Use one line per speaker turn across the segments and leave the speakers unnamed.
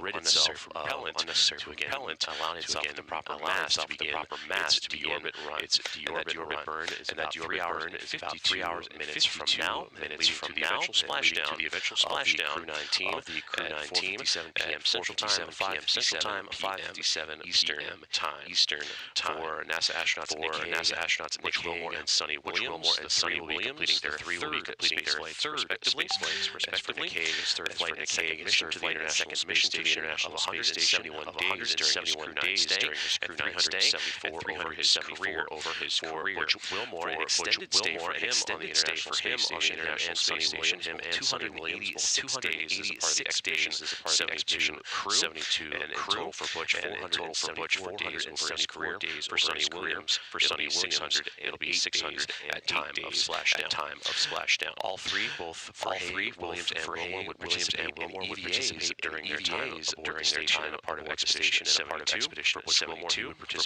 rid itself of unnecessary propellant, allowing itself the proper mass to begin its deorbit run. And that deorbit burn is about 3 hours and 52 minutes from now, leading to the eventual splashdown of the Crew 19 p.m. Central Time, 5 p.m. Eastern time. For NASA astronauts Butch Wilmore and Sunita Williams, the three will be completing their space flights respectively. McKay is third flight and second mission to the International Space Station of 171 days during his Crew 9 stay, and 374 over his career. Butch Wilmore, an extended stay for him on the International Space Station, and Sunita Williams, 286 days as a part of the expedition. 72 and in total for Butch, 474 days over his career. For Sunita Williams, it'll be 600 at time of splashdown. All three, Williams and Wilmore, would participate during their time a part of Expedition 72. For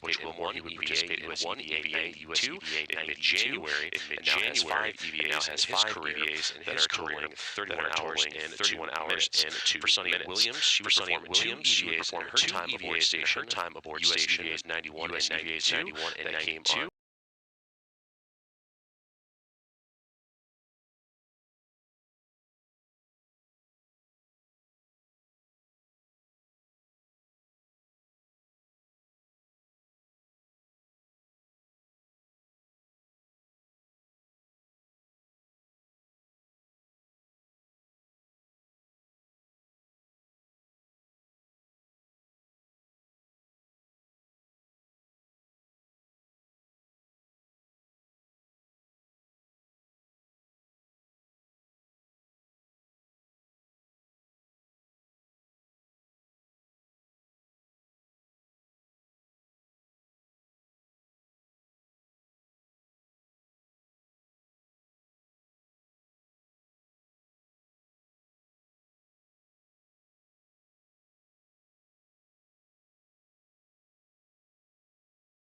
Butch Wilmore, he would participate in one EVA, US EVA in mid-January, and now has 5 EVAs in his career that are totaling 31 hours and 2 minutes. For Sunita Williams, she would perform 2 EVAs in her time aboard station, US EVAs 91 and 92,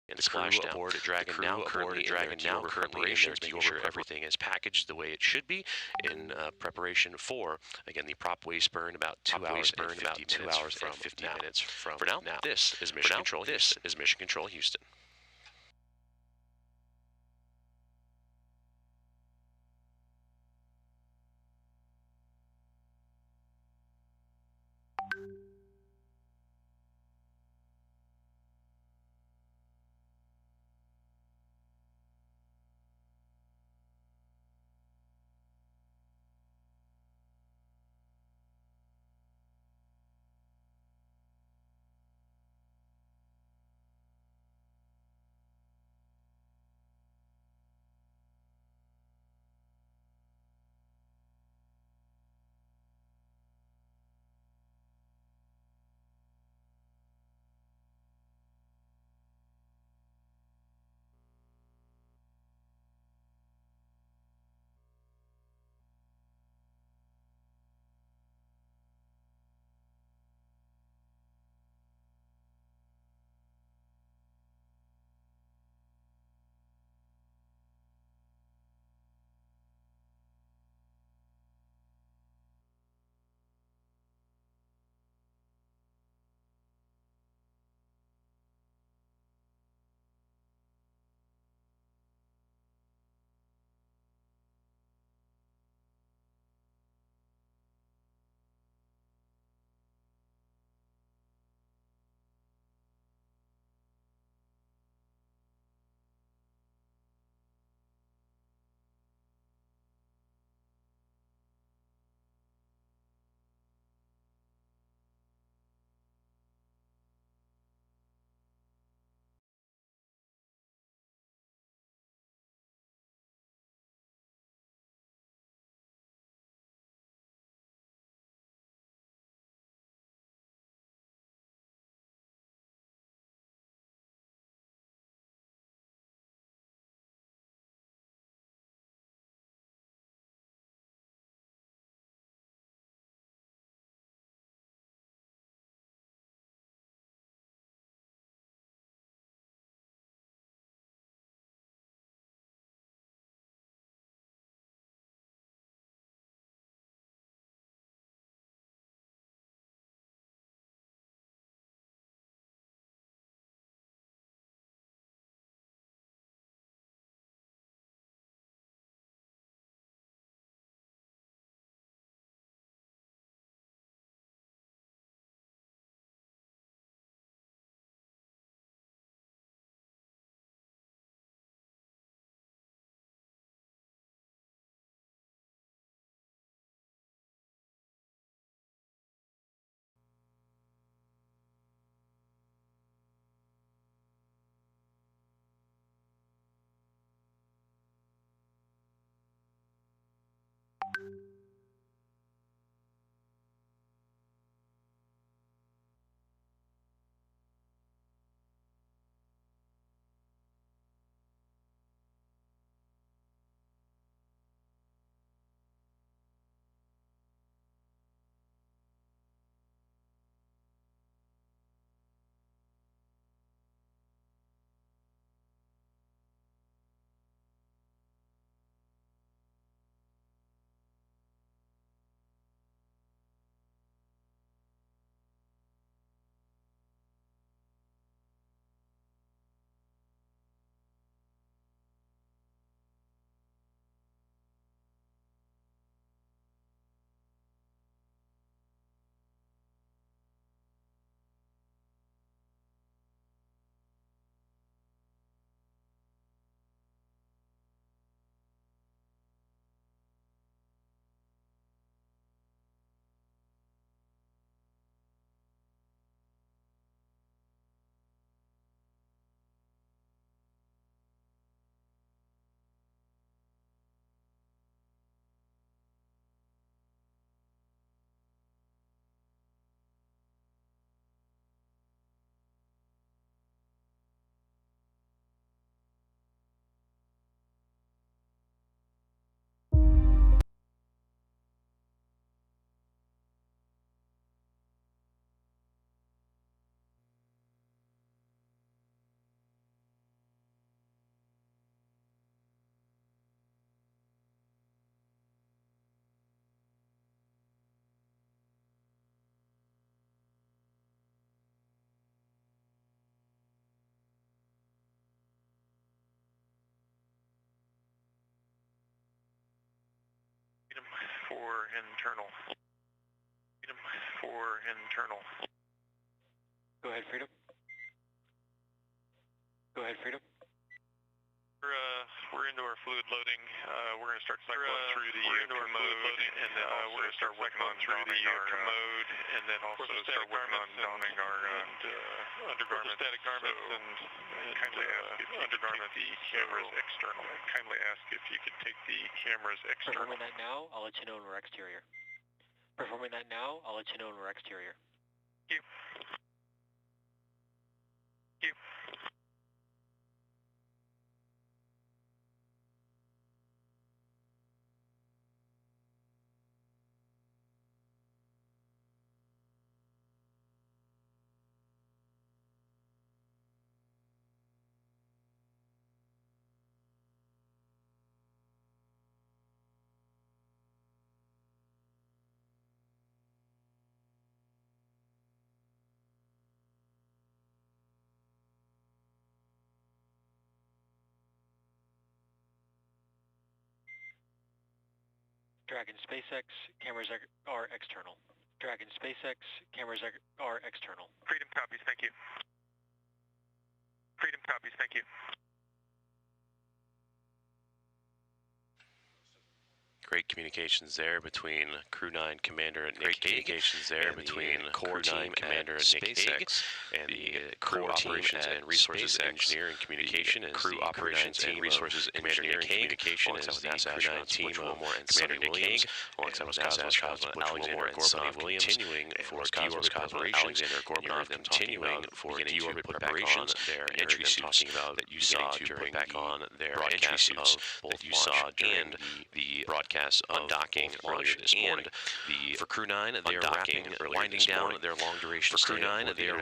and Splashdown. Aboard Dragon now currently making sure everything is packaged the way it should be in preparation for, again, the prop waste burn about 2 hours and 50 minutes from now. This is Mission Control Houston.
for internal. Freedom for internal.
Go ahead, Freedom. Go ahead, Freedom.
We're into our fluid loading. We're going to start cycling through the commode, and then we're going to start working on through the commode, and then also start working on donning our undergarments. Static garments, and kindly ask if you could take the cameras external. Kindly ask if you could take the cameras external.
Performing that now, I'll let you know when we're exterior. Performing that now, I'll let you know when we're exterior.
Thank you. Thank you.
Dragon SpaceX, cameras are external. Dragon SpaceX, cameras are external.
Freedom copies, thank you. Freedom copies, thank you.
Great communications there between Crew 9 Commander Nick Great communications there between Core Team Commander Nick SpaceX and the Crew Operations and Resources Engineer and Communication and Crew Operations and Resources Engineer and Communication and NASA Astronaut team Butch Wilmore and Sunita Williams alongside NASA Astronaut Butch Wilmore and Sunita Williams continuing for deorbit preparations and continuing for deorbit preparations. Their entry suits that you saw during back on their entry suits that you saw during the broadcast of undocking launch and for Crew 9 they are winding down their long duration stay. For Crew 9 they are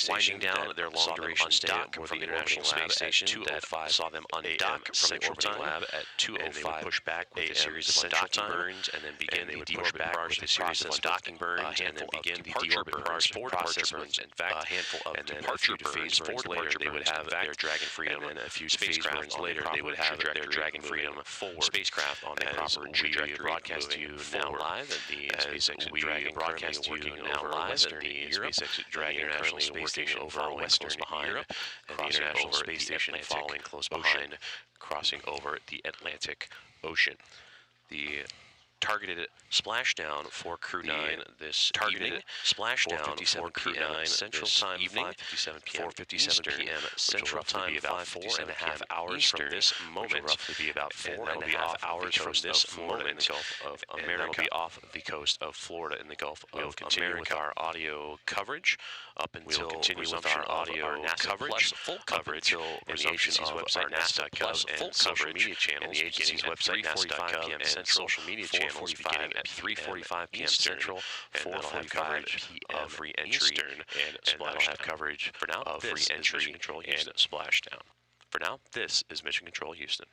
winding down their long duration stay from the International Space Station. 2:05 saw them undock from the orbiting lab at 2:05. Push back with a series of undocking burns and then begin the deorbit barrage with a series of undocking burns and then begin the deorbit barrage process burns. In fact, a handful of departure phase burns later they would have their Dragon Freedom, and then a few phase burns later they would have their Dragon Freedom spacecraft on the proper we broadcast to you now live at the SpaceX Dragon broadcast to you now live at the SpaceX Dragon International Space Station over Western Europe, and the International Space Station following close behind, crossing over the Atlantic Ocean. The targeted splashdown for Crew 9 this evening. Splashdown for Crew 9 Central Time evening, 4:57 p.m. Central Time, be about 4.5 hours from this moment. Roughly be about 4.5 hours from this moment. Of America, will be off the coast of Florida in the Gulf of America. With our audio coverage up until resumption of our audio coverage, full coverage in the agency's website NASA.gov and social media channels, the agency's website NASA.gov and social media channels beginning at 3:45 p.m. Central, 4:45 p.m. free entry and Splashdown. Coverage for now of free entry and Splashdown. For now, this is Mission Control Houston.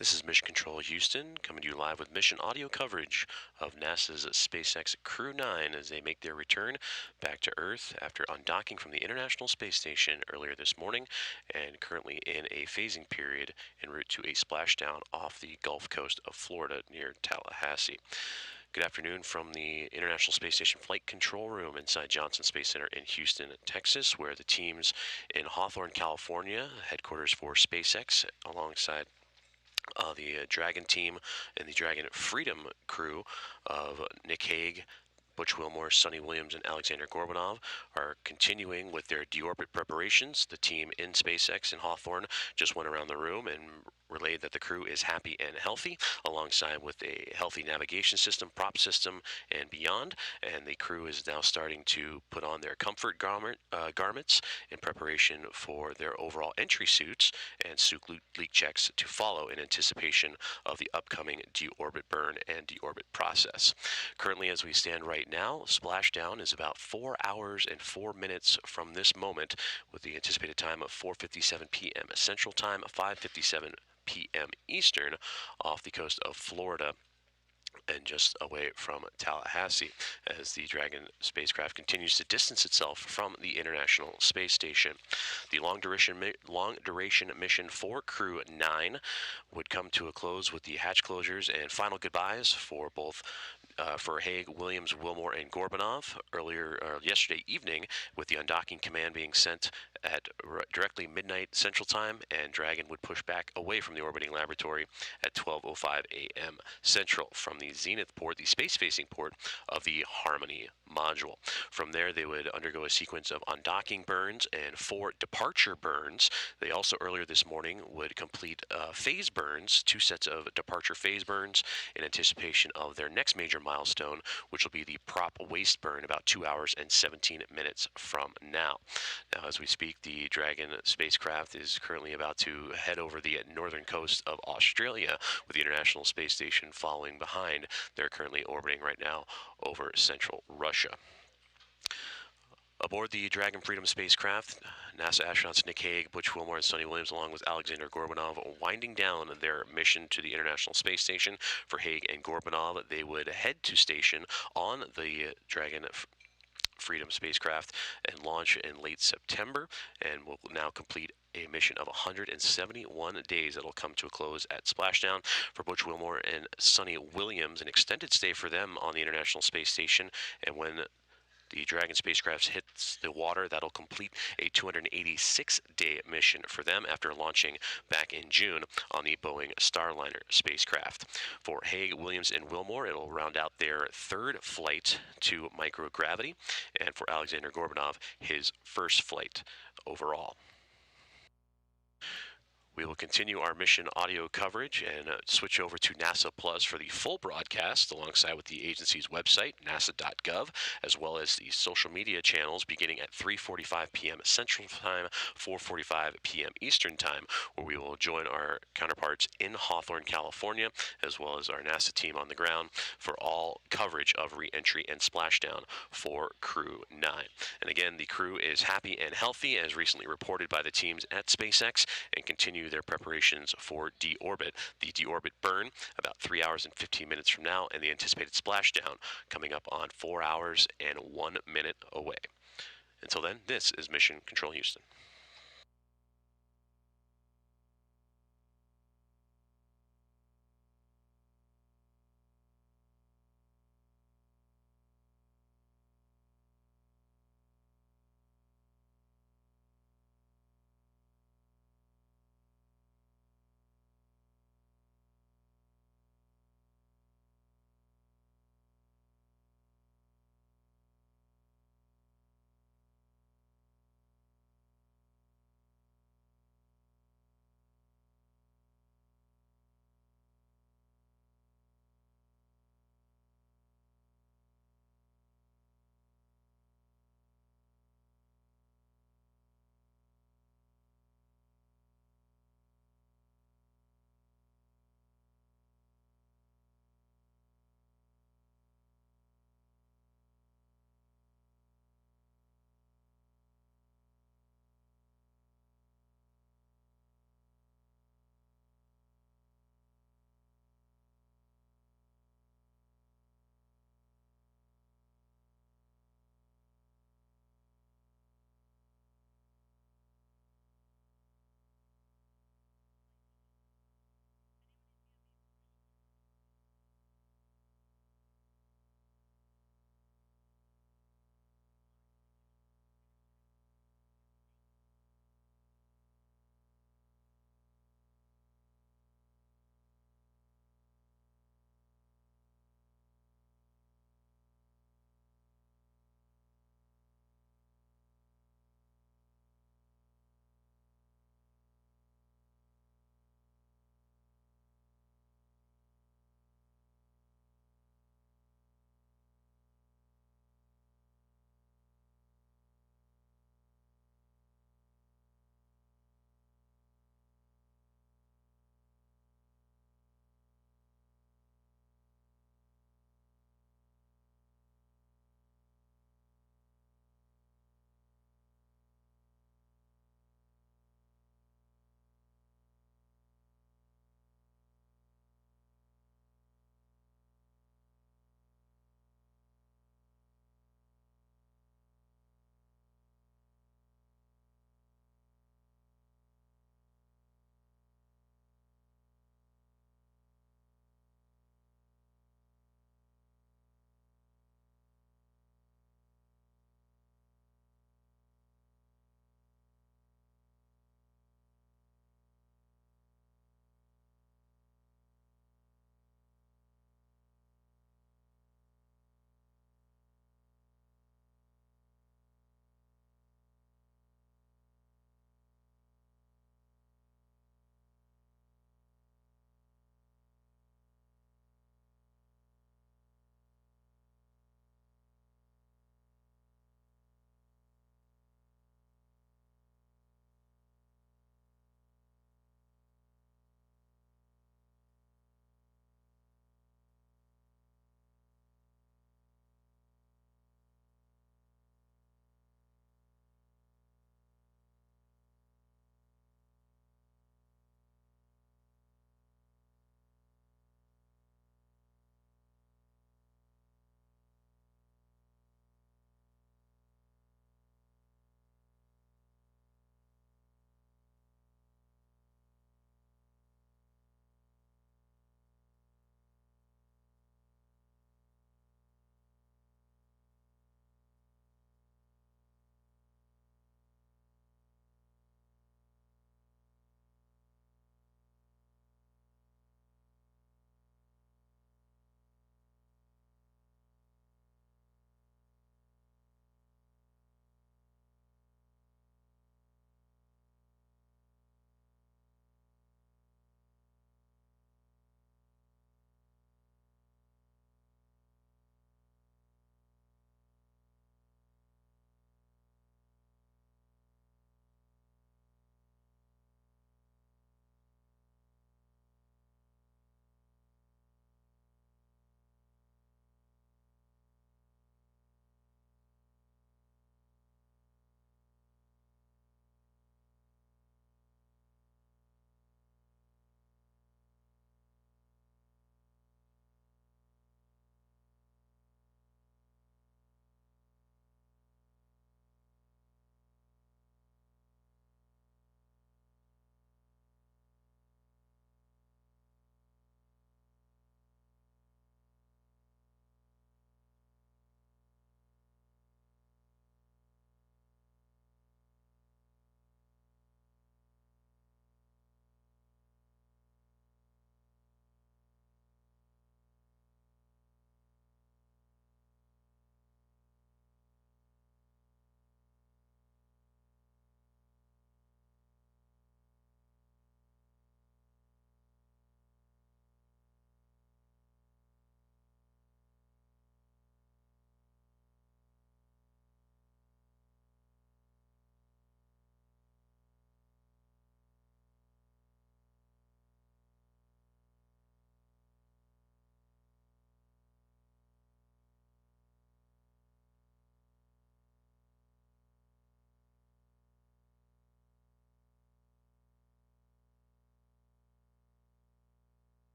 This is Mission Control Houston, coming to you live with mission audio coverage of NASA's SpaceX Crew 9 as they make their return back to Earth after undocking from the International Space Station earlier this morning and currently in a phasing period en route to a splashdown off the Gulf Coast of Florida near Tallahassee. Good afternoon from the International Space Station Flight Control Room inside Johnson Space Center in Houston, Texas, where the teams in Hawthorne, California, headquarters for SpaceX, alongside the Dragon team and the Dragon Freedom crew of Nick Hague, Butch Wilmore, Sunita Williams, and Alexander Gorbanov are continuing with their deorbit preparations. The team in SpaceX in Hawthorne just went around the room and relayed that the crew is happy and healthy, alongside with a healthy navigation system, prop system, and beyond. And the crew is now starting to put on their comfort garments in preparation for their overall entry suits and suit leak checks to follow in anticipation of the upcoming deorbit burn and deorbit process. Currently, as we stand right now, splashdown is about 4 hours and 4 minutes from this moment, with the anticipated time of 4:57 p.m. Central Time, 5:57 p.m. Eastern, off the coast of Florida and just away from Tallahassee, as the Dragon spacecraft continues to distance itself from the International Space Station. The long duration mission for Crew 9 would come to a close with the hatch closures and final goodbyes for both for Hague, Williams, Wilmore, and Gorbanov yesterday evening, with the undocking command being sent at directly midnight Central Time, and Dragon would push back away from the orbiting laboratory at 12:05 a.m. Central from the Zenith port, the space-facing port of the Harmony module. From there, they would undergo a sequence of undocking burns and 4 departure burns. They also, earlier this morning, would complete phase burns, 2 sets of departure phase burns, in anticipation of their next major milestone, which will be the prop waste burn about 2 hours and 17 minutes from now. Now, as we speak, the Dragon spacecraft is currently about to head over the northern coast of Australia, with the International Space Station following behind. They're currently orbiting right now over central Russia. Aboard the Dragon Freedom spacecraft, NASA astronauts Nick Hague, Butch Wilmore, and Sunita Williams, along with Alexander Gorbanov, winding down their mission to the International Space Station. For Hague and Gorbanov, they would head to station on the Dragon Freedom spacecraft and launch in late September, and will now complete a mission of 171 days that will come to a close at Splashdown. For Butch Wilmore and Sunita Williams, an extended stay for them on the International Space Station, and when the Dragon spacecraft hits the water, that'll complete a 286-day mission for them after launching back in June on the Boeing Starliner spacecraft. For Hague, Williams, and Wilmore, it'll round out their 3rd flight to microgravity, and for Alexander Gorbanov, his 1st flight overall. We will continue our mission audio coverage and switch over to NASA Plus for the full broadcast, alongside with the agency's website, nasa.gov, as well as the social media channels, beginning at 3:45 p.m. Central Time, 4:45 p.m. Eastern Time, where we will join our counterparts in Hawthorne, California, as well as our NASA team on the ground for all coverage of re-entry and splashdown for Crew 9. And again, the crew is happy and healthy, as recently reported by the teams at SpaceX, and continue their preparations for deorbit. The deorbit burn about 3 hours and 15 minutes from now, and the anticipated splashdown coming up on 4 hours and 1 minute away. Until then, this is Mission Control Houston.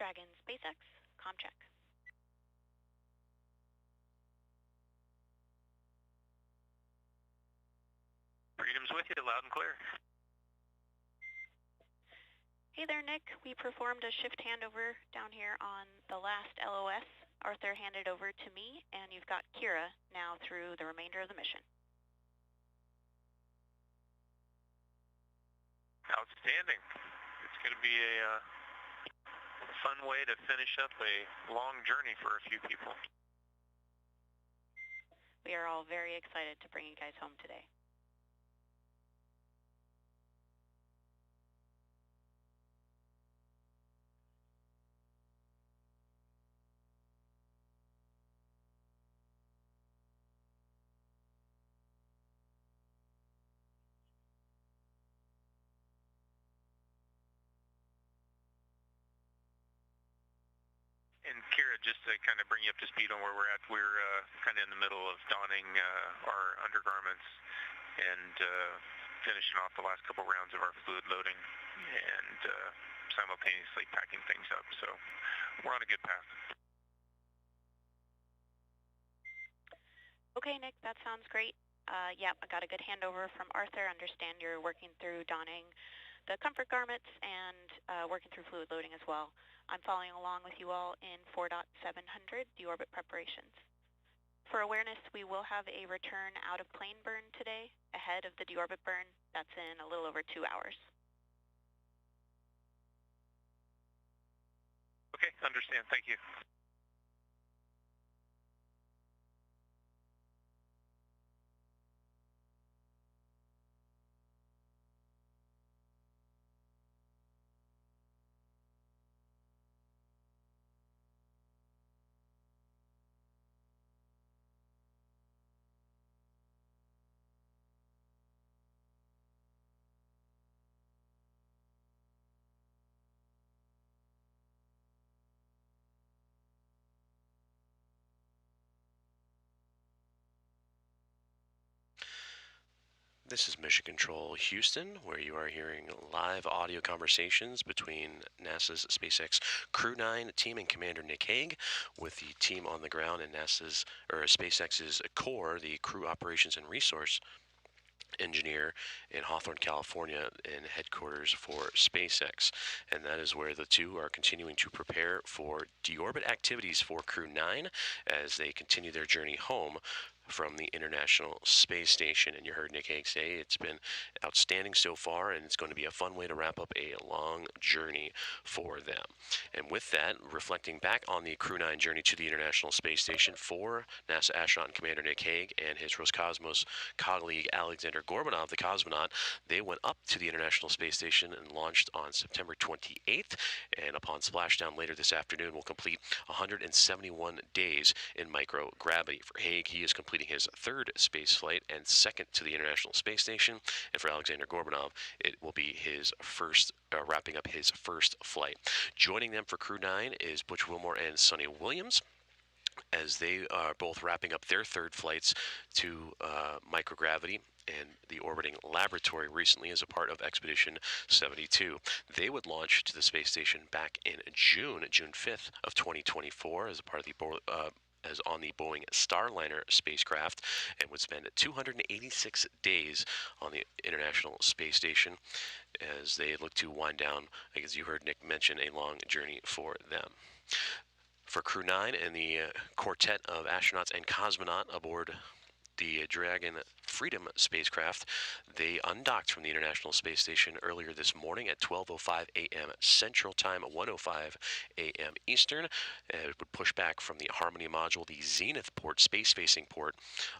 Dragon SpaceX, comm check.
Freedom's with you, loud and clear.
Hey there, Nick. We performed a shift handover down here on the last LOS. Arthur handed over to me, and you've got Kira now through the remainder of the mission.
Outstanding. It's going to be a fun way to finish up a long journey for a few people.
We are all very excited to bring you guys home today.
And Kira, just to kind of bring you up to speed on where we're at, we're kind of in the middle of donning our undergarments and finishing off the last couple rounds of our fluid loading and simultaneously packing things up. So we're on a good path.
Okay, Nick, that sounds great. Yeah, I got a good handover from Arthur. Understand you're working through donning the comfort garments and working through fluid loading as well. I'm following along with you all in 4.700, deorbit preparations. For awareness, we will have a return out of plane burn today, ahead of the deorbit burn. That's in a little over 2 hours.
Okay, understand. Thank you.
This is Mission Control Houston, where you are hearing live audio conversations between NASA's SpaceX Crew 9 team and Commander Nick Hague with the team on the ground in SpaceX's core, the Crew Operations and Resource Engineer in Hawthorne, California, in headquarters for SpaceX. And that is where the two are continuing to prepare for deorbit activities for Crew 9 as they continue their journey home from the International Space Station. And you heard Nick Hague say it's been outstanding so far, and it's going to be a fun way to wrap up a long journey for them. And with that, reflecting back on the Crew 9 journey to the International Space Station for NASA astronaut and Commander Nick Hague and his Roscosmos colleague Alexander Gorbanov, the cosmonaut, they went up to the International Space Station and launched on September 28th, and upon splashdown later this afternoon will complete 171 days in microgravity. For Hague, he is completing his third space flight and second to the International Space Station, and for Alexander Gorbanov, it will be his first, wrapping up his first flight. Joining them for Crew 9 is Butch Wilmore and Sunita Williams, as they are both wrapping up their third flights to microgravity and the orbiting laboratory recently as a part of Expedition 72. They would launch to the space station back in June 5th of 2024 as a part of the as on the Boeing Starliner spacecraft, and would spend 286 days on the International Space Station as they look to wind down, as you heard Nick mention, a long journey for them. For Crew 9 and the quartet of astronauts and cosmonaut aboard the Dragon Freedom spacecraft, they undocked from the International Space Station earlier this morning at 12:05 a.m. Central Time, 1:05 a.m. Eastern. It would push back from the Harmony module, the Zenith port, space-facing port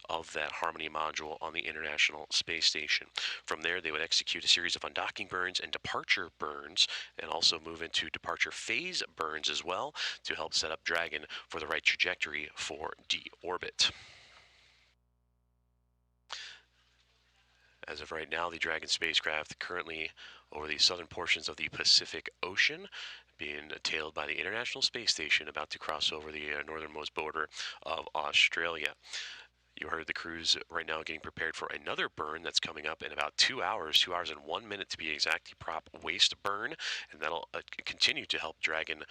of that Harmony module on the International Space Station. From there, they would execute a series of undocking burns and departure burns, and also move into departure phase burns as well to help set up Dragon for the right trajectory for deorbit. As of right now, the Dragon spacecraft currently over the southern portions of the Pacific Ocean, being tailed by the International Space Station, about to cross over the northernmost border of Australia. You heard the crew's right now getting prepared for another burn that's coming up in about 2 hours, 2 hours and 1 minute to be exact, the prop waste burn, and that'll continue to help Dragon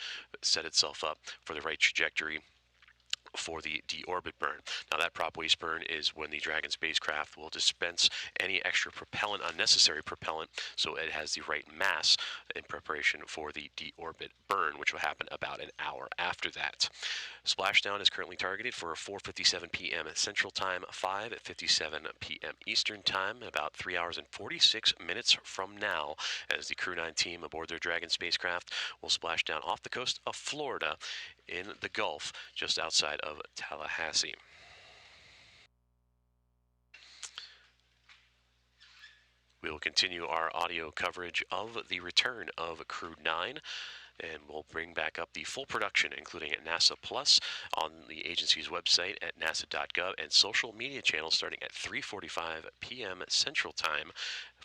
set itself up for the right trajectory for the deorbit burn. Now that prop waste burn is when the Dragon spacecraft will dispense any extra propellant, unnecessary propellant, so it has the right mass in preparation for the deorbit burn, which will happen about an hour after that. Splashdown is currently targeted for 4:57 p.m. Central Time, 5:57 p.m. Eastern Time, about 3 hours and 46 minutes from now, as the Crew 9 team aboard their Dragon spacecraft will splash down off the coast of Florida in the Gulf, just outside of Tallahassee. We will continue our audio coverage of the return of Crew 9, and we'll bring back up the full production, including at NASA Plus on the agency's website at nasa.gov and social media channels starting at 3:45 p.m. Central Time,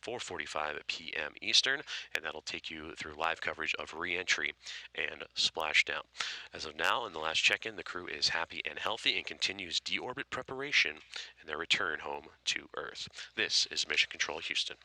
4:45 p.m. Eastern, and that'll take you through live coverage of re-entry and splashdown. As of now, in the last check-in, the crew is happy and healthy and continues deorbit preparation and their return home to Earth. This is Mission Control Houston.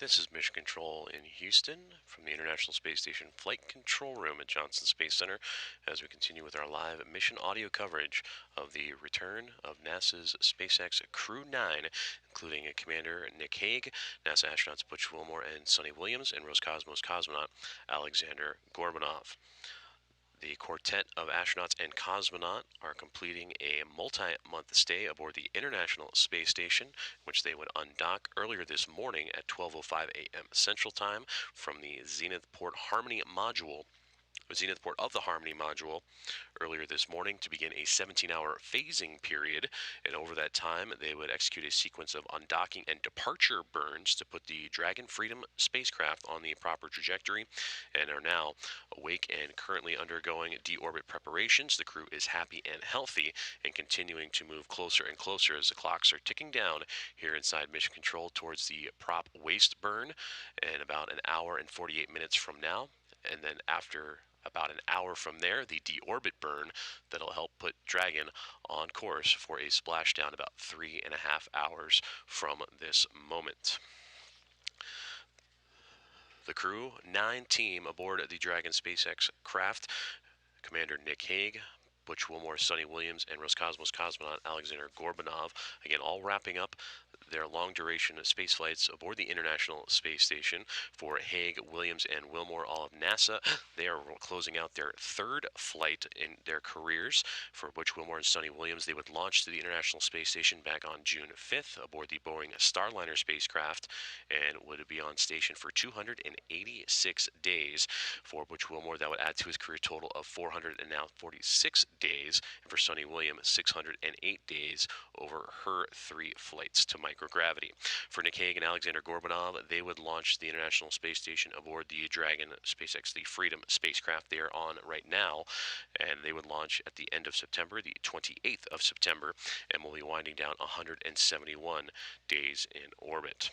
This is Mission Control in Houston from the International Space Station Flight Control Room at Johnson Space Center as we continue with our live mission audio coverage of the return of NASA's SpaceX Crew 9, including Commander Nick Hague, NASA astronauts Butch Wilmore and Sunita Williams, and Roscosmos cosmonaut Alexander Gorbanov. The quartet of astronauts and cosmonaut are completing a multi-month stay aboard the International Space Station, which they would undock earlier this morning at 12:05 a.m. Central Time from the Zenith Port of the Harmony module earlier this morning to begin a 17-hour phasing period, and over that time they would execute a sequence of undocking and departure burns to put the Dragon Freedom spacecraft on the proper trajectory, and are now awake and currently undergoing deorbit preparations. The crew is happy and healthy and continuing to move closer and closer as the clocks are ticking down here inside Mission Control towards the prop waste burn in about an hour and 48 minutes from now, and then after about an hour from there, the deorbit burn that'll help put Dragon on course for a splashdown about 3.5 hours from this moment. The Crew 9 team aboard the Dragon SpaceX craft, Commander Nick Hague, Butch Wilmore, Sunita Williams, and Roscosmos cosmonaut Alexander Gorbanov, again, all wrapping up their long-duration space flights aboard the International Space Station. For Hague, Williams, and Wilmore, all of NASA, they are closing out their third flight in their careers. For Butch Wilmore and Sunita Williams, they would launch to the International Space Station back on June 5th aboard the Boeing Starliner spacecraft and would be on station for 286 days. For Butch Wilmore, that would add to his career total of 446 days, and for Sunita Williams, 608 days over her 3 flights to microgravity. For Nick Hague and Alexander Gorbanov, they would launch the International Space Station aboard the Dragon SpaceX the Freedom spacecraft they are on right now, and they would launch at the end of September, the 28th of September, and will be winding down 171 days in orbit.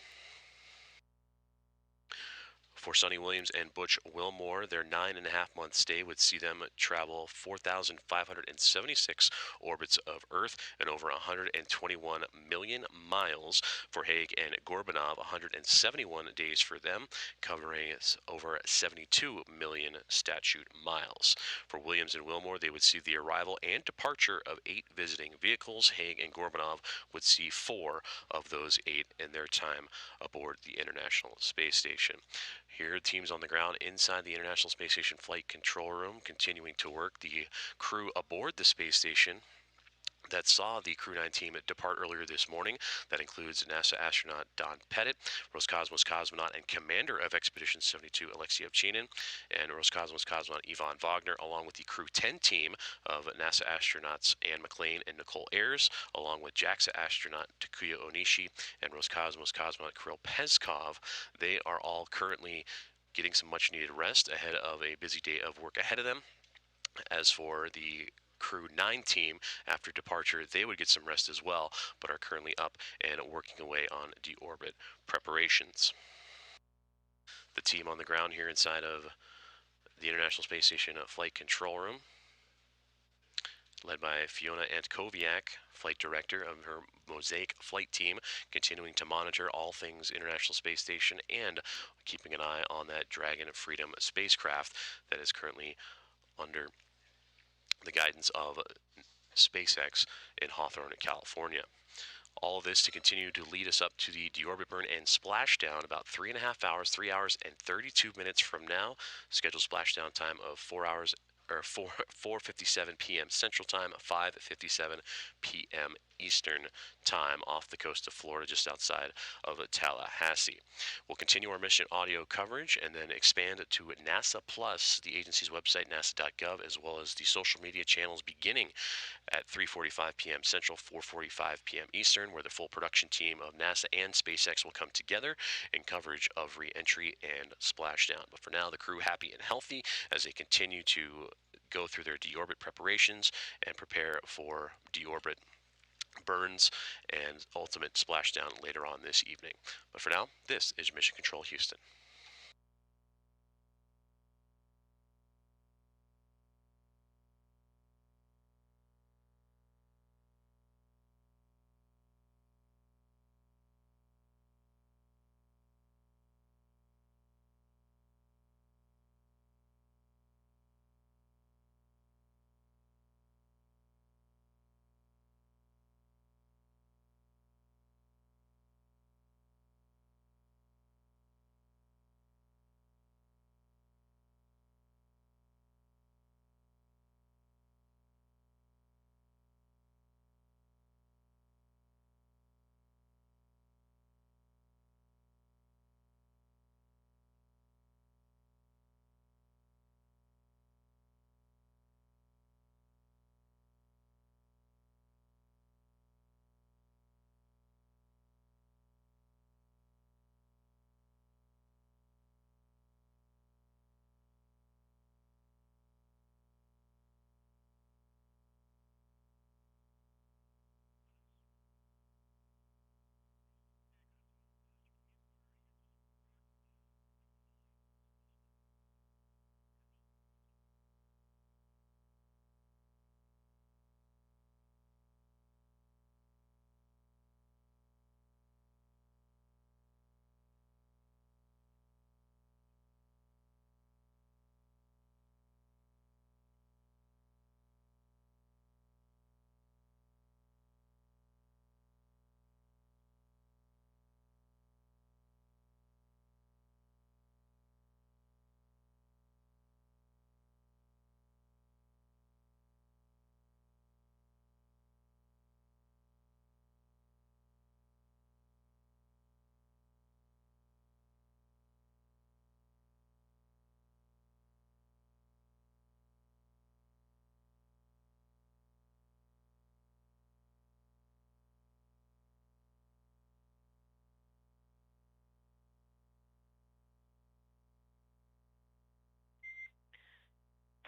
For Sunita Williams and Butch Wilmore, their 9.5-month stay would see them travel 4,576 orbits of Earth and over 121 million miles. For Hague and Gorbanov, 171 days for them, covering over 72 million statute miles. For Williams and Wilmore, they would see the arrival and departure of 8 visiting vehicles. Hague and Gorbanov would see 4 of those 8 in their time aboard the International Space Station. Here, teams on the ground inside the International Space Station Flight Control Room continuing to work. The crew aboard the space station that saw the Crew 9 team depart earlier this morning. That includes NASA astronaut Don Pettit, Roscosmos cosmonaut and commander of Expedition 72 Alexei Ovchinin, and Roscosmos cosmonaut Ivan Wagner, along with the Crew 10 team of NASA astronauts Anne McLean and Nicole Ayers, along with JAXA astronaut Takuya Onishi and Roscosmos cosmonaut Kirill Peskov. They are all currently getting some much-needed rest ahead of a busy day of work ahead of them. As for the Crew 9 team, after departure, they would get some rest as well, but are currently up and working away on deorbit preparations. The team on the ground here inside of the International Space Station Flight Control Room, led by Fiona Antkowiak, flight director of her Mosaic flight team, continuing to monitor all things International Space Station and keeping an eye on that Dragon Freedom spacecraft that is currently under the guidance of SpaceX in Hawthorne, California. All of this to continue to lead us up to the deorbit burn and splashdown about 3.5 hours, 3 hours and 32 minutes from now. Scheduled splashdown time of 4:57 p.m. Central Time, 5:57 p.m. Eastern Time, off the coast of Florida, just outside of Tallahassee. We'll continue our mission audio coverage and then expand to NASA Plus, the agency's website, nasa.gov, as well as the social media channels beginning at 3:45 p.m. Central, 4:45 p.m. Eastern, where the full production team of NASA and SpaceX will come together in coverage of re-entry and splashdown. But for now, the crew happy and healthy as they continue to go through their deorbit preparations and prepare for deorbit burns and ultimate splashdown later on this evening. But for now, this is Mission Control Houston.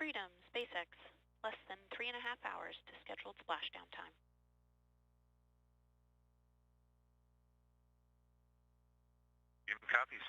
Freedom, SpaceX. Less than 3.5 hours to scheduled splashdown time.
Copies.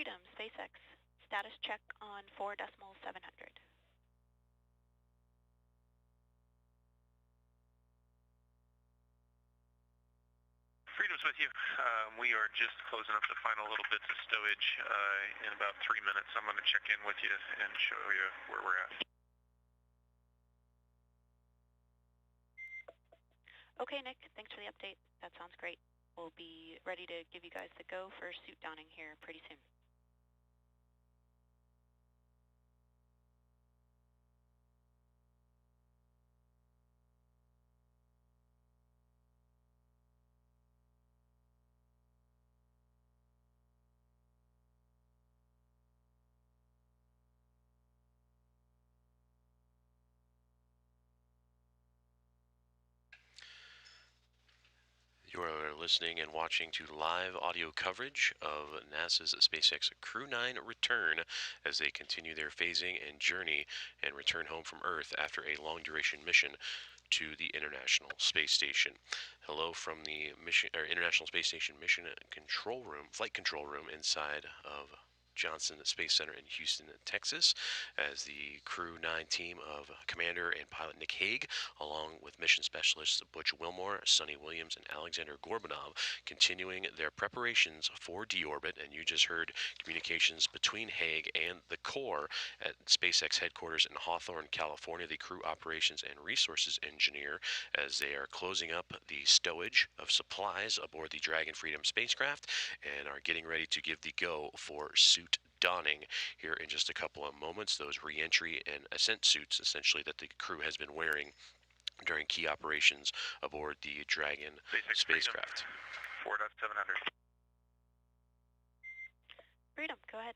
Freedom, SpaceX. Status check on 4.700.
Freedom's with you. We are just closing up the final little bits of stowage in about 3 minutes. I'm going to check in with you and show you where we're at.
Okay, Nick, thanks for the update. That sounds great. We'll be ready to give you guys the go for suit donning here pretty soon.
You are listening and watching to live audio coverage of NASA's SpaceX Crew 9 return as they continue their phasing and journey and return home from Earth after a long-duration mission to the International Space Station. Hello from the International Space Station mission control room, flight control room inside of Johnson Space Center in Houston, Texas, as the Crew 9 team of Commander and pilot Nick Hague, along with mission specialists Butch Wilmore, Sunita Williams, and Alexander Gorbanov, continuing their preparations for deorbit. And you just heard communications between Hague and the core at SpaceX headquarters in Hawthorne, California, the crew operations and resources engineer, as they are closing up the stowage of supplies aboard the Dragon Freedom spacecraft and are getting ready to give the go for suit donning here in just a couple of moments. Those re-entry and ascent suits, essentially, that the crew has been wearing during key operations aboard the Dragon spacecraft.
4.700.
Freedom, go ahead.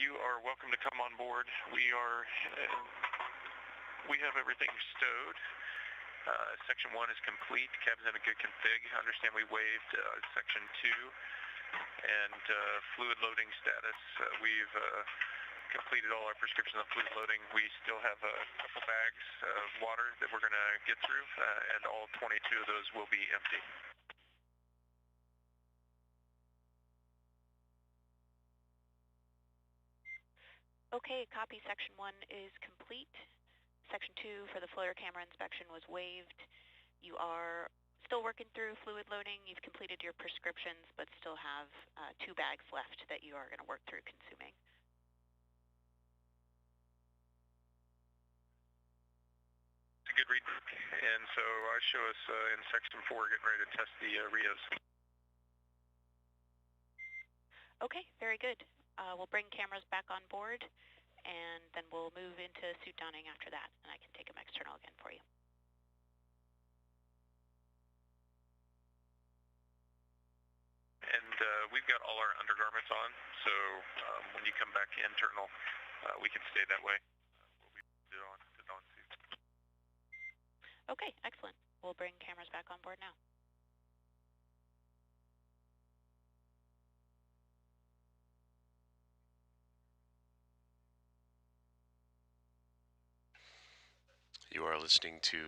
You are welcome to come on board. We have everything stowed. Section 1 is complete. Cabin's in a good config. I understand we waived Section 2 and fluid loading status. We've completed all our prescriptions on fluid loading. We still have a couple bags of water that we're going to get through, and all 22 of those will be empty.
Okay, copy. Section 1 is complete. Section 2 for the floater camera inspection was waived. You are still working through fluid loading. You've completed your prescriptions, but still have 2 bags left that you are going to work through consuming.
It's a good read. And so I show us in Section 4 getting ready to test the Rios.
Okay, very good. We'll bring cameras back on board, and then we'll move into suit donning after that, and I can take them external again for you.
And we've got all our undergarments on, so when you come back internal, we can stay that way. We'll be on the don suit.
Okay, excellent. We'll bring cameras back on board now.
You are listening to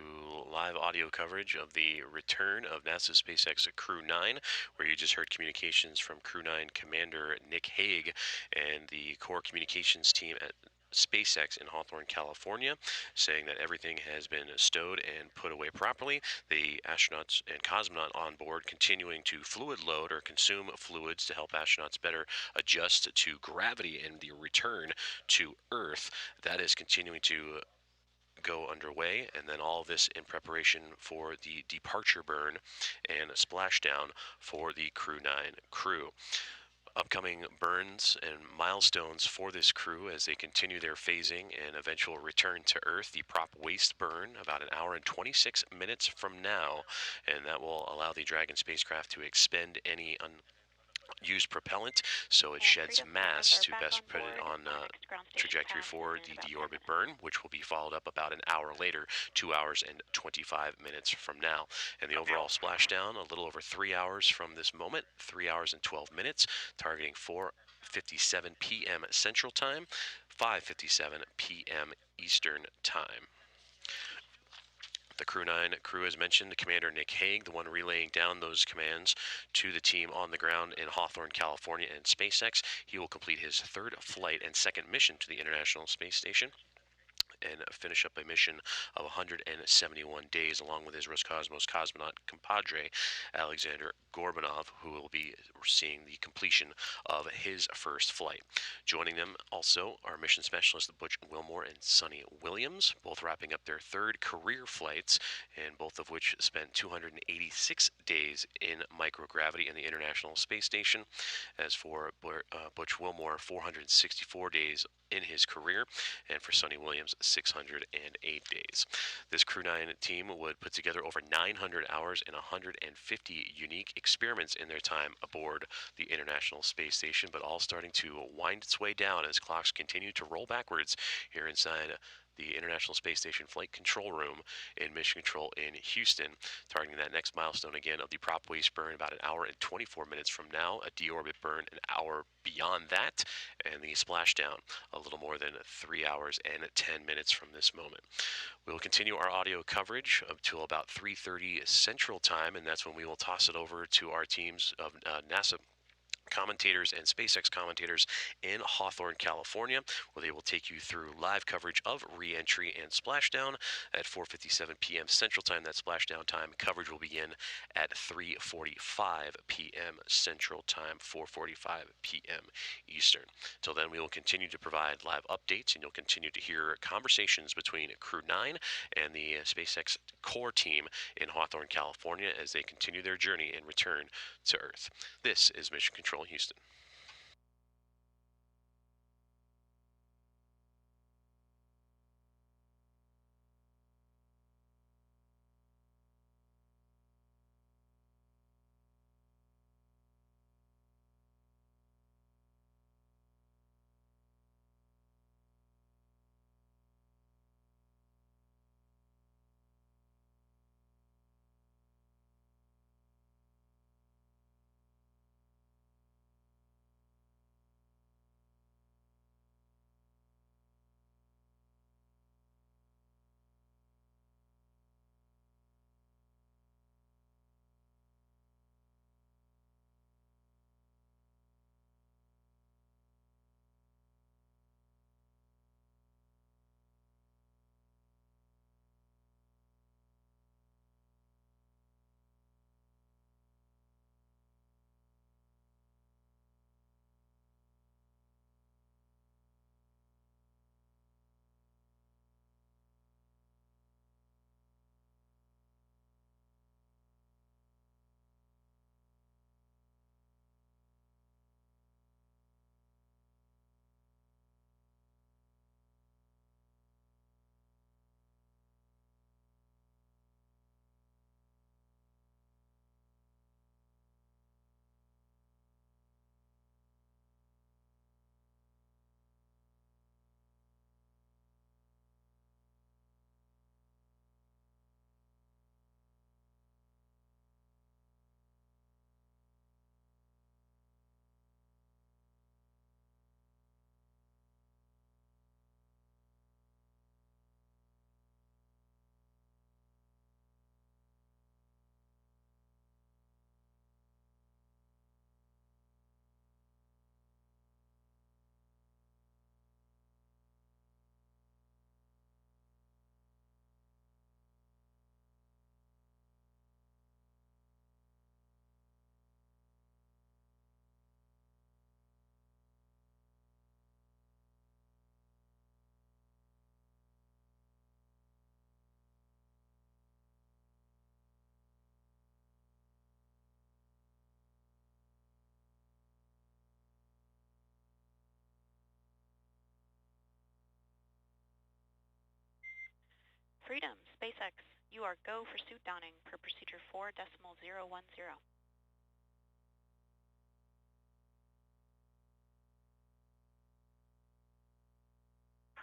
live audio coverage of the return of NASA SpaceX Crew 9, where you just heard communications from Crew 9 Commander Nick Hague and the core communications team at SpaceX in Hawthorne, California, saying that everything has been stowed and put away properly. The astronauts and cosmonaut on board continuing to fluid load or consume fluids to help astronauts better adjust to gravity and the return to Earth. That is continuing to go underway, and then all this in preparation for the departure burn and splashdown for the Crew 9 crew. Upcoming burns and milestones for this crew as they continue their phasing and eventual return to Earth. The prop waste burn about 1 hour and 26 minutes from now, and that will allow the Dragon spacecraft to expend any used propellant, so it sheds mass to best put it on trajectory for the deorbit burn, which will be followed up about 1 hour later, 2 hours and 25 minutes from now. And the overall splashdown, a little over 3 hours from this moment, 3 hours and 12 minutes, targeting 4:57 p.m. Central Time, 5:57 p.m. Eastern Time. The Crew 9 crew, as mentioned, Commander Nick Hague, the one relaying down those commands to the team on the ground in Hawthorne, California, and SpaceX. He will complete his third flight and second mission to the International Space Station and finish up a mission of 171 days along with his Roscosmos cosmonaut compadre Alexander Gorbanov, who will be seeing the completion of his first flight. Joining them also are mission specialists Butch Wilmore and Sunita Williams, both wrapping up their third career flights, and both of which spent 286 days in microgravity in the International Space Station. As for Butch Wilmore, 464 days in his career, and for Sunny Williams, 608 days. This Crew 9 team would put together over 900 hours and 150 unique experiments in their time aboard the International Space Station, but all starting to wind its way down as clocks continue to roll backwards here inside the International Space Station Flight Control Room in Mission Control in Houston, targeting that next milestone again of the prop waste burn about an hour and 24 minutes from now, a deorbit burn an hour beyond that, and the splashdown a little more than 3 hours and 10 minutes from this moment. We'll continue our audio coverage until about 3:30 Central Time, and that's when we will toss it over to our teams of NASA commentators and SpaceX commentators in Hawthorne, California, where they will take you through live coverage of re-entry and splashdown at 4:57 p.m. Central Time. That splashdown time coverage will begin at 3:45 p.m. Central Time, 4:45 p.m. Eastern. Till then, we will continue to provide live updates, and you'll continue to hear conversations between Crew 9 and the SpaceX core team in Hawthorne, California, as they continue their journey and return to Earth. This is Mission Control Houston.
Freedom, SpaceX, you are go for suit donning per procedure 4.010.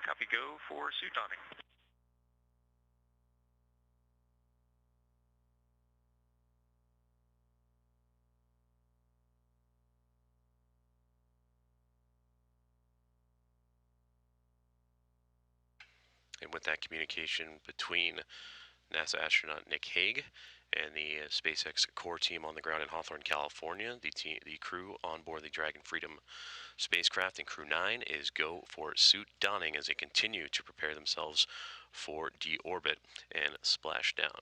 Copy, go for suit donning.
And with that communication between NASA astronaut Nick Hague and the SpaceX core team on the ground in Hawthorne, California. The crew on board the Dragon Freedom spacecraft in Crew 9 is go for suit donning as they continue to prepare themselves for deorbit and splashdown.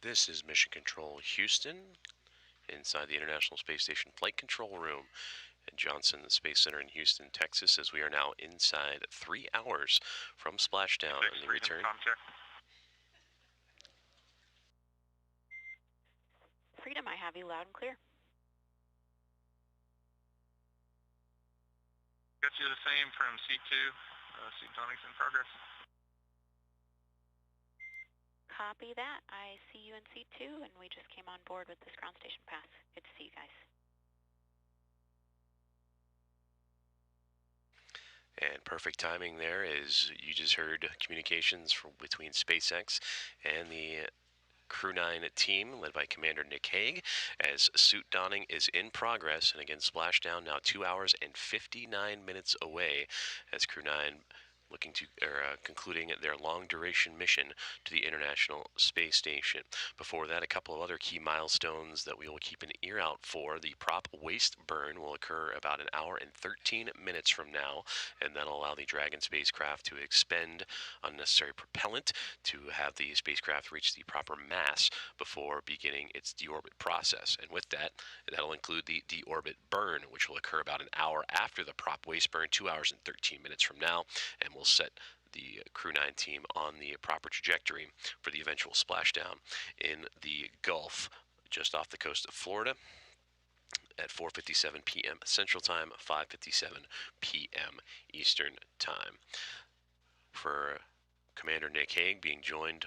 This is Mission Control Houston, inside the International Space Station Flight Control Room at Johnson Space Center in Houston, Texas, as we are now inside 3 hours from Splashdown on the return.
Freedom, I have you loud and clear.
Got you the same from C2. Seat doning's in progress.
Copy that. I see you in C2, and we just came on board with this ground station pass. Good to see you guys.
And perfect timing there, as you just heard communications between SpaceX and the Crew 9 team, led by Commander Nick Hague, as suit donning is in progress. And again, Splashdown now 2 hours and 59 minutes away, as Crew 9 looking to concluding their long-duration mission to the International Space Station. Before that, a couple of other key milestones that we will keep an ear out for. The prop waste burn will occur about an hour and 13 minutes from now, and that'll allow the Dragon spacecraft to expend unnecessary propellant to have the spacecraft reach the proper mass before beginning its deorbit process. And with that, that'll include the deorbit burn, which will occur about an hour after the prop waste burn, 2 hours and 13 minutes from now, and will set the Crew 9 team on the proper trajectory for the eventual splashdown in the Gulf just off the coast of Florida at 4:57 p.m. Central Time, 5:57 p.m. Eastern Time. For Commander Nick Hague being joined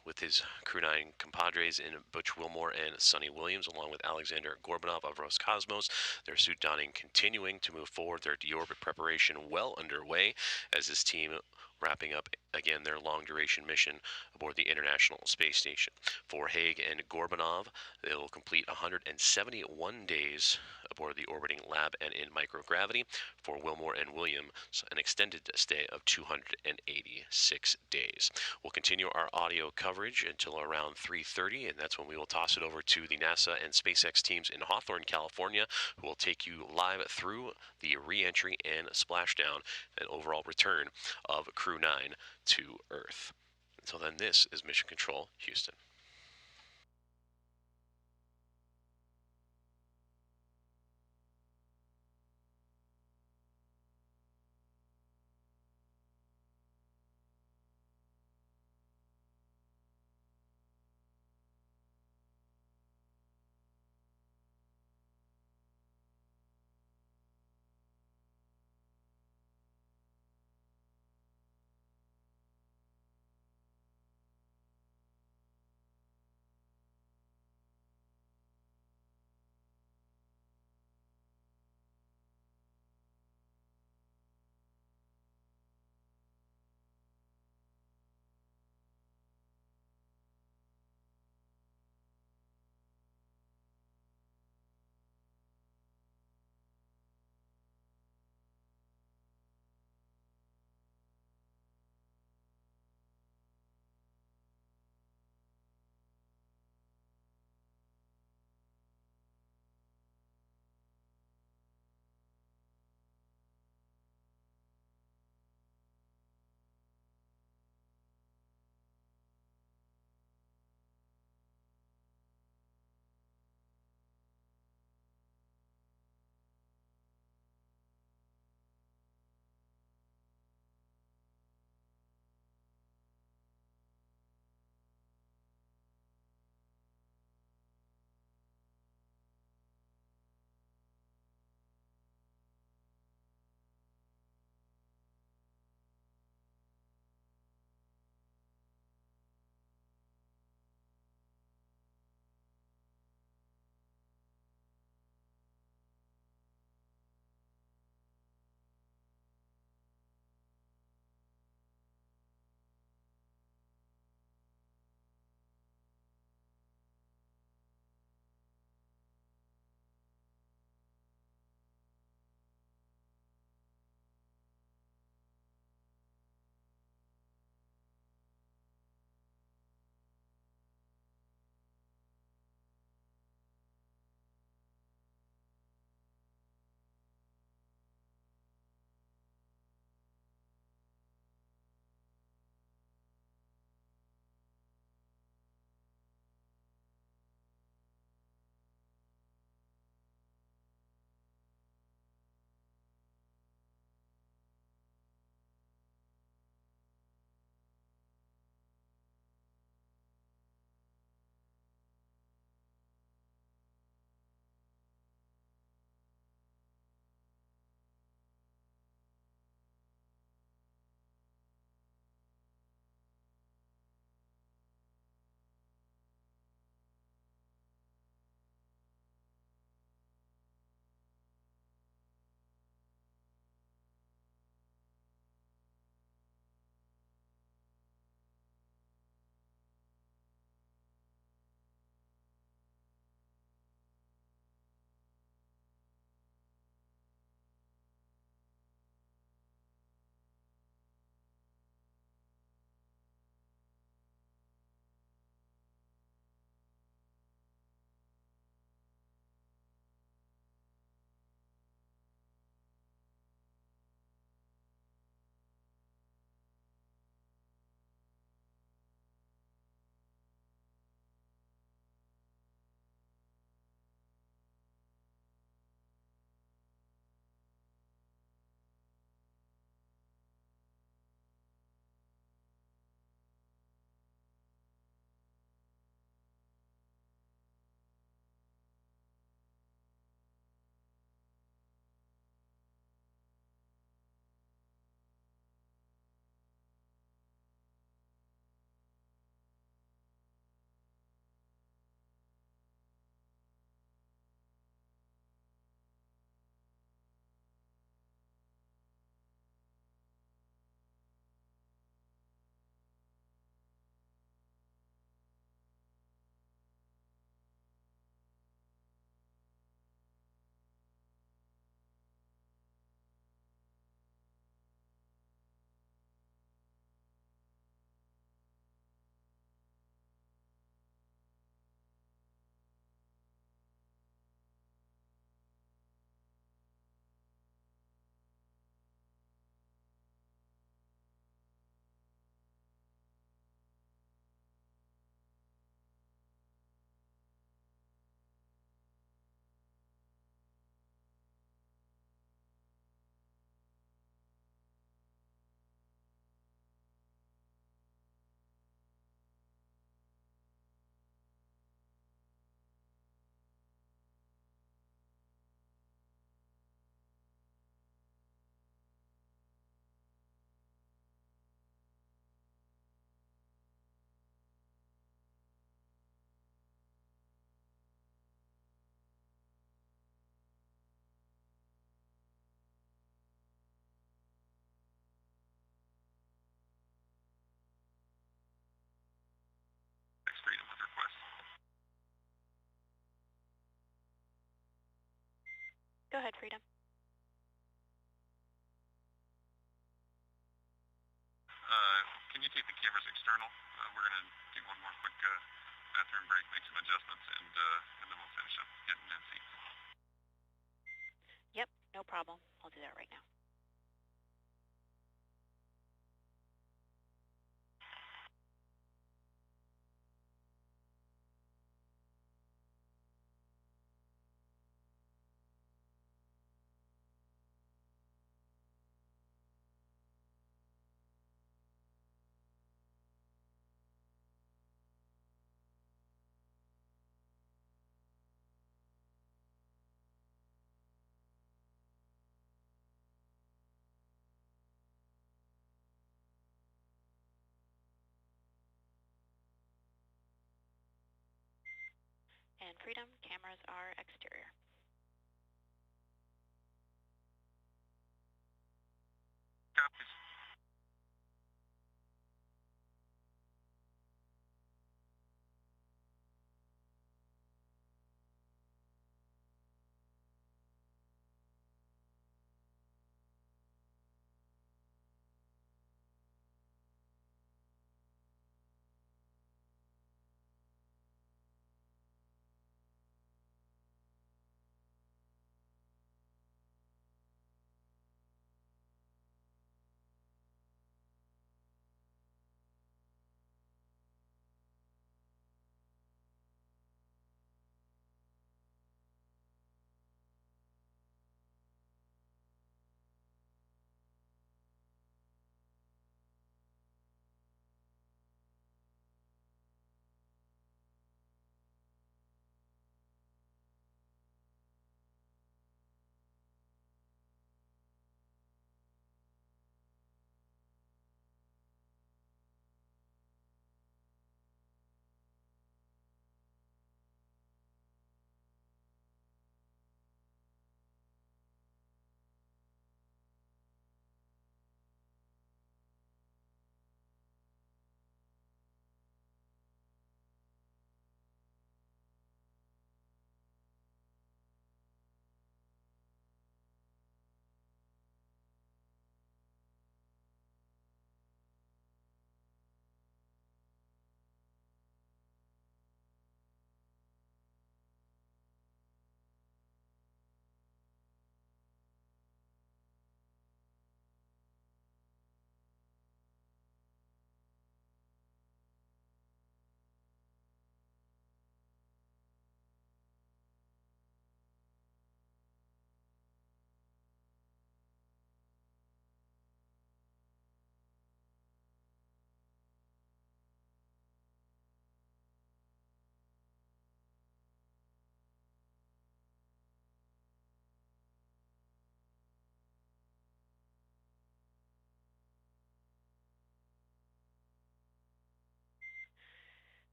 with his Crew 9 compadres in Butch Wilmore and Sunita Williams, along with Alexander Gorbanov of Roscosmos. Their suit donning continuing to move forward, their deorbit preparation well underway, as this team wrapping up again their long-duration mission aboard the International Space Station. For Hague and Gorbanov, they will complete 171 days aboard the orbiting lab and in microgravity. For Wilmore and Williams, an extended stay of 286 days. We'll continue our audio coverage until around 3:30, and that's when we will toss it over to the NASA and SpaceX teams in Hawthorne, California, who will take you live through the re-entry and splashdown and overall return of Crew 9 to Earth. Until then, this is Mission Control Houston.
Go ahead, Freedom.
Can you take the cameras external? We're going to do one more quick bathroom break, make some adjustments, and then we'll finish up getting in seats.
Yep, no problem. I'll do that right now. And Freedom, cameras are exterior.
Copies.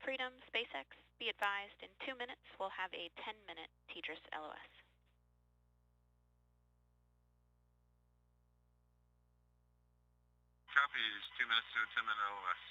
Freedom, SpaceX, be advised in 2 minutes we'll have a 10-minute TDRS LOS.
Copies. 2 minutes to a 10-minute LOS.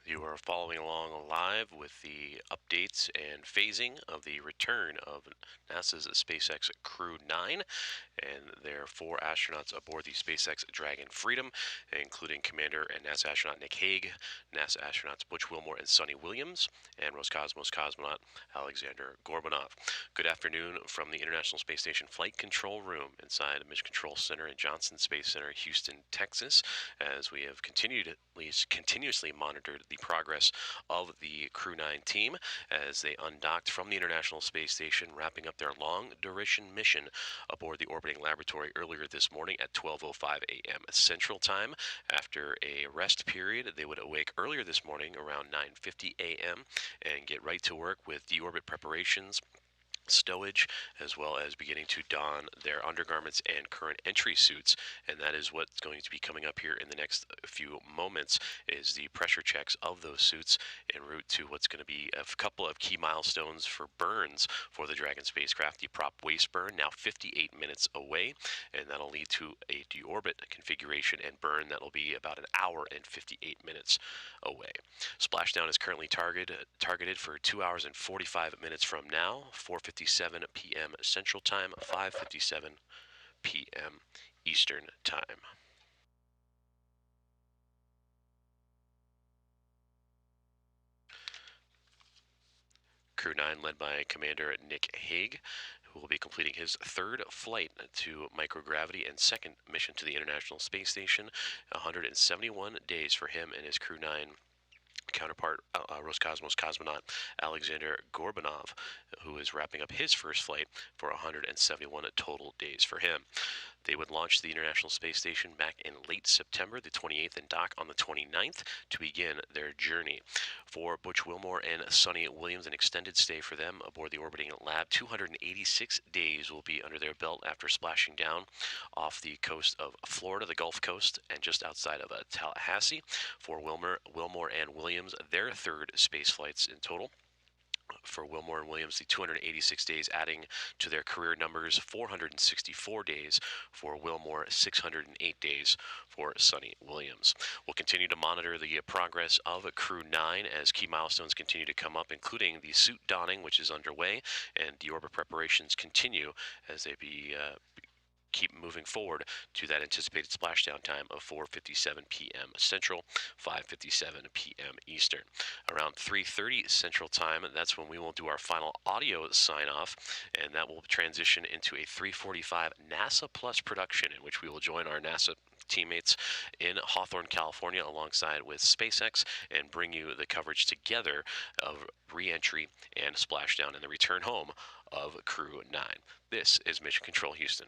You are following along live with the updates and phasing of the return of NASA's SpaceX Crew 9 and their 4 astronauts aboard the SpaceX Dragon Freedom, including Commander and NASA astronaut Nick Hague, NASA astronauts Butch Wilmore and Sunita Williams, and Roscosmos cosmonaut Alexander Gorbanov. Good afternoon from the International Space Station Flight Control Room inside Mission Control Center in Johnson Space Center, Houston, Texas, as we have continuously monitored the progress of the Crew 9 team as they undocked from the International Space Station, wrapping up their long-duration mission aboard the orbiting laboratory earlier this morning at 12:05 a.m. Central Time. After a rest period, they would awake earlier this morning around 9:50 a.m. and get right to work with deorbit preparations, stowage, as well as beginning to don their undergarments and current entry suits. And that is what's going to be coming up here in the next few moments, is the pressure checks of those suits en route to what's going to be a couple of key milestones for burns for the Dragon spacecraft. The prop waste burn, now 58 minutes away, and that'll lead to a deorbit configuration and burn that'll be about an hour and 58 minutes away. Splashdown is currently targeted for 2 hours and 45 minutes from now, 4:57 p.m. Central Time, 5:57 p.m. Eastern Time. Crew 9 led by Commander Nick Hague, who will be completing his 3rd flight to microgravity and 2nd mission to the International Space Station. 171 days for him and his Crew 9 counterpart, Roscosmos cosmonaut Alexander Gorbanov, who is wrapping up his 1st flight for 171 total days for him. They would launch the International Space Station back in late September the 28th and dock on the 29th to begin their journey. For Butch Wilmore and Sunita Williams, an extended stay for them aboard the orbiting lab. 286 days will be under their belt after splashing down off the coast of Florida, the Gulf Coast, and just outside of Tallahassee. For Wilmore and Williams, their 3rd space flights in total. For Wilmore and Williams, the 286 days adding to their career numbers, 464 days for Wilmore, 608 days for Sunny Williams. We'll continue to monitor the progress of Crew 9 as key milestones continue to come up, including the suit donning, which is underway, and deorbit preparations continue as they keep moving forward to that anticipated splashdown time of 4:57 p.m. Central, 5:57 p.m. Eastern. Around 3:30 Central Time, that's when we will do our final audio sign-off, and that will transition into a 3:45 NASA Plus production, in which we will join our NASA teammates in Hawthorne, California, alongside with SpaceX, and bring you the coverage together of re-entry and splashdown and the return home of Crew 9. This is Mission Control Houston.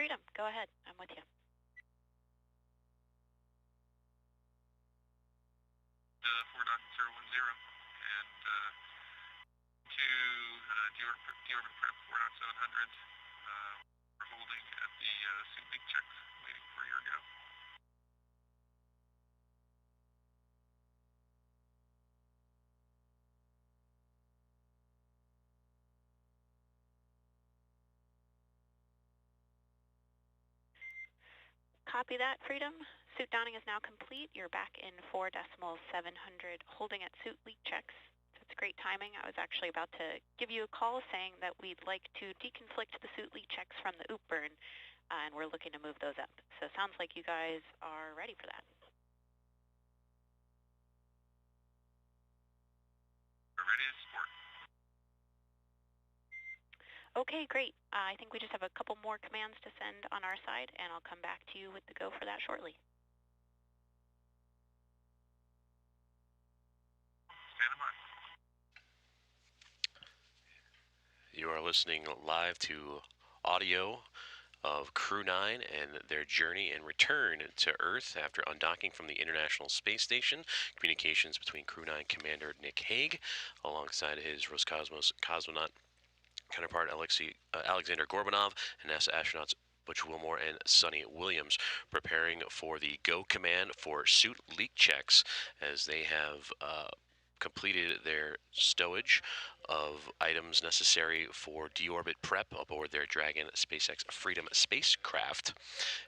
Freedom, go ahead. I'm with you.
Four dot 010, and to deorbit prep 4.700. We're holding at the suit leak check, waiting for your go.
Copy that, Freedom. Suit donning is now complete. You're back in 4.700, holding at suit leak checks. That's great timing. I was actually about to give you a call saying that we'd like to deconflict the suit leak checks from the OOP burn, and we're looking to move those up. So it sounds like you guys are ready for that.
We're ready to support.
Okay, great. I think we just have a couple more commands to send on our side, and I'll come back to you with the go for that shortly.
Stand by.
You are listening live to audio of Crew 9 and their journey and return to Earth after undocking from the International Space Station. Communications between Crew 9 Commander Nick Hague alongside his Roscosmos cosmonaut counterpart Alexander Gorbanov and NASA astronauts Butch Wilmore and Sunita Williams preparing for the go command for suit leak checks as they have completed their stowage of items necessary for deorbit prep aboard their Dragon SpaceX Freedom spacecraft,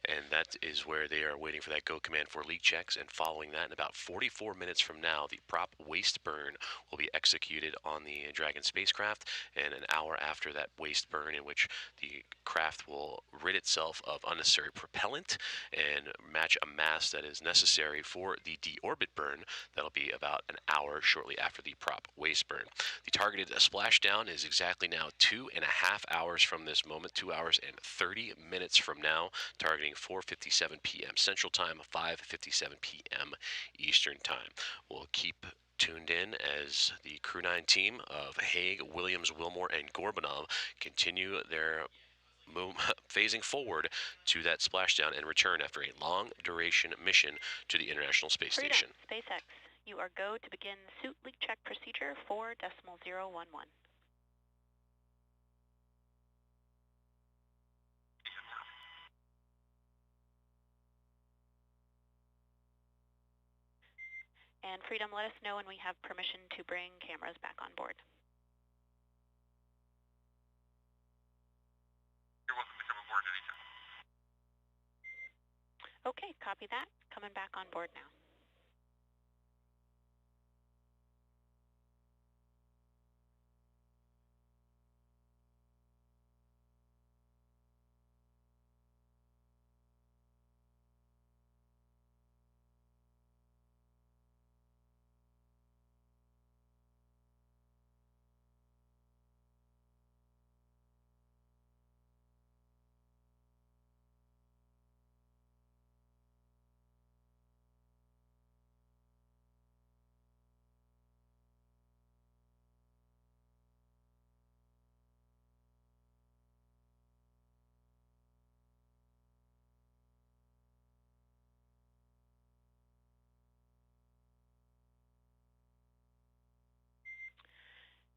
and that is where they are waiting for that go command for leak checks. And following that, in about 44 minutes from now, the prop waste burn will be executed on the Dragon spacecraft, and an hour after that waste burn, in which the craft will rid itself of unnecessary propellant and match a mass that is necessary for the deorbit burn. That'll be about an hour shortly after the prop waste burn. The targeted splashdown is exactly now 2.5 hours from this moment, 2 hours and 30 minutes from now, targeting 4:57 p.m. Central Time, 5:57 p.m. Eastern Time. We'll keep tuned in as the Crew 9 team of Hague, Williams, Wilmore, and Gorbanov continue their phasing forward to that splashdown and return after a long duration mission to the International Space Station.
SpaceX, you are go to begin suit leak check procedure 4.011. And Freedom, let us know when we have permission to bring cameras back on board.
You're welcome to come aboard anytime.
Okay, copy that. Coming back on board now.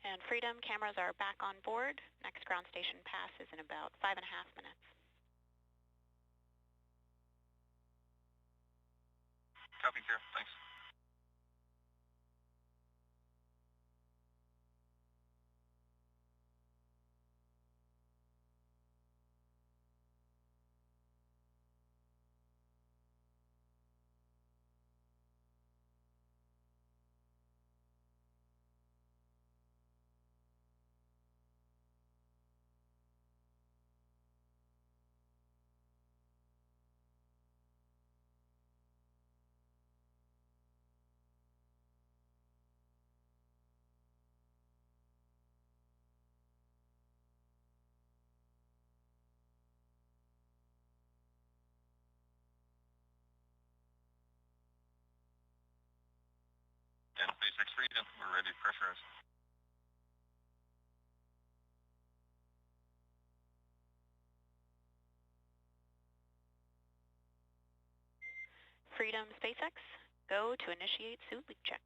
And Freedom, cameras are back on board. Next ground station pass is in about 5.5 minutes.
Copy, Kira. Thanks. And SpaceX Freedom, we're ready to pressurize.
Freedom SpaceX, go to initiate suit leak check.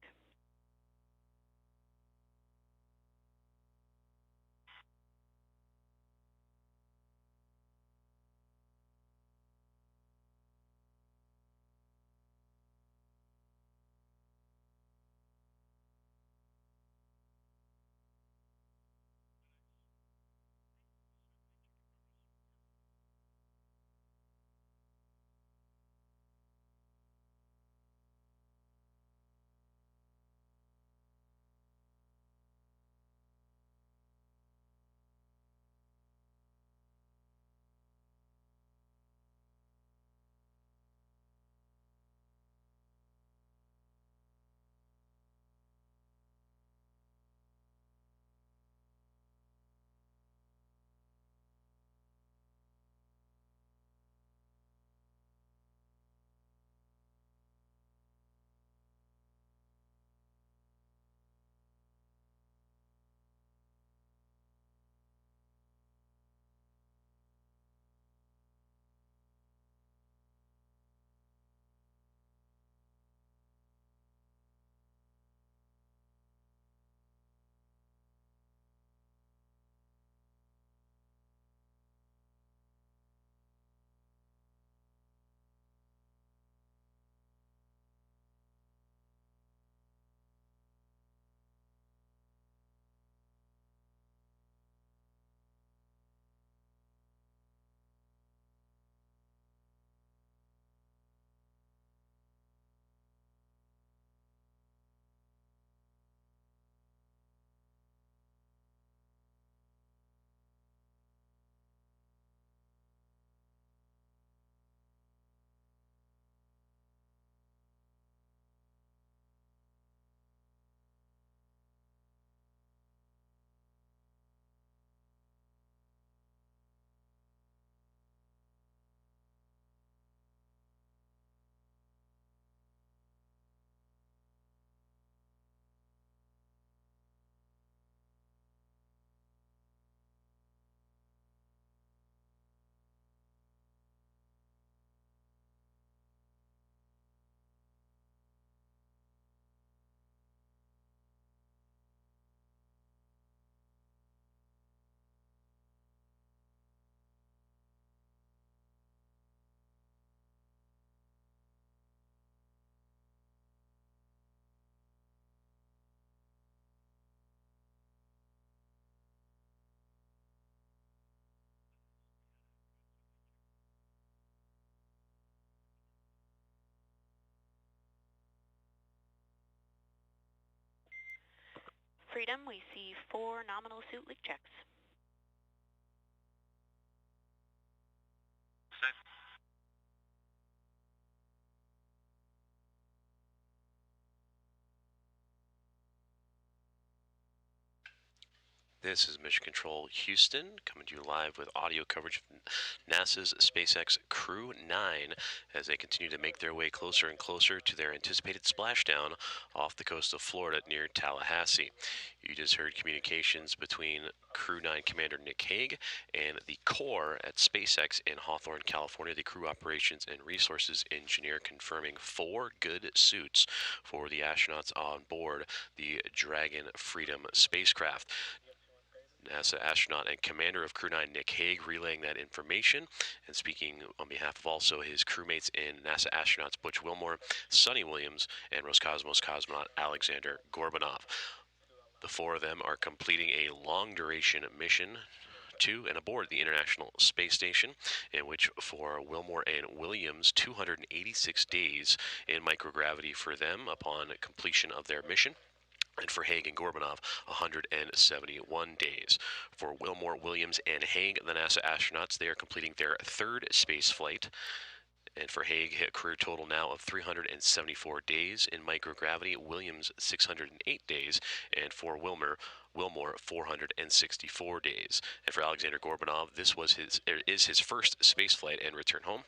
Freedom, we see 4 nominal suit leak checks.
This is Mission Control Houston, coming to you live with audio coverage of NASA's SpaceX Crew 9 as they continue to make their way closer and closer to their anticipated splashdown off the coast of Florida near Tallahassee. You just heard communications between Crew 9 Commander Nick Hague and the core at SpaceX in Hawthorne, California, the Crew Operations and Resources Engineer, confirming 4 good suits for the astronauts on board the Dragon Freedom spacecraft. NASA astronaut and commander of Crew 9 Nick Hague relaying that information and speaking on behalf of also his crewmates and NASA astronauts Butch Wilmore, Sunita Williams, and Roscosmos cosmonaut Alexander Gorbanov. The 4 of them are completing a long-duration mission to and aboard the International Space Station, in which for Wilmore and Williams, 286 days in microgravity for them upon completion of their mission. And for Hague and Gorbanov, 171 days. For Wilmore, Williams, and Hague, the NASA astronauts, they are completing their 3rd space flight. And for Hague, a career total now of 374 days in microgravity. Williams, 608 days. And for Wilmore, 464 days. And for Alexander Gorbanov, this is his first space flight and return home.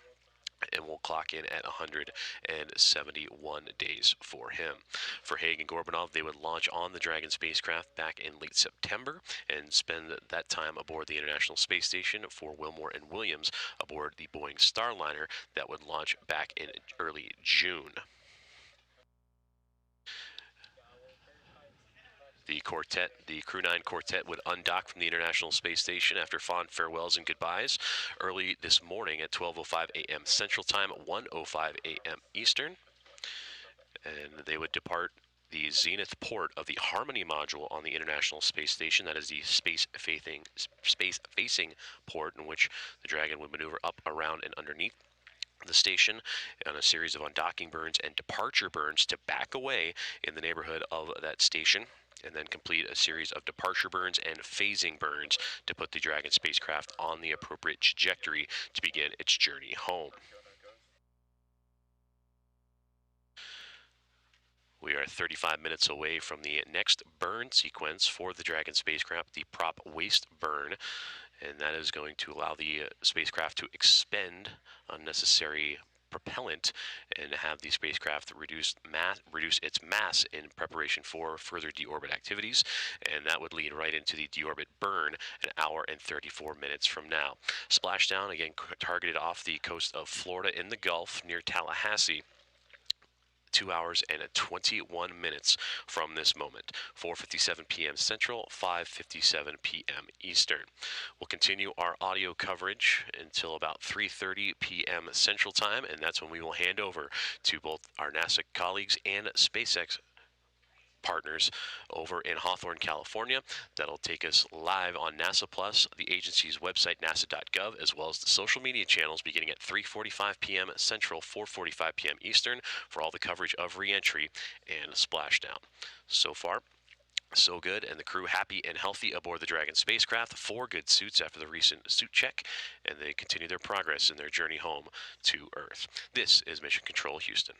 and will clock in at 171 days for him. For Haig and Gorbanov, they would launch on the Dragon spacecraft back in late September and spend that time aboard the International Space Station. For Wilmore and Williams, aboard the Boeing Starliner that would launch back in early June. The quartet, the Crew 9 quartet, would undock from the International Space Station after fond farewells and goodbyes early this morning at 12:05 a.m. Central Time, 1:05 a.m. Eastern. And they would depart the zenith port of the Harmony module on the International Space Station. That is the space-facing port in which the Dragon would maneuver up, around, and underneath the station on a series of undocking burns and departure burns to back away in the neighborhood of that station, and then complete a series of departure burns and phasing burns to put the Dragon spacecraft on the appropriate trajectory to begin its journey home. We are 35 minutes away from the next burn sequence for the Dragon spacecraft, the prop waste burn, and that is going to allow the spacecraft to expend unnecessary propellant and have the spacecraft reduce its mass in preparation for further deorbit activities, and that would lead right into the deorbit burn an hour and 34 minutes from now. Splashdown, again targeted off the coast of Florida in the Gulf near Tallahassee. 2 hours and 21 minutes from this moment. 4:57 p.m. Central, 5:57 p.m. Eastern. We'll continue our audio coverage until about 3:30 p.m. Central Time, and that's when we will hand over to both our NASA colleagues and SpaceX partners over in Hawthorne, California. That'll take us live on NASA Plus, the agency's website, nasa.gov, as well as the social media channels beginning at 3:45 p.m. Central, 4:45 p.m. Eastern for all the coverage of re-entry and splashdown. So far, so good, and the crew happy and healthy aboard the Dragon spacecraft. 4 good suits after the recent suit check, and they continue their progress in their journey home to Earth. This is Mission Control Houston.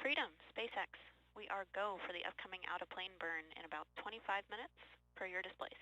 Freedom, SpaceX. We are go for the upcoming out-of-plane burn in about 25 minutes per your displays.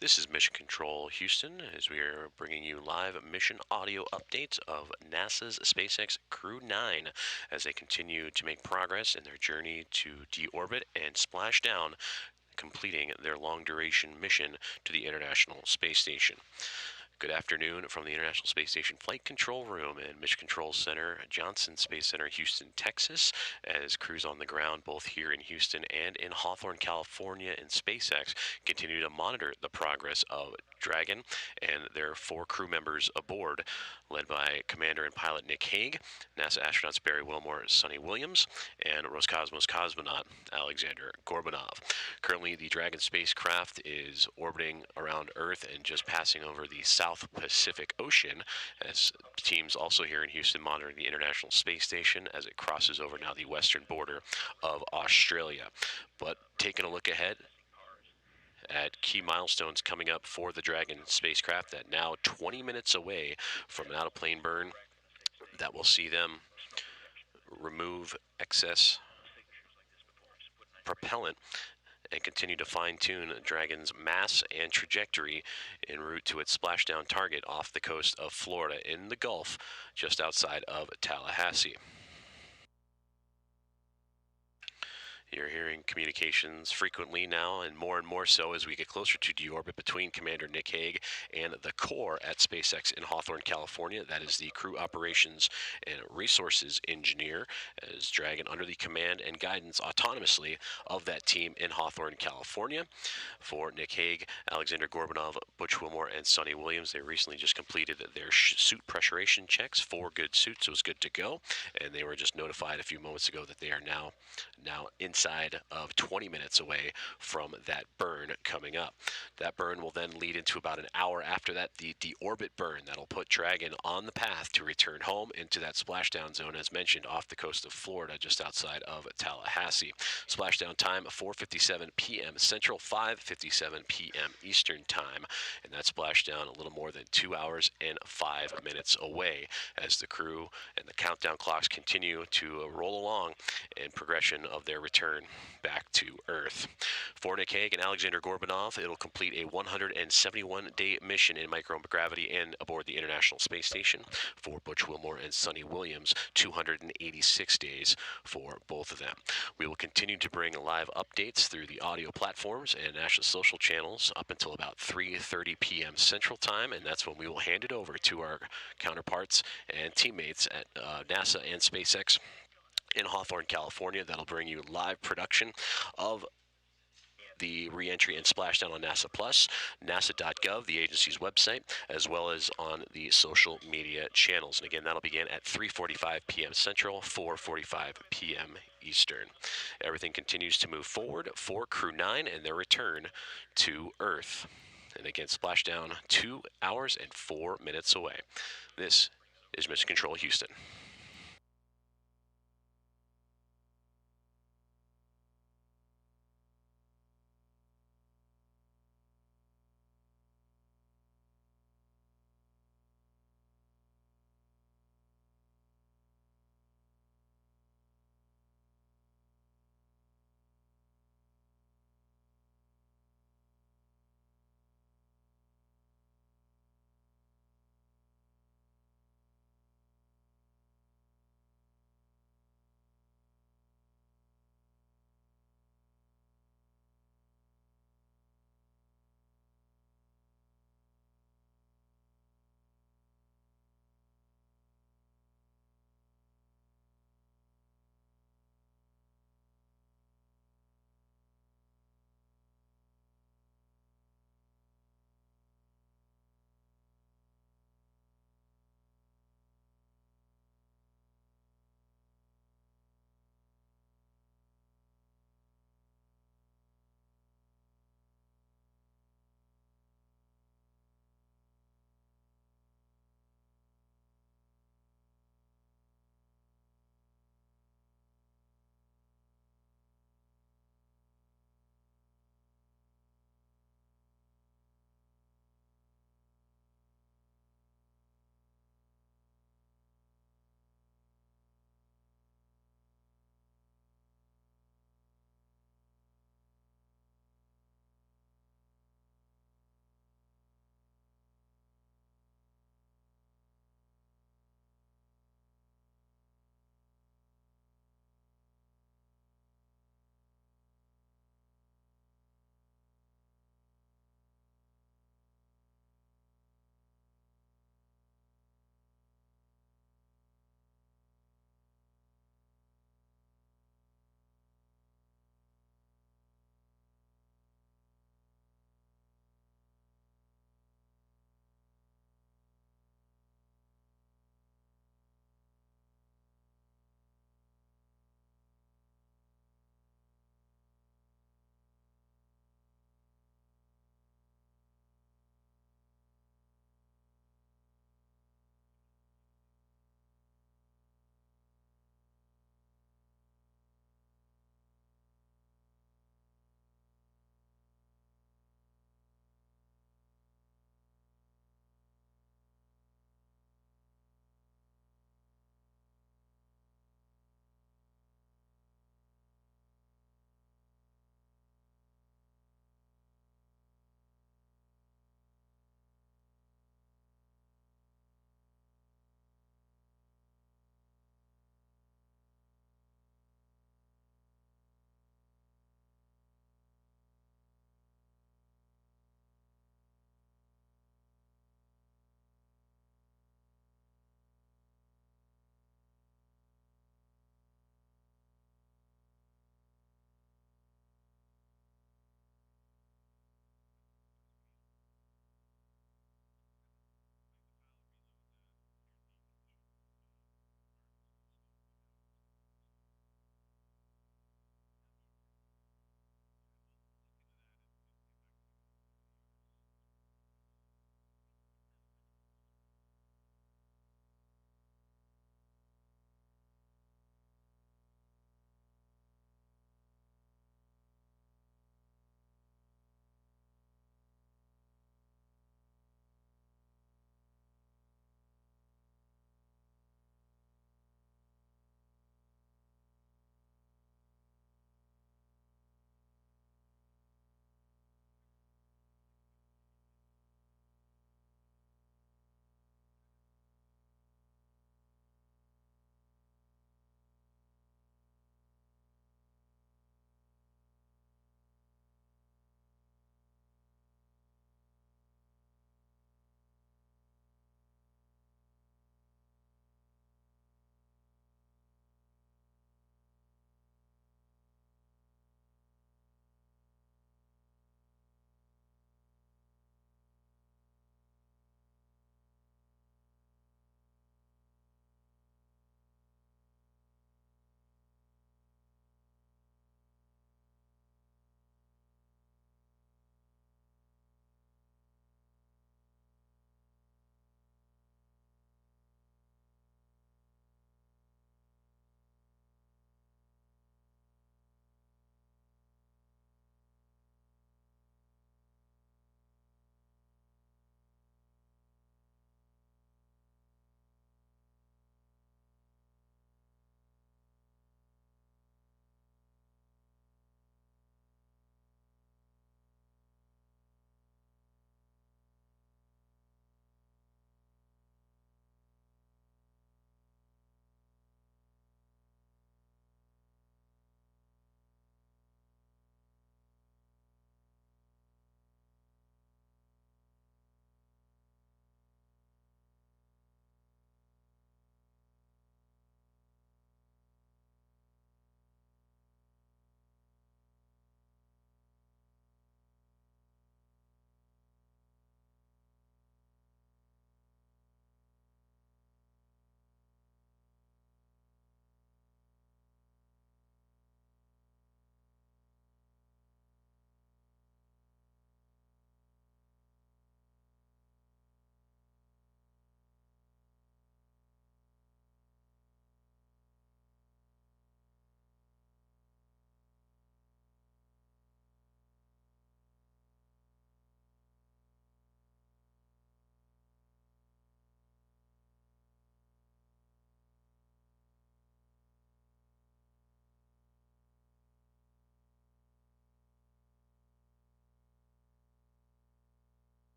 This is Mission Control Houston, as we are bringing you live mission audio updates of NASA's SpaceX Crew 9 as they continue to make progress in their journey to deorbit and splash down, completing their long-duration mission to the International Space Station. Good afternoon from the International Space Station Flight Control Room and Mission Control Center, Johnson Space Center, Houston, Texas, as crews on the ground both here in Houston and in Hawthorne, California, and SpaceX continue to monitor the progress of Dragon and their 4 crew members aboard, led by Commander and Pilot Nick Hague, NASA astronauts Barry Wilmore, Sunita Williams, and Roscosmos cosmonaut Alexander Gorbanov. Currently, the Dragon spacecraft is orbiting around Earth and just passing over the South Pacific Ocean, as teams also here in Houston monitoring the International Space Station as it crosses over now the western border of Australia. But taking a look ahead at key milestones coming up for the Dragon spacecraft, that now 20 minutes away from an out-of-plane burn that will see them remove excess propellant and continue to fine-tune Dragon's mass and trajectory en route to its splashdown target off the coast of Florida in the Gulf, just outside of Tallahassee. You're hearing communications frequently now, and more so as we get closer to deorbit between Commander Nick Hague and the core at SpaceX in Hawthorne, California. That is the Crew Operations and Resources Engineer, as Dragon under the command and guidance autonomously of that team in Hawthorne, California. For Nick Hague, Alexander Gorbanov, Butch Wilmore, and Sunita Williams, they recently just completed their suit pressurization checks. 4 good suits, so it was good to go, and they were just notified a few moments ago that they are now inside of 20 minutes away from that burn coming up. That burn will then lead into about an hour after that, the deorbit burn that'll put Dragon on the path to return home into that splashdown zone, as mentioned, off the coast of Florida, just outside of Tallahassee. Splashdown time, 4:57 p.m. Central, 5:57 p.m. Eastern time, and that splashdown a little more than 2 hours and 5 minutes away, as the crew and the countdown clocks continue to roll along in progression of their return back to Earth. For Nick Hague and Alexander Gorbanov, it'll complete a 171-day mission in microgravity and aboard the International Space Station. For Butch Wilmore and Sunita Williams, 286 days for both of them. We will continue to bring live updates through the audio platforms and national social channels up until about 3:30 p.m. Central Time, and that's when we will hand it over to our counterparts and teammates at NASA and SpaceX in Hawthorne, California. That'll bring you live production of the re-entry and splashdown on NASA Plus, nasa.gov, the agency's website, as well as on the social media channels. And again, that'll begin at 3:45 p.m. Central, 4:45 p.m. Eastern. Everything continues to move forward for Crew 9 and their return to Earth. And again, splashdown 2 hours and 4 minutes away. This is Mission Control Houston.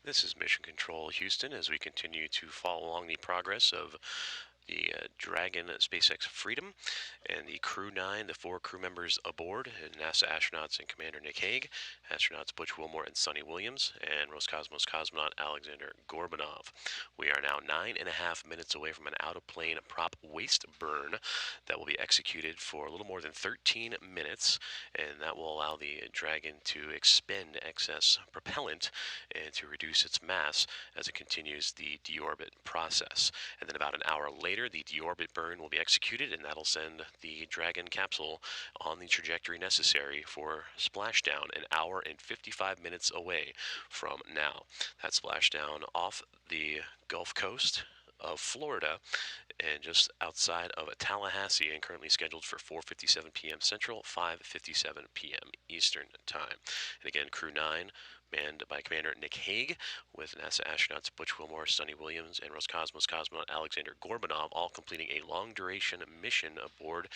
This is Mission Control Houston as we continue to follow along the progress of the Dragon SpaceX Freedom and the Crew 9, the 4 crew members aboard, NASA astronauts and Commander Nick Hague, astronauts Butch Wilmore and Sunny Williams, and Roscosmos cosmonaut Alexander Gorbanov. We are now 9.5 minutes away from an out-of-plane prop waste burn that will be executed for a little more than 13 minutes, and that will allow the Dragon to expend excess propellant and to reduce its mass as it continues the deorbit process. And then about an hour later, the deorbit burn will be executed, and that'll send the Dragon capsule on the trajectory necessary for splashdown, an hour and 55 minutes away from now. That splashdown off the Gulf Coast of Florida and just outside of Tallahassee, and currently scheduled for 4:57 p.m. Central, 5:57 p.m. Eastern Time. And again, Crew 9, manned by Commander Nick Hague, with NASA astronauts Butch Wilmore, Sunny Williams, and Roscosmos cosmonaut Alexander Gorbanov, all completing a long-duration mission aboard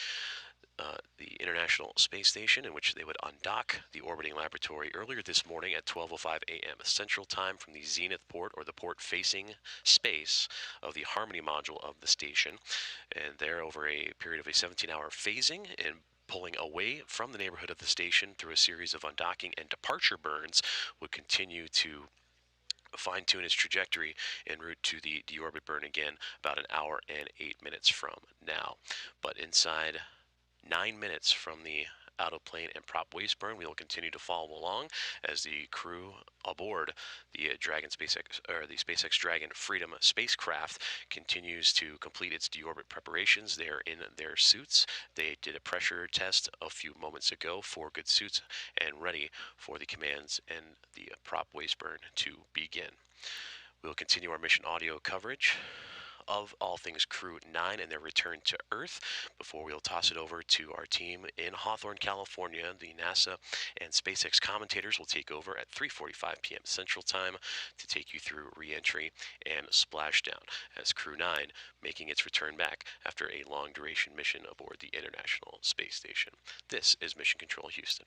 the International Space Station, in which they would undock the orbiting laboratory earlier this morning at 12:05 a.m. Central Time from the Zenith port, or the port facing space of the Harmony module of the station. And there, over a period of a 17-hour phasing and pulling away from the neighborhood of the station through a series of undocking and departure burns, would continue to fine-tune its trajectory en route to the deorbit burn again about an hour and 8 minutes from now. But inside 9 minutes from the out-of-plane and prop waste burn, we will continue to follow along as the crew aboard the SpaceX Dragon Freedom spacecraft continues to complete its deorbit preparations. They are in their suits. They did a pressure test a few moments ago, 4 good suits, and ready for the commands and the prop waste burn to begin. We'll continue our mission audio coverage of all things Crew 9 and their return to Earth before we'll toss it over to our team in Hawthorne, California. The NASA and SpaceX commentators will take over at 3:45 p.m. Central Time to take you through re-entry and splashdown, as Crew 9 making its return back after a long-duration mission aboard the International Space Station. This is Mission Control Houston.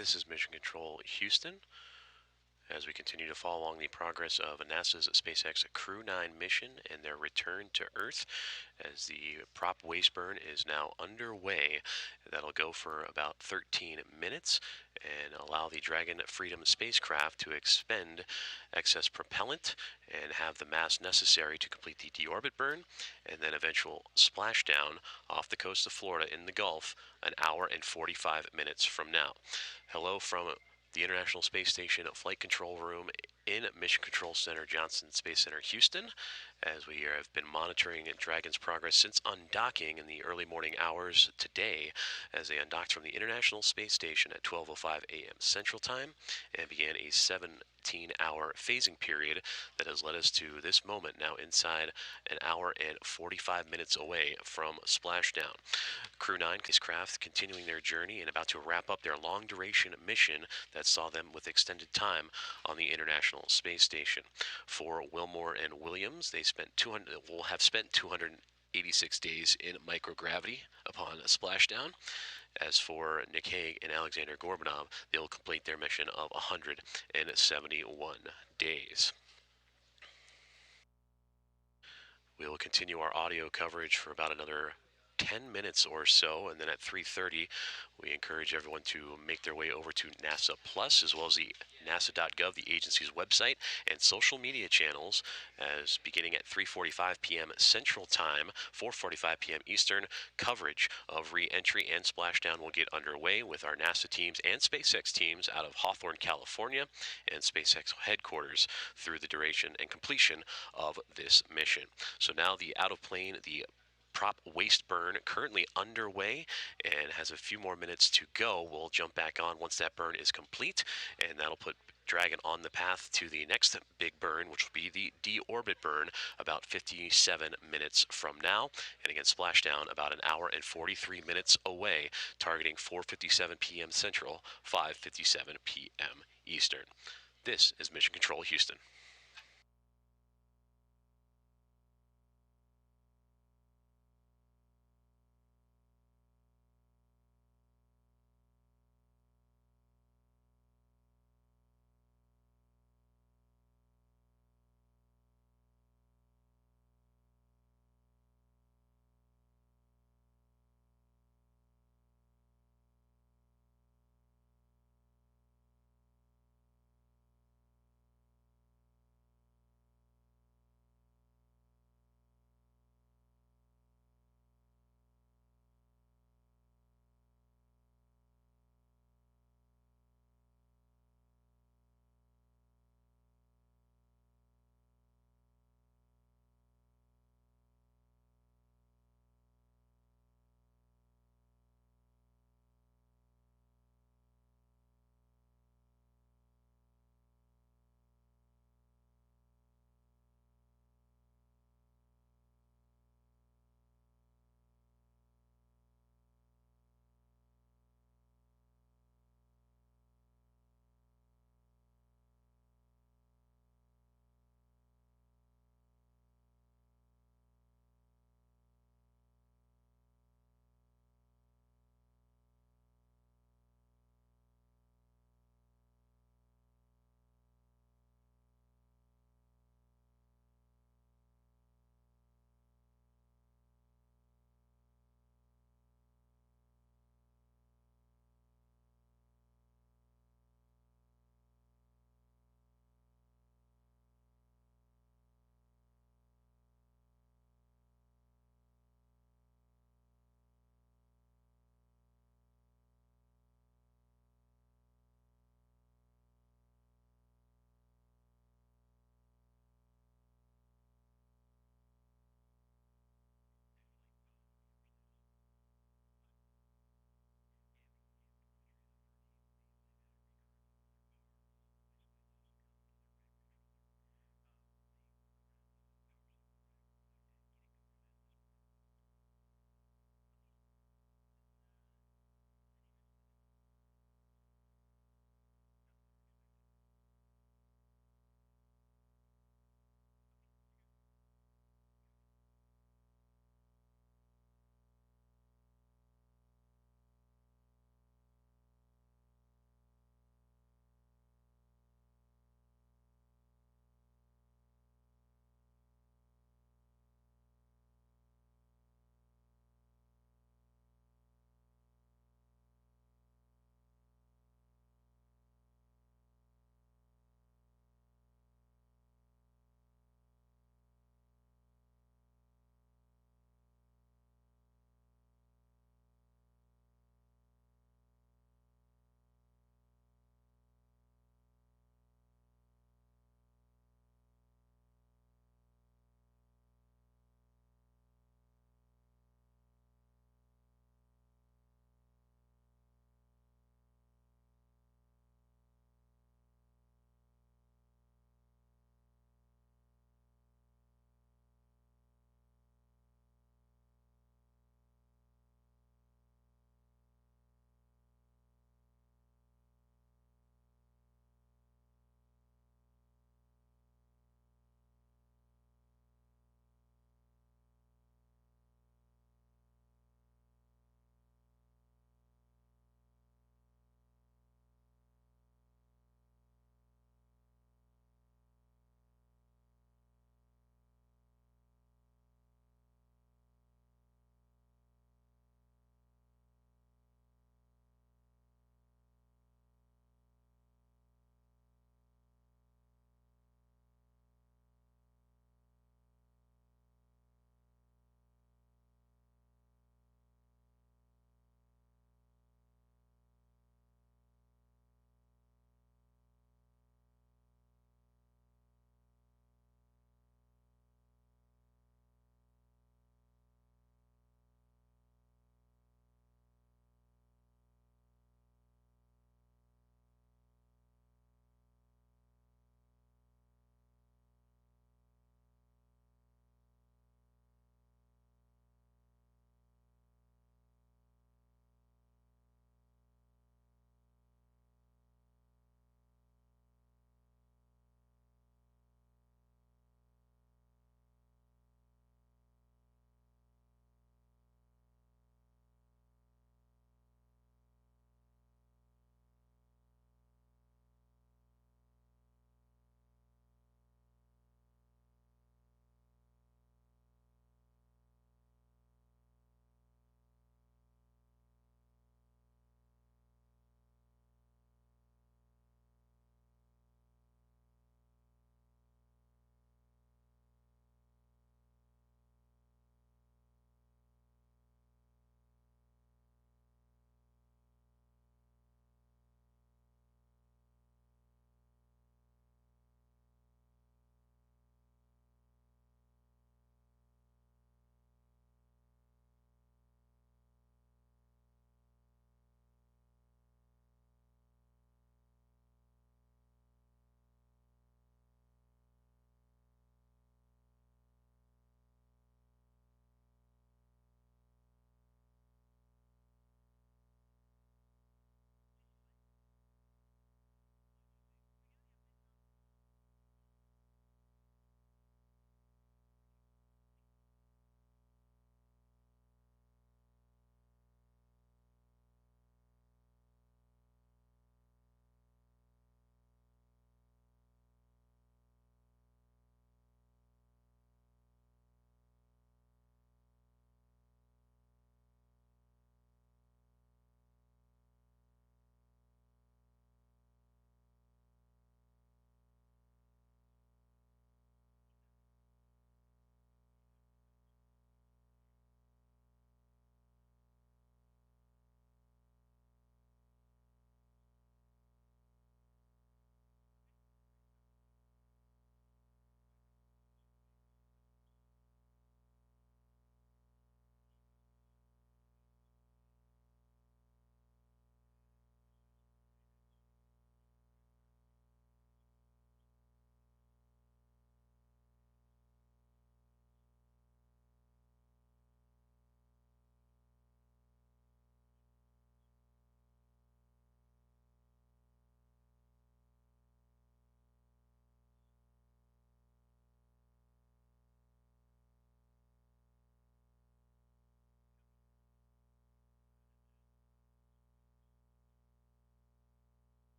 This is Mission Control Houston. As we continue to follow along the progress of NASA's SpaceX Crew 9 mission and their return to Earth, as the prop waste burn is now underway. That'll go for about 13 minutes and allow the Dragon Freedom spacecraft to expend excess propellant and have the mass necessary to complete the deorbit burn and then eventual splashdown off the coast of Florida in the Gulf an hour and 45 minutes from now. Hello from the International Space Station Flight Control Room in Mission Control Center, Johnson Space Center, Houston, as we have been monitoring Dragon's progress since undocking in the early morning hours today, as they undocked from the International Space Station at 12:05 a.m. Central Time and began a 17-hour phasing period that has led us to this moment, now inside an hour and 45 minutes away from splashdown. Crew 9 spacecraft continuing their journey and about to wrap up their long-duration mission that saw them with extended time on the International Space Station. For Wilmore and Williams, they will have spent 286 days in microgravity upon a splashdown. As for Nick Hague and Alexander Gorbanov, they will complete their mission of 171 days. We will continue our audio coverage for about another 10 minutes or so, and then at 3:30 we encourage everyone to make their way over to NASA Plus, as well as the nasa.gov, the agency's website, and social media channels, as beginning at 3:45 p.m. Central Time, 4:45 p.m. Eastern, coverage of re-entry and splashdown will get underway with our NASA teams and SpaceX teams out of Hawthorne, California, and SpaceX headquarters through the duration and completion of this mission. So now the out-of-plane, the prop waste burn currently underway and has a few more minutes to go. We'll jump back on once that burn is complete, and that'll put Dragon on the path to the next big burn, which will be the deorbit burn about 57 minutes from now. And again, splashdown about an hour and 43 minutes away, targeting 4:57 p.m. Central, 5:57 p.m. Eastern. This is Mission Control Houston.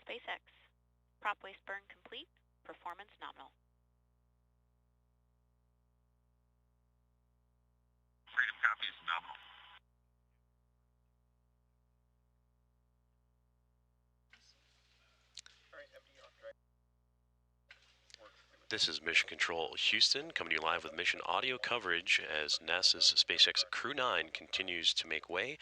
SpaceX. Prop waste burn complete. Performance nominal.
Freedom copy is nominal.
This is Mission Control Houston, coming to you live with mission audio coverage as NASA's SpaceX Crew 9 continues to make way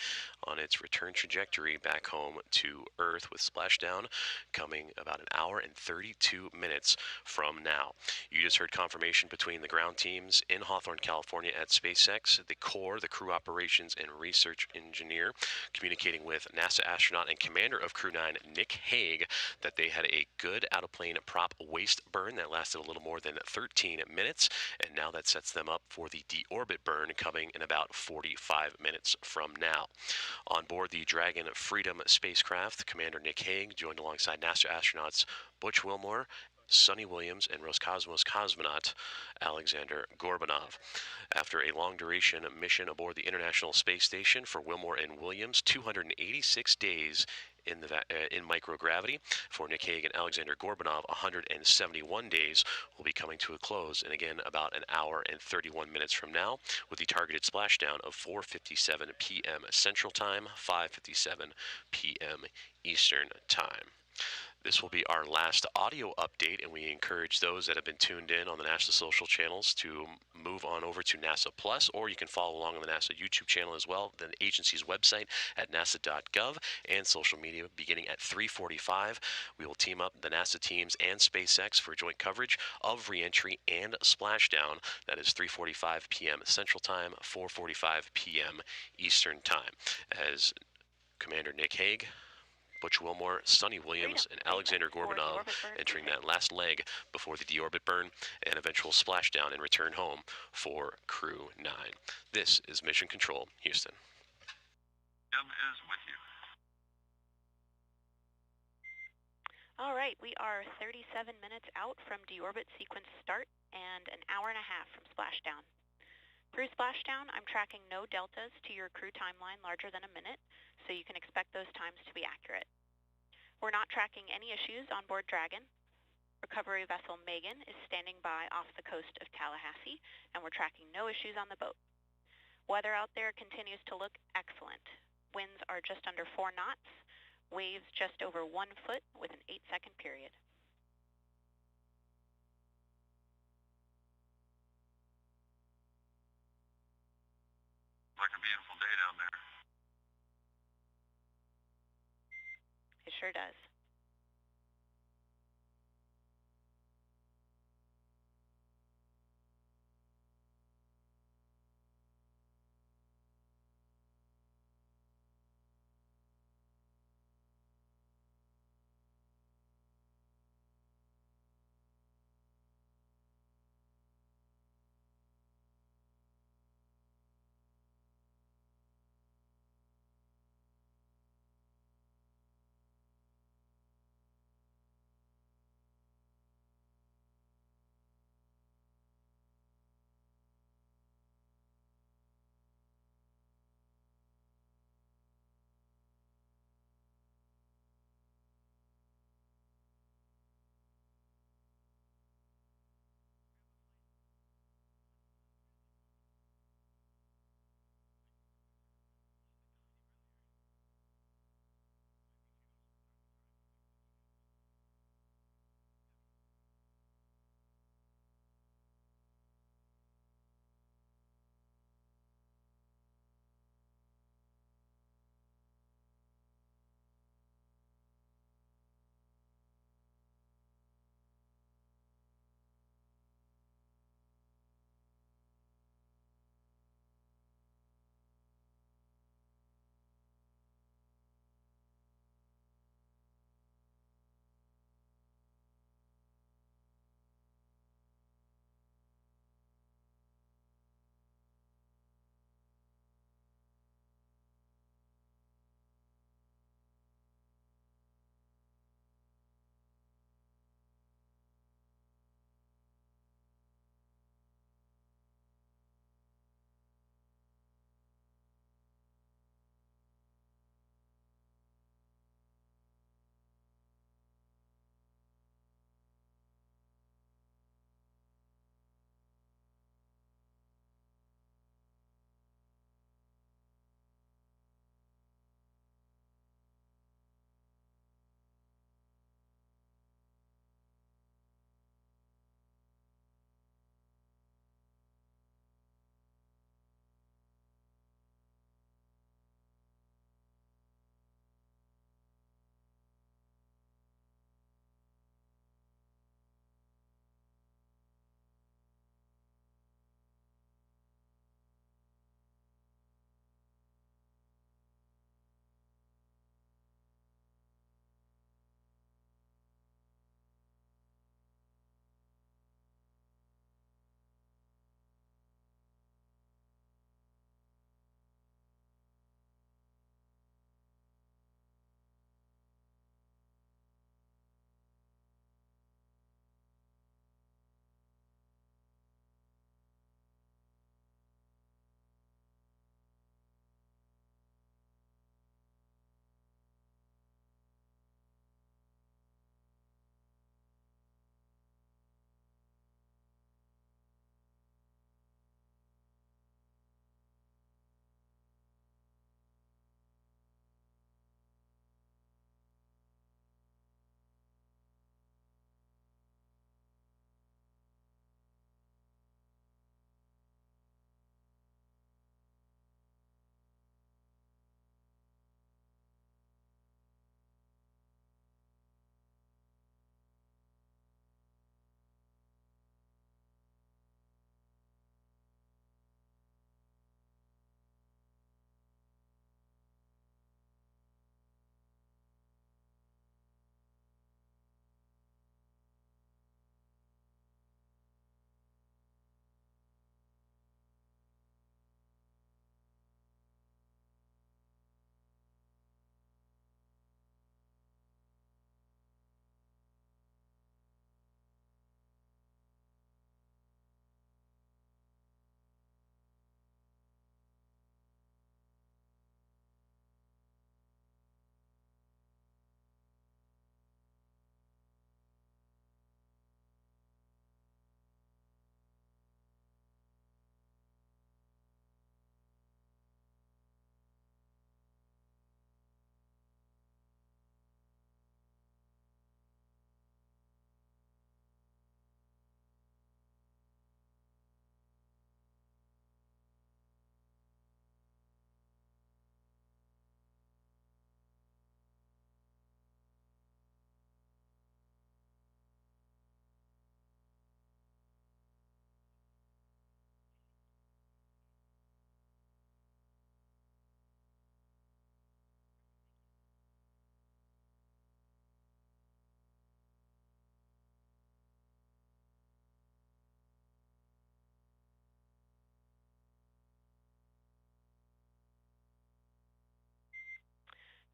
on its return trajectory back home to Earth, with Splashdown coming about an hour and 32 minutes from now. You just heard confirmation between the ground teams in Hawthorne, California at SpaceX, the core, the crew operations and research engineer, communicating with NASA astronaut and commander of Crew 9, Nick Hague, that they had a good out-of-plane prop waste burn that lasted a little more than 13 minutes, and now that sets them up for the deorbit burn coming in about 45 minutes from now. On board the Dragon Freedom spacecraft, Commander Nick Hague joined alongside NASA astronauts Butch Wilmore, Sunita Williams, and Roscosmos cosmonaut Alexander Gorbanov. After a long-duration mission aboard the International Space Station for Wilmore and Williams, 286 days in microgravity. For Nick Hague and Alexander Gorbanov, 171 days will be coming to a close, and again about an hour and 31 minutes from now, with the targeted splashdown of 4:57 p.m. Central Time, 5:57 p.m. Eastern Time. This will be our last audio update, and we encourage those that have been tuned in on the NASA social channels to move on over to NASA Plus, or you can follow along on the NASA YouTube channel as well, the agency's website at nasa.gov, and social media beginning at 3:45. We will team up the NASA teams and SpaceX for joint coverage of reentry and splashdown. That is 3:45 p.m. Central Time, 4:45 p.m. Eastern Time, as Commander Nick Hague, Butch Wilmore, Sunita Williams, and Alexander Gorbanov entering that last leg before the deorbit burn and eventual splashdown and return home for Crew 9. This is Mission Control, Houston.
Is with you.
All right, we are 37 minutes out from deorbit sequence start and an hour and a half from splashdown. Through splashdown, I'm tracking no deltas to your crew timeline larger than a minute, so you can expect those times to be accurate. We're not tracking any issues on board Dragon. Recovery vessel Megan is standing by off the coast of Tallahassee, and we're tracking no issues on the boat. Weather out there continues to look excellent. Winds are just under 4 knots, waves just over 1 foot with an 8-second period.
Like a beautiful day down there.
It sure does.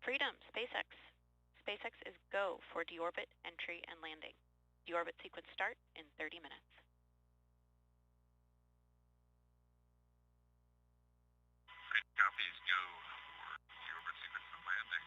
Freedom, SpaceX. SpaceX is go for deorbit, entry, and landing. Deorbit sequence start in 30 minutes.
Copies go for deorbit sequence and landing.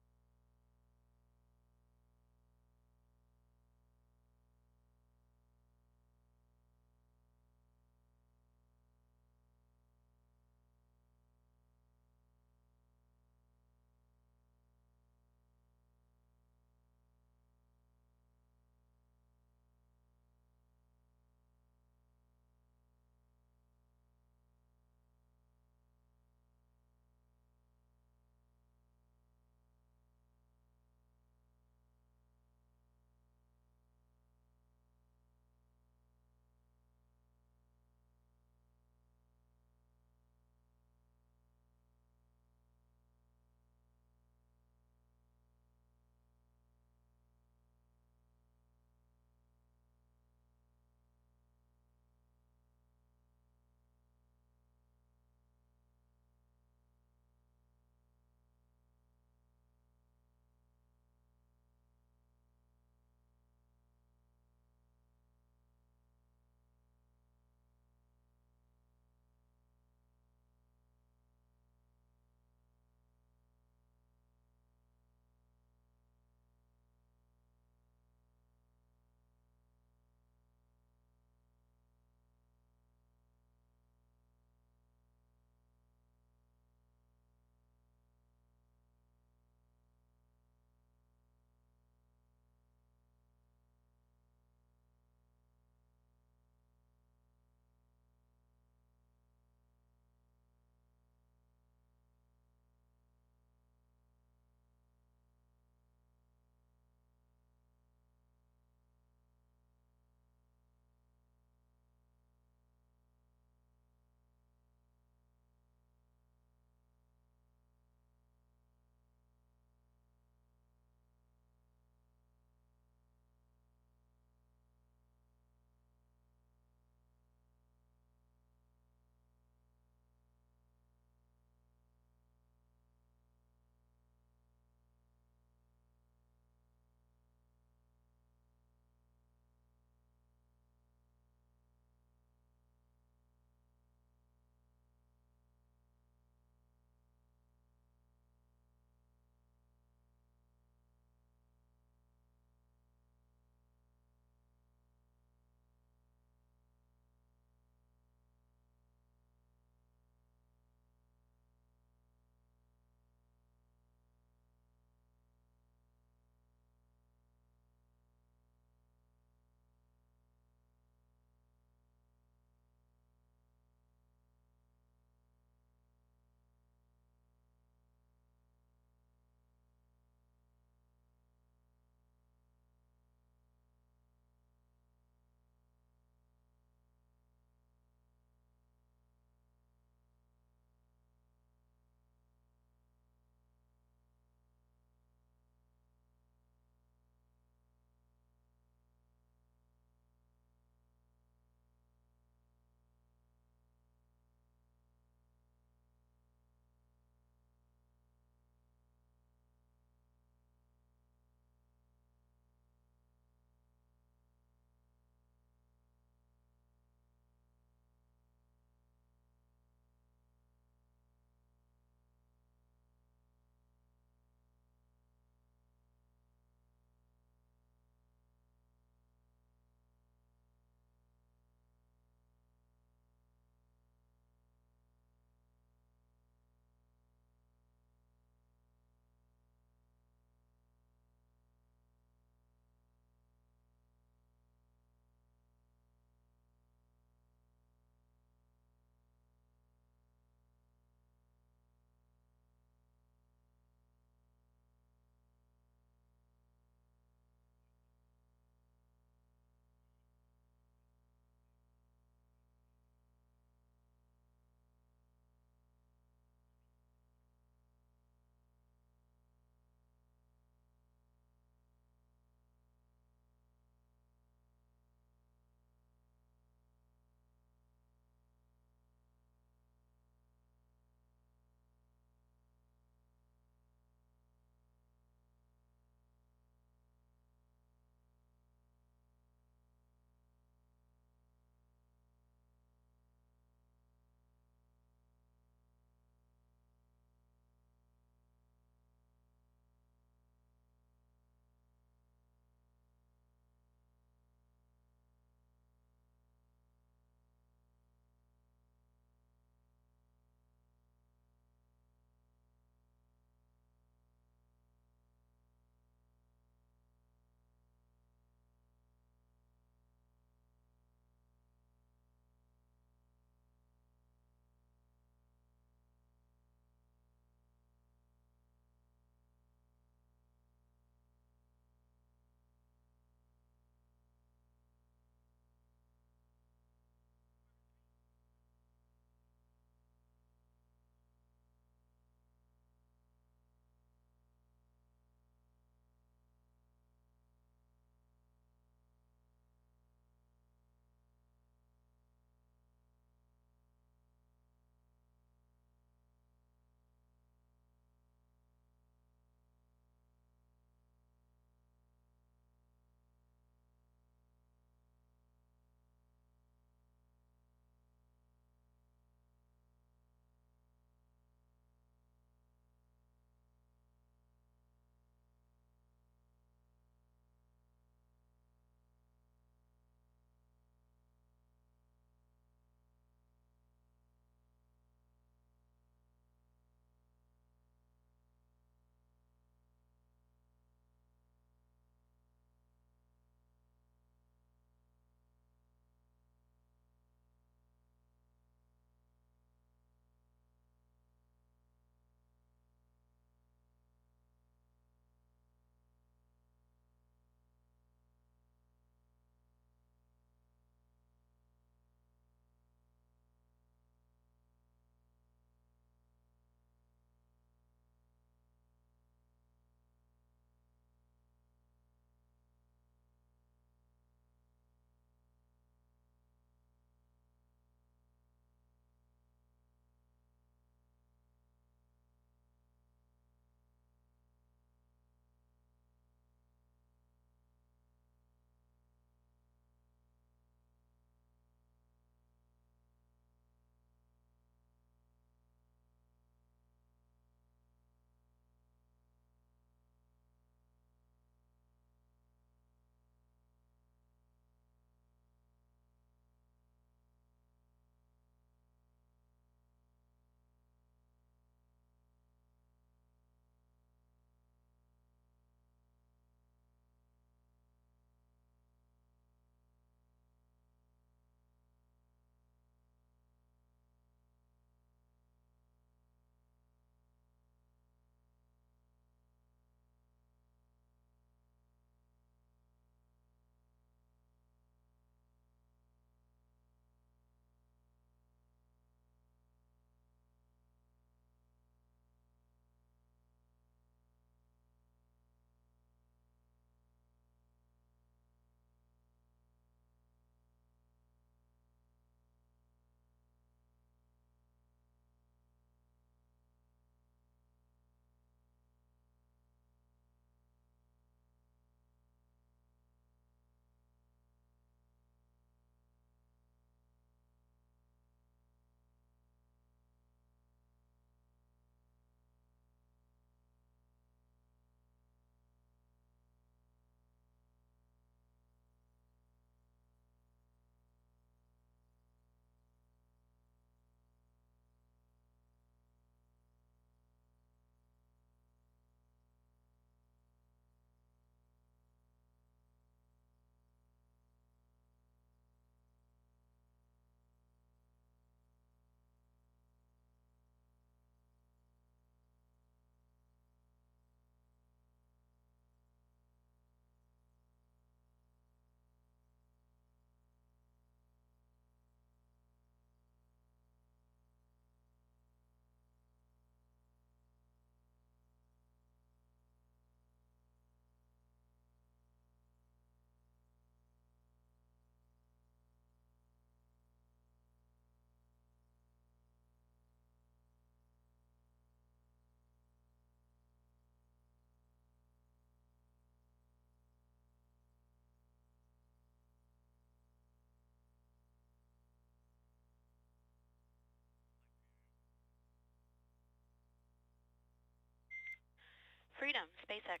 Freedom, SpaceX.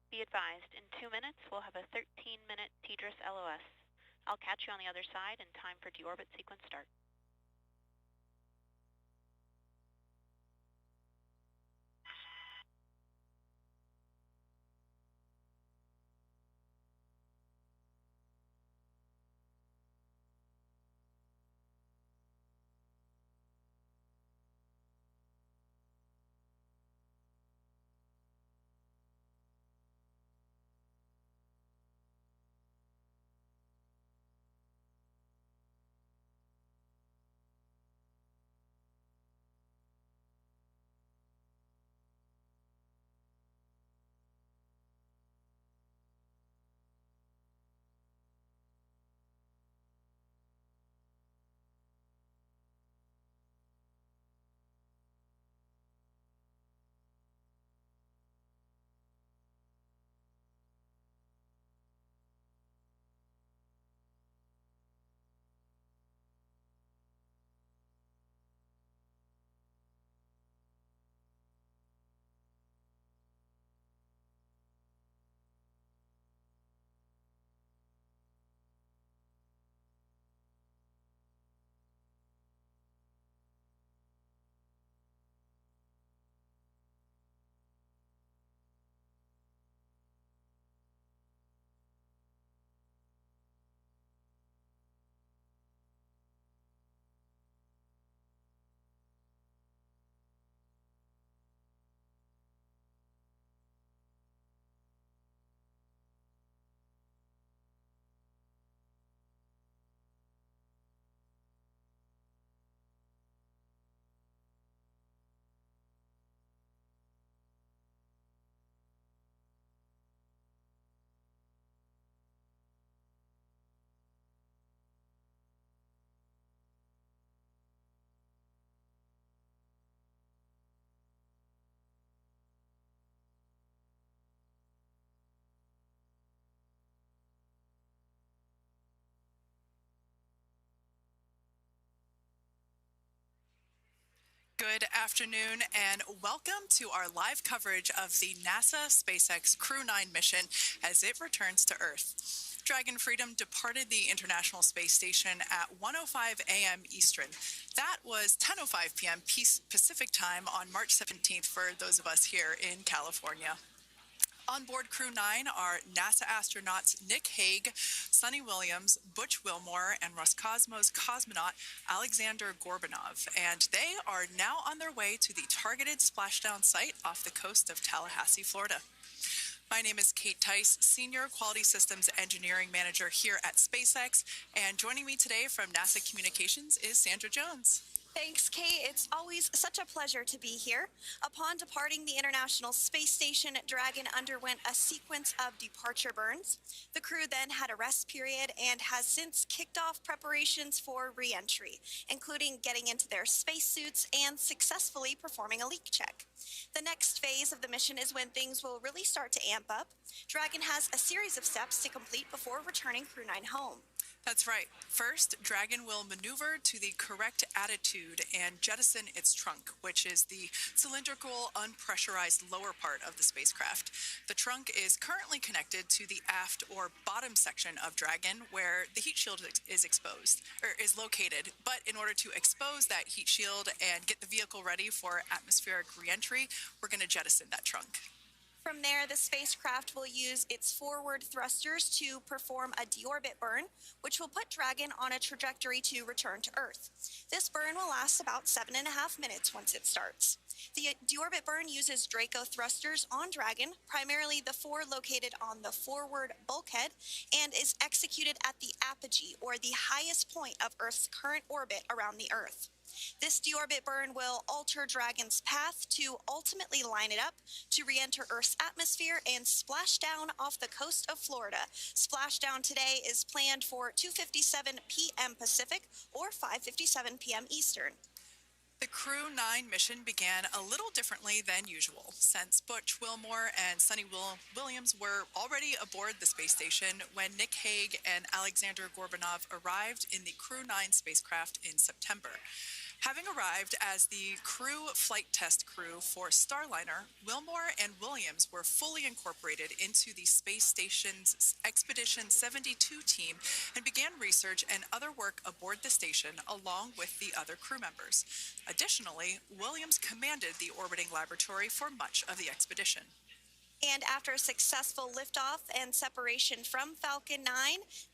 Be advised, in 2 minutes we'll have a 13-minute TDRS LOS. I'll catch you on the other side in time for deorbit sequence start.
Good afternoon and welcome to our live coverage of the NASA SpaceX Crew 9 mission as it returns to Earth. Dragon Freedom departed the International Space Station at 1:05 a.m. Eastern. That was 10:05 p.m. Pacific time on March 17th for those of us here in California. On board Crew 9 are NASA astronauts Nick Hague, Sunny Williams, Butch Wilmore, and Roscosmos cosmonaut Alexander Gorbanov, and they are now on their way to the targeted splashdown site off the coast of Tallahassee, Florida. My name is Kate Tice, Senior Quality Systems Engineering Manager here at SpaceX, and joining me today from NASA Communications is Sandra Jones.
Thanks, Kate. It's always such a pleasure to be here. Upon departing the International Space Station, Dragon underwent a sequence of departure burns. The crew then had a rest period and has since kicked off preparations for re-entry, including getting into their spacesuits and successfully performing a leak check. The next phase of the mission is when things will really start to amp up. Dragon has a series of steps to complete before returning Crew 9 home.
That's right. First, Dragon will maneuver to the correct attitude and jettison its trunk, which is the cylindrical, unpressurized lower part of the spacecraft. The trunk is currently connected to the aft or bottom section of Dragon, where the heat shield is located. But in order to expose that heat shield and get the vehicle ready for atmospheric re-entry, we're going to jettison that trunk.
From there, the spacecraft will use its forward thrusters to perform a deorbit burn, which will put Dragon on a trajectory to return to Earth. This burn will last about 7.5 minutes once it starts. The deorbit burn uses Draco thrusters on Dragon, primarily the four located on the forward bulkhead, and is executed at the apogee, or the highest point of Earth's current orbit around the Earth. This deorbit burn will alter Dragon's path to ultimately line it up to re-enter Earth's atmosphere and splash down off the coast of Florida. Splashdown today is planned for 2:57 p.m. Pacific or 5:57 p.m. Eastern.
The Crew 9 mission began a little differently than usual, since Butch Wilmore and Sunny Williams were already aboard the space station when Nick Hague and Alexander Gorbanov arrived in the Crew 9 spacecraft in September. Having arrived as the crew flight test crew for Starliner, Wilmore and Williams were fully incorporated into the space station's Expedition 72 team and began research and other work aboard the station along with the other crew members. Additionally, Williams commanded the orbiting laboratory for much of the expedition.
And after a successful liftoff and separation from Falcon 9,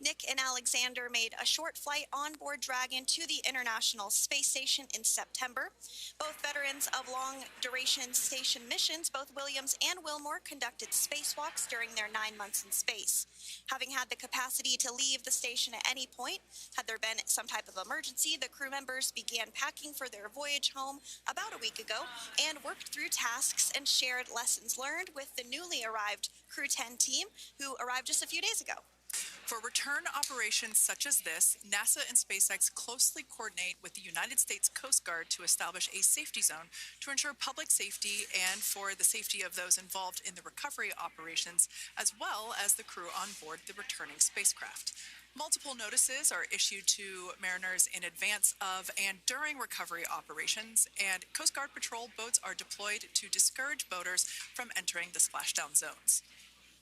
Nick and Alexander made a short flight on board Dragon to the International Space Station in September. Both veterans of long-duration station missions, both Williams and Wilmore conducted spacewalks during their 9 months in space. Having had the capacity to leave the station at any point, had there been some type of emergency, the crew members began packing for their voyage home about a week ago and worked through tasks and shared lessons learned with the newly arrived Crew 10 team, who arrived just a few days ago.
For return operations such as this, NASA and SpaceX closely coordinate with the United States Coast Guard to establish a safety zone to ensure public safety and for the safety of those involved in the recovery operations, as well as the crew on board the returning spacecraft. Multiple notices are issued to mariners in advance of and during recovery operations, and Coast Guard patrol boats are deployed to discourage boaters from entering the splashdown zones.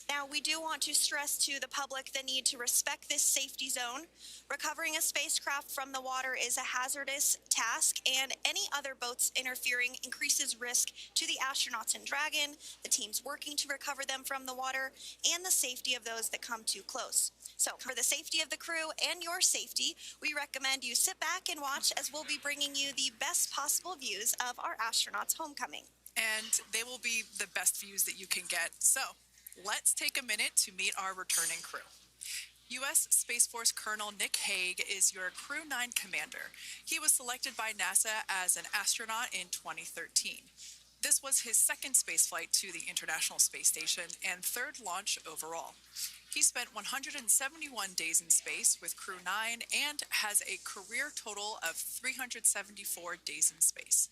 Now, we do want to stress to the public the need to respect this safety zone. Recovering a spacecraft from the water is a hazardous task, and any other boats interfering increases risk to the astronauts in Dragon, the teams working to recover them from the water, and the safety of those that come too close. So, for the safety of the crew and your safety, we recommend you sit back and watch as we'll be bringing you the best possible views of our astronauts' homecoming.
And they will be the best views that you can get. So, let's take a minute to meet our returning crew. U.S. Space Force Colonel Nick Hague is your Crew 9 commander. He was selected by NASA as an astronaut in 2013. This was his second spaceflight to the International Space Station and third launch overall. He spent 171 days in space with Crew 9 and has a career total of 374 days in space.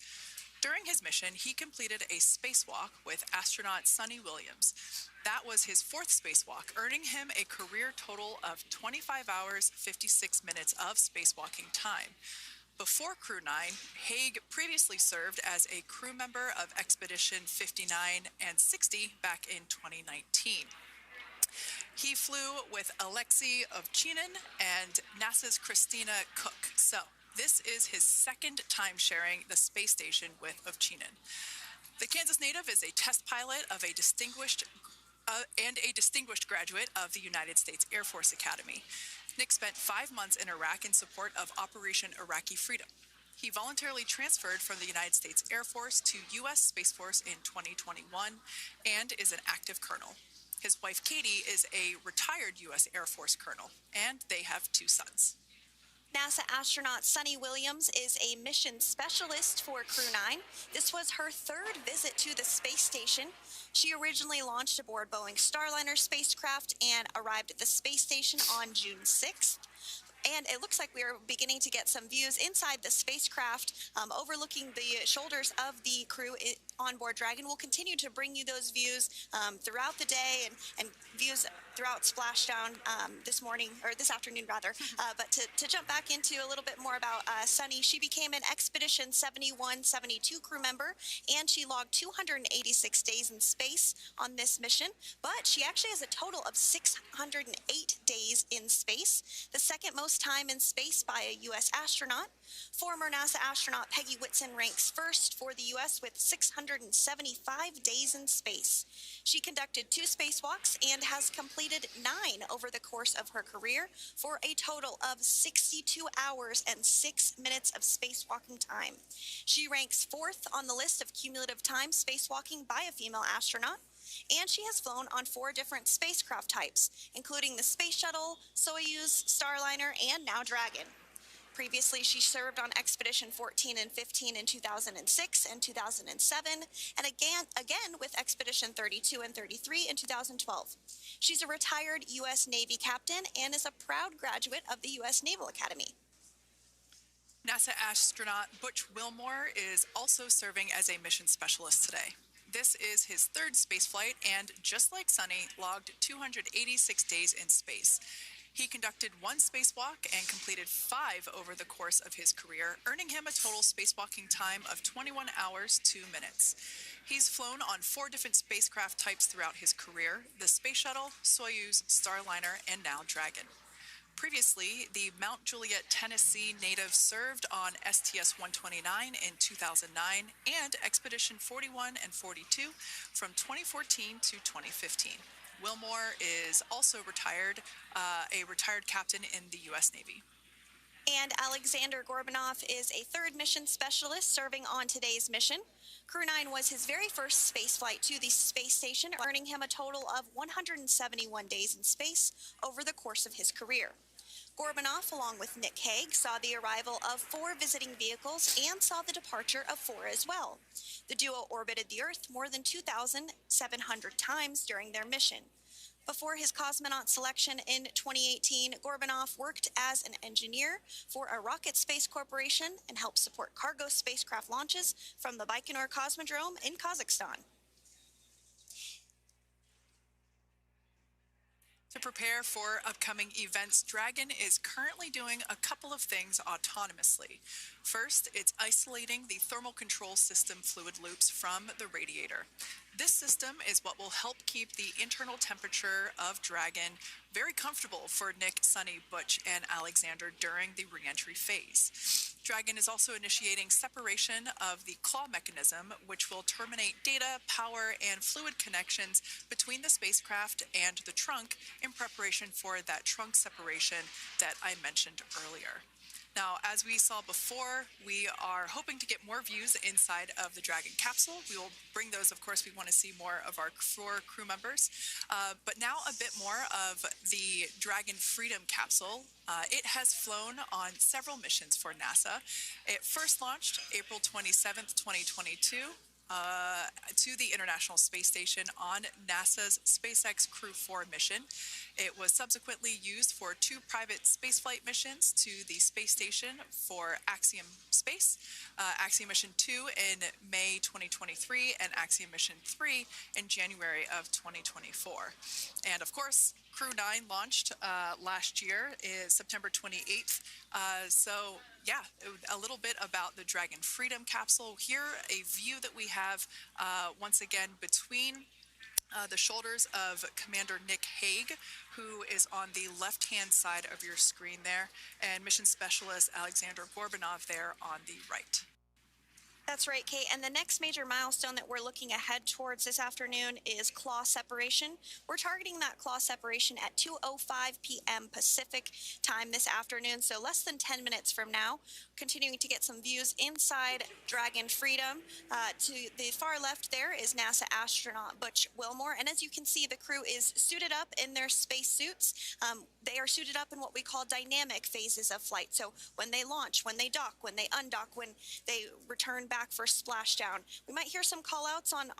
During his mission, he completed a spacewalk with astronaut Sunita Williams. That was his fourth spacewalk, earning him a career total of 25 hours, 56 minutes of spacewalking time. Before Crew 9, Hague previously served as a crew member of Expedition 59 and 60 back in 2019. He flew with Alexei Ovchinin and NASA's Christina Cook. So, this is his second time sharing the space station with Ovchinin. The Kansas native is a test pilot of a distinguished graduate of the United States Air Force Academy. Nick spent 5 months in Iraq in support of Operation Iraqi Freedom. He voluntarily transferred from the United States Air Force to U.S. Space Force in 2021 and is an active colonel. His wife, Katie, is a retired U.S. Air Force colonel, and they have 2 sons.
NASA astronaut Sunita Williams is a mission specialist for Crew 9. This was her third visit to the space station. She originally launched aboard Boeing Starliner spacecraft and arrived at the space station on June 6th. And it looks like we are beginning to get some views inside the spacecraft, overlooking the shoulders of the crew on board Dragon. We'll continue to bring you those views throughout the day and views throughout Splashdown this afternoon rather. But to jump back into a little bit more about Sunny, she became an Expedition 71-72 crew member, and she logged 286 days in space on this mission. But she actually has a total of 608 days in space, the second most time in space by a U.S. astronaut. Former NASA astronaut Peggy Whitson ranks first for the U.S. with 675 days in space. She conducted 2 spacewalks and has completed 9 over the course of her career for a total of 62 hours and 6 minutes of spacewalking time. She ranks 4th on the list of cumulative time spacewalking by a female astronaut, and she has flown on 4 different spacecraft types, including the Space Shuttle, Soyuz, Starliner, and now Dragon. Previously, she served on Expedition 14 and 15 in 2006 and 2007, and again with Expedition 32 and 33 in 2012. She's a retired U.S. Navy captain and is a proud graduate of the U.S. Naval Academy.
NASA astronaut Butch Wilmore is also serving as a mission specialist today. This is his 3rd spaceflight and, just like Sunny, logged 286 days in space. He conducted 1 spacewalk and completed 5 over the course of his career, earning him a total spacewalking time of 21 hours, 2 minutes. He's flown on 4 different spacecraft types throughout his career: the Space Shuttle, Soyuz, Starliner, and now Dragon. Previously, the Mount Juliet, Tennessee native served on STS-129 in 2009 and Expedition 41 and 42 from 2014 to 2015. Wilmore is also retired, a retired captain in the U.S. Navy.
And Alexander Gorbanov is a 3rd mission specialist serving on today's mission. Crew 9 was his very first space flight to the space station, earning him a total of 171 days in space over the course of his career. Gorbanov, along with Nick Hague, saw the arrival of 4 visiting vehicles and saw the departure of 4 as well. The duo orbited the Earth more than 2,700 times during their mission. Before his cosmonaut selection in 2018, Gorbanov worked as an engineer for a rocket space corporation and helped support cargo spacecraft launches from the Baikonur Cosmodrome in Kazakhstan.
To prepare for upcoming events, Dragon is currently doing a couple of things autonomously. First, it's isolating the thermal control system fluid loops from the radiator. This system is what will help keep the internal temperature of Dragon very comfortable for Nick, Sunny, Butch, and Alexander during the re-entry phase. Dragon is also initiating separation of the claw mechanism, which will terminate data, power, and fluid connections between the spacecraft and the trunk in preparation for that trunk separation that I mentioned earlier. Now, as we saw before, we are hoping to get more views inside of the Dragon capsule. We will bring those, of course. We want to see more of our 4 crew members. But now a bit more of the Dragon Freedom capsule. It has flown on several missions for NASA. It first launched April 27th, 2022. To the International Space Station on NASA's SpaceX Crew 4 mission. It was subsequently used for 2 private spaceflight missions to the space station for Axiom Space, Axiom Mission 2 in May 2023, and Axiom Mission 3 in January of 2024. And of course, Crew 9 launched last year, is September 28th. So yeah, a little bit about the Dragon Freedom capsule. Here, a view that we have once again between the shoulders of Commander Nick Hague, who is on the left-hand side of your screen there, and Mission Specialist Alexander Gorbanov there on the right.
That's right, Kate. And the next major milestone that we're looking ahead towards this afternoon is claw separation. We're targeting that claw separation at 2:05 p.m. Pacific time this afternoon, so less than 10 minutes from now. Continuing to get some views inside Dragon Freedom. To the far left there is NASA astronaut Butch Wilmore, and as you can see, the crew is suited up in their space suits. They are suited up in what we call dynamic phases of flight. So when they launch, when they dock, when they undock, when they return back for splashdown. We might hear some call-outs on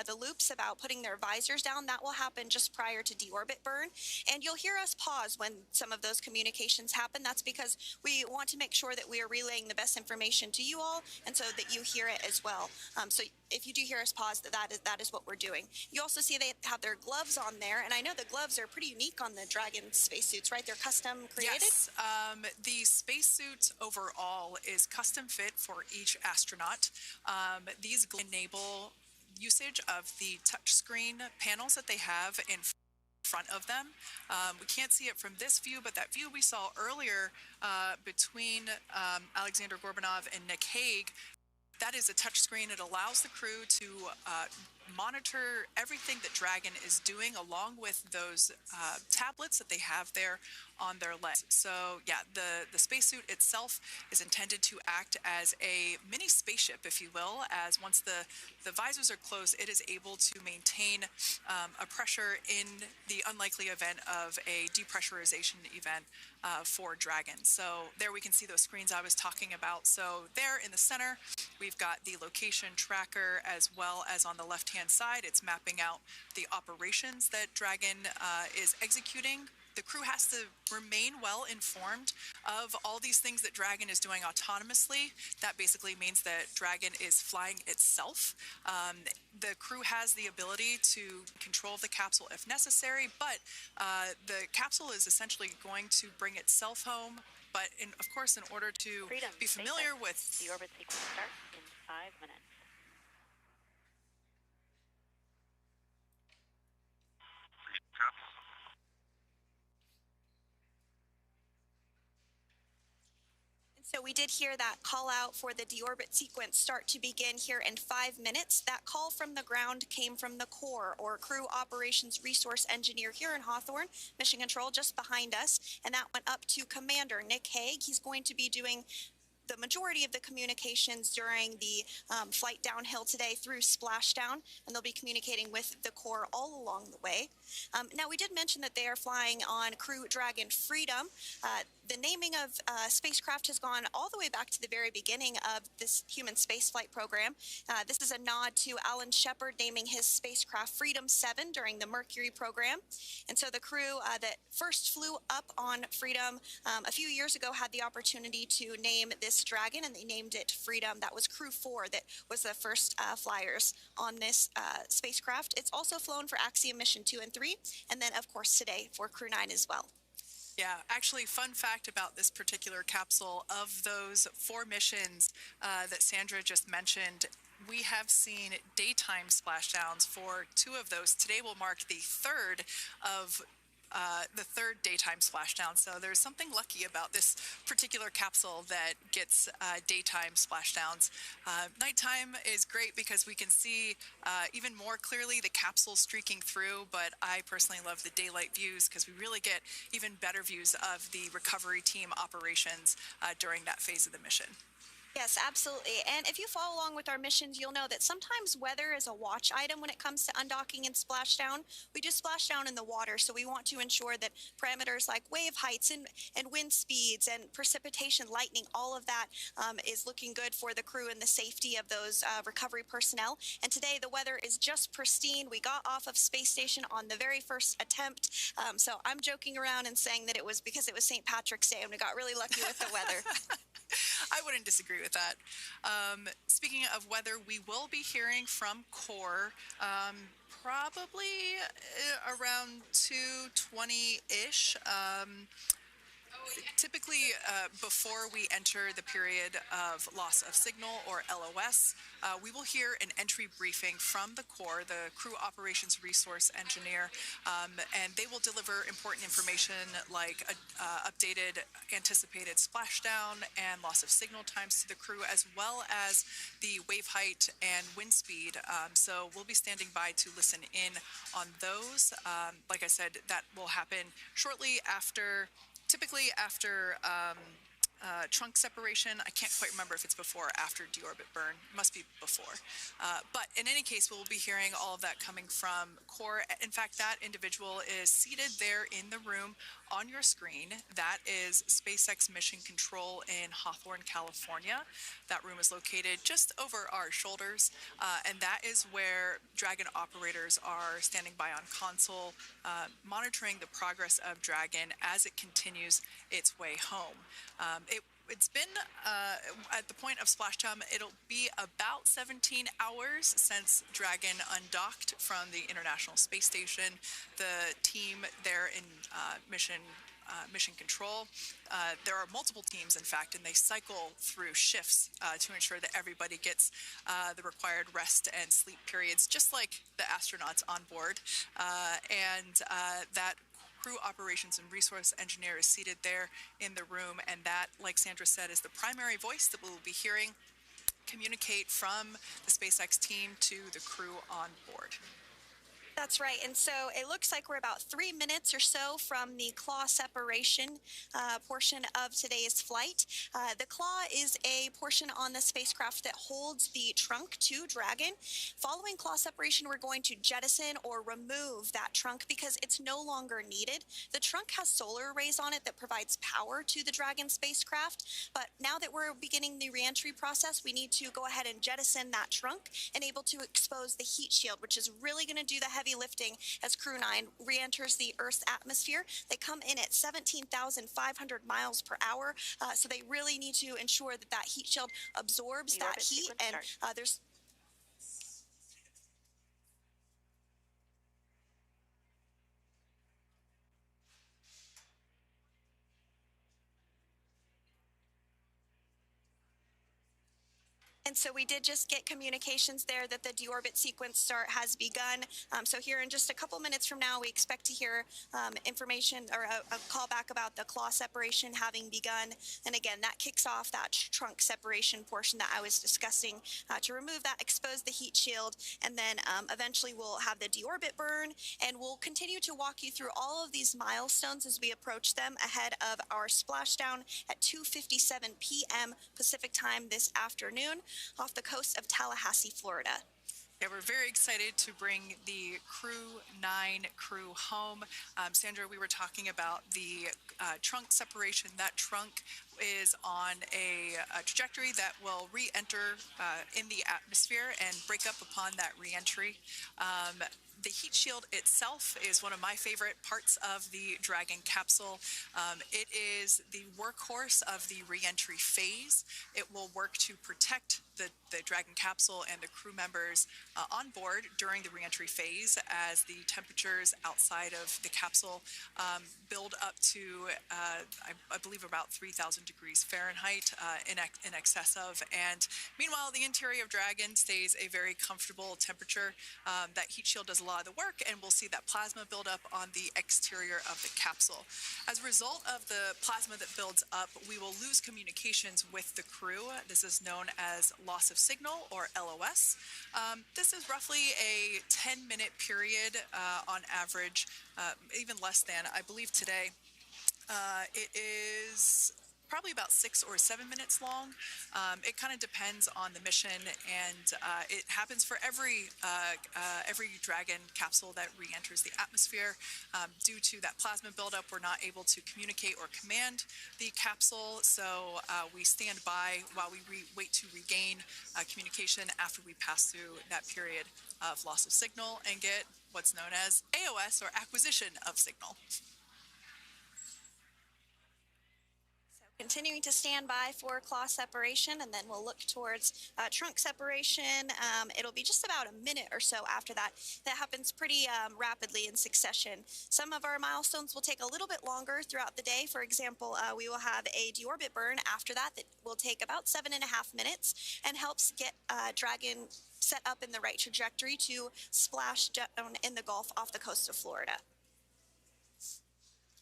the loops about putting their visors down. That will happen just prior to deorbit burn. And you'll hear us pause when some of those communications happen. That's because we want to make sure that we are relaying the best information to you all, and so that you hear it as well. So if you do hear us pause, that is what we're doing. You also see they have their gloves on there, and I know the gloves are pretty unique on the Dragon spacesuits, right? They're custom created?
Yes. The spacesuit overall is custom fit for each astronaut. These enable usage of the touchscreen panels that they have in front of them. We can't see it from this view, but that view we saw earlier between Alexander Gorbanov and Nick Hague, that is a touchscreen. It allows the crew to monitor everything that Dragon is doing, along with those tablets that they have there on their legs. So yeah, the spacesuit itself is intended to act as a mini spaceship, if you will, as once the visors are closed, it is able to maintain a pressure in the unlikely event of a depressurization event for Dragon. So there we can see those screens I was talking about. So there in the center We've got the location tracker, as well as on the left-hand side, it's mapping out the operations that Dragon is executing. The crew has to remain well informed of all these things that Dragon is doing autonomously. That basically means that Dragon is flying itself. The crew has the ability to control the capsule if necessary, but the capsule is essentially going to bring itself home. But of course, in order to be familiar with
the orbit sequence starts in 5 minutes.
So we did hear that call out for the deorbit sequence start to begin here in 5 minutes. That call from the ground came from the CORE, or Crew Operations Resource Engineer here in Hawthorne, Mission Control just behind us, and that went up to Commander Nick Hague. He's going to be doing the majority of the communications during the flight downhill today through Splashdown, and they'll be communicating with the CORE all along the way. Now, we did mention that they are flying on Crew Dragon Freedom. The naming of spacecraft has gone all the way back to the very beginning of this human spaceflight program. This is a nod to Alan Shepard naming his spacecraft Freedom 7 during the Mercury program. And so the crew that first flew up on Freedom a few years ago had the opportunity to name this Dragon, and they named it Freedom. That was Crew 4 that was the first flyers on this spacecraft. It's also flown for Axiom Mission 2 and 3, and then, of course, today for Crew 9 as well.
Yeah, actually, fun fact about this particular capsule, of those 4 missions that Sandra just mentioned, we have seen daytime splashdowns for 2 of those. Today will mark the third daytime splashdown. So there's something lucky about this particular capsule that gets daytime splashdowns. Nighttime is great because we can see even more clearly the capsule streaking through, but I personally love the daylight views because we really get even better views of the recovery team operations during that phase of the mission.
Yes, absolutely. And if you follow along with our missions, you'll know that sometimes weather is a watch item when it comes to undocking and splashdown. We do splashdown in the water, so we want to ensure that parameters like wave heights and wind speeds and precipitation, lightning, all of that is looking good for the crew and the safety of those recovery personnel. And today the weather is just pristine. We got off of space station on the very first attempt. So I'm joking around and saying that it was because it was St. Patrick's Day and we got really lucky with the weather.
I wouldn't disagree with that. Speaking of weather, we will be hearing from CORE probably around 2:20-ish. Typically, before we enter the period of loss of signal, or LOS, we will hear an entry briefing from the CORE, the Crew Operations Resource Engineer, and they will deliver important information like updated anticipated splashdown and loss of signal times to the crew, as well as the wave height and wind speed. So we'll be standing by to listen in on those. Like I said, that will happen shortly after, typically after trunk separation. I can't quite remember if it's before or after deorbit burn. It must be before. But in any case, we'll be hearing all of that coming from CORE. In fact, that individual is seated there in the room on your screen. That is SpaceX Mission Control in Hawthorne, California. That room is located just over our shoulders, and that is where Dragon operators are standing by on console, monitoring the progress of Dragon as it continues its way home. It's been, at the point of splashdown, it'll be about 17 hours since Dragon undocked from the International Space Station. The team there in Mission Control, there are multiple teams, in fact, and they cycle through shifts to ensure that everybody gets the required rest and sleep periods, just like the astronauts on board. And that Crew Operations and Resource Engineer is seated there in the room, and that, like Sandra said, is the primary voice that we'll be hearing communicate from the SpaceX team to the crew on board.
That's right, and so it looks like we're about 3 minutes or so from the claw separation portion of today's flight. The claw is a portion on the spacecraft that holds the trunk to Dragon. Following claw separation, we're going to jettison or remove that trunk because it's no longer needed. The trunk has solar arrays on it that provides power to the Dragon spacecraft, but now that we're beginning the reentry process, we need to go ahead and jettison that trunk and able to expose the heat shield, which is really going to do the heavy lifting as Crew 9 re-enters the Earth's atmosphere. They come in at 17,500 miles per hour, so they really need to ensure that that heat shield absorbs that heat, and there's And so we did just get communications there that the deorbit sequence start has begun. So here in just a couple minutes from now, we expect to hear information or a call back about the claw separation having begun. And again, that kicks off that trunk separation portion that I was discussing to remove that, expose the heat shield, and then eventually we'll have the deorbit burn, and we'll continue to walk you through all of these milestones as we approach them ahead of our splashdown at 2:57 p.m. Pacific time this afternoon off the coast of Tallahassee, Florida.
Yeah, we're very excited to bring the Crew 9 crew home. Sandra, we were talking about the trunk separation. That trunk is on a trajectory that will re-enter in the atmosphere and break up upon that re-entry. The heat shield itself is one of my favorite parts of the Dragon capsule. It is the workhorse of the re-entry phase. It will work to protect the Dragon capsule and the crew members on board during the re-entry phase as the temperatures outside of the capsule build up to, I believe, about 3,000 degrees Fahrenheit in excess of. And meanwhile, the interior of Dragon stays a very comfortable temperature. That heat shield does a lot of the work, and we'll see that plasma build up on the exterior of the capsule. As a result of the plasma that builds up, we will lose communications with the crew. This is known as loss of signal, or LOS. This is roughly a 10-minute period on average, even less than. I believe today it is probably about 6 or 7 minutes long. It kind of depends on the mission, and it happens for every Dragon capsule that re-enters the atmosphere. Due to that plasma buildup, we're not able to communicate or command the capsule, so we stand by while we wait to regain communication after we pass through that period of loss of signal and get what's known as AOS, or acquisition of signal.
Continuing to stand by for claw separation, and then we'll look towards trunk separation. It'll be just about a minute or so after that. That happens pretty rapidly in succession. Some of our milestones will take a little bit longer throughout the day. For example, we will have a deorbit burn after that will take about 7.5 minutes and helps get Dragon set up in the right trajectory to splash down in the Gulf off the coast of Florida.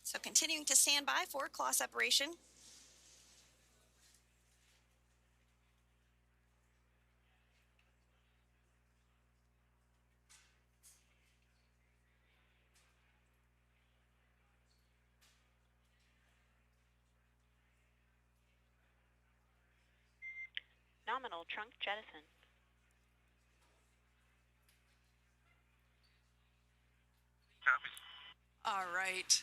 So continuing to stand by for claw separation.
Nominal trunk jettison.
All right.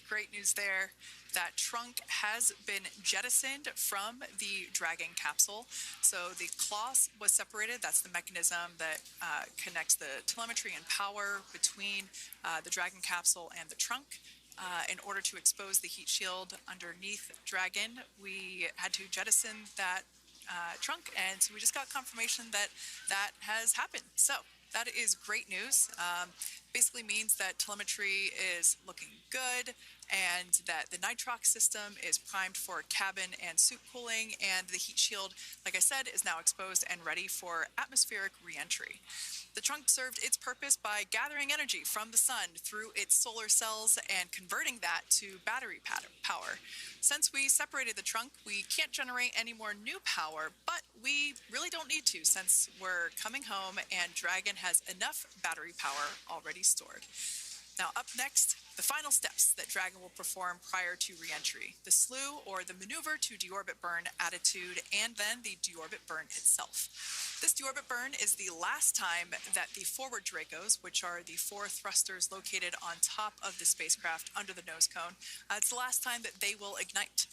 Great news there. That trunk has been jettisoned from the Dragon capsule. So the claw was separated. That's the mechanism that connects the telemetry and power between the Dragon capsule and the trunk. In order to expose the heat shield underneath Dragon, we had to jettison that trunk, and so we just got confirmation that that has happened. So that is great news. Basically means that telemetry is looking good, and that the nitrox system is primed for cabin and suit cooling, and the heat shield, like I said, is now exposed and ready for atmospheric re-entry. The trunk served its purpose by gathering energy from the sun through its solar cells and converting that to battery power. Since we separated the trunk, we can't generate any more new power, but we really don't need to since we're coming home and Dragon has enough battery power already already stored. Now, up next, the final steps that Dragon will perform prior to re-entry: the slew, or the maneuver to deorbit burn attitude, and then the deorbit burn itself. This deorbit burn is the last time that the forward Dracos, which are the 4 thrusters located on top of the spacecraft under the nose cone, it's the last time that they will ignite.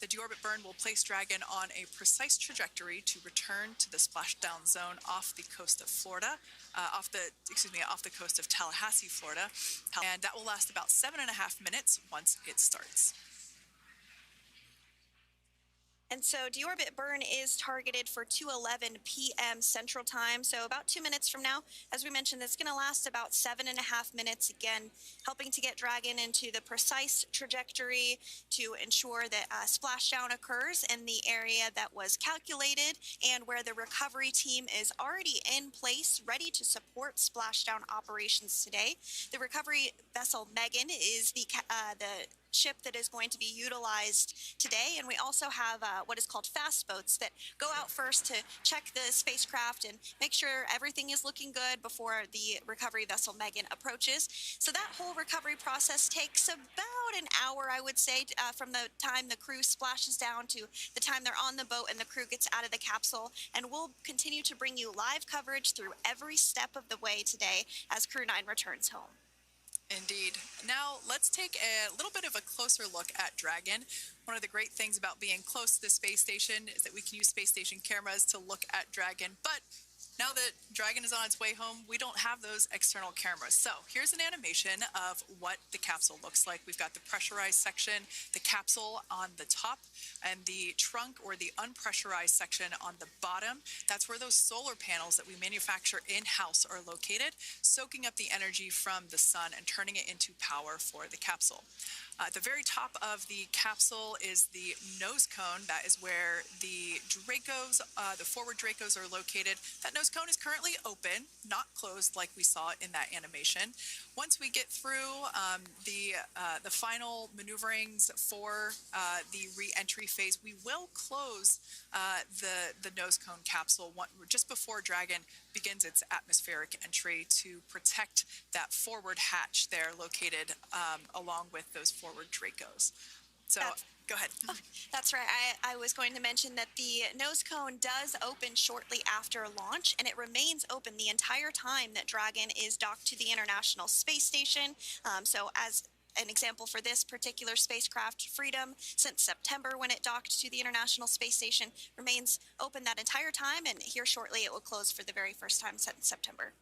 The deorbit burn will place Dragon on a precise trajectory to return to the splashdown zone off the coast of Florida, off the coast of Tallahassee, Florida, and that will last about 7.5 minutes once it starts.
And so deorbit burn is targeted for 2:11 p.m. Central Time, so about 2 minutes from now. As we mentioned, it's going to last about 7.5 minutes, again, helping to get Dragon into the precise trajectory to ensure that splashdown occurs in the area that was calculated and where the recovery team is already in place, ready to support splashdown operations today. The recovery vessel Megan is the ship that is going to be utilized today, and we also have what is called fast boats that go out first to check the spacecraft and make sure everything is looking good before the recovery vessel Megan approaches. So that whole recovery process takes about an hour, I would say, from the time the crew splashes down to the time they're on the boat and the crew gets out of the capsule, and we'll continue to bring you live coverage through every step of the way today as Crew 9 returns home.
Indeed. Now, let's take a little bit of a closer look at Dragon. One of the great things about being close to the space station is that we can use space station cameras to look at Dragon, but now that Dragon is on its way home, we don't have those external cameras. So here's an animation of what the capsule looks like. We've got the pressurized section, the capsule on the top, and the trunk, or the unpressurized section, on the bottom. That's where those solar panels that we manufacture in-house are located, soaking up the energy from the sun and turning it into power for the capsule. At the very top of the capsule is the nose cone. That is where the Dracos, the forward Dracos, are located. That nose cone is currently open, not closed like we saw in that animation. Once we get through the final maneuverings for the re-entry phase, we will close the nose cone capsule just before Dragon begins its atmospheric entry to protect that forward hatch there located along with those forward Dracos. So go ahead.
Oh, that's right. I was going to mention that the nose cone does open shortly after launch, and it remains open the entire time that Dragon is docked to the International Space Station. So as an example for this particular spacecraft, Freedom, since September when it docked to the International Space Station, remains open that entire time, and here shortly it will close for the very first time since September.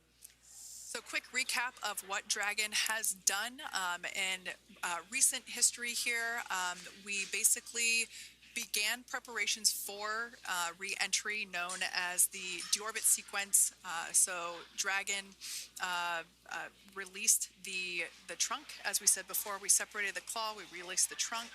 So quick recap of what Dragon has done in recent history here. We basically began preparations for re-entry known as the deorbit sequence. So Dragon released the trunk. As we said before, we separated the claw, we released the trunk.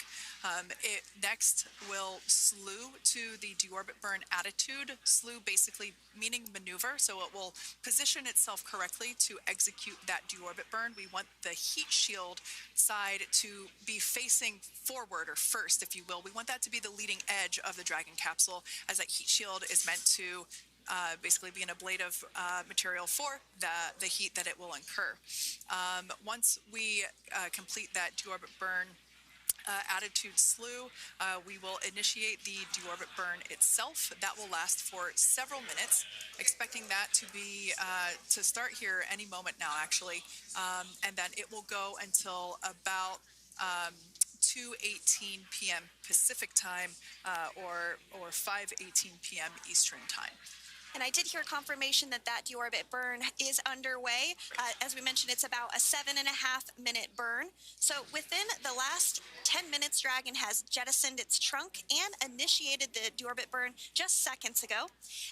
It next will slew to the deorbit burn attitude. Slew basically meaning maneuver, so it will position itself correctly to execute that deorbit burn. We want the heat shield side to be facing forward, or first, if you will. We want that to be the leading edge of the Dragon capsule, as that heat shield is meant to basically be an ablative material for the heat that it will incur. Once we complete that deorbit burn attitude slew, we will initiate the deorbit burn itself. That will last for several minutes, expecting that to be to start here any moment now, actually, and then it will go until about 2:18 p.m. Pacific time, or 5:18 p.m. Eastern time.
And I did hear confirmation that that deorbit burn is underway. As we mentioned, it's about a 7.5-minute burn. So within the last 10 minutes, Dragon has jettisoned its trunk and initiated the deorbit burn just seconds ago.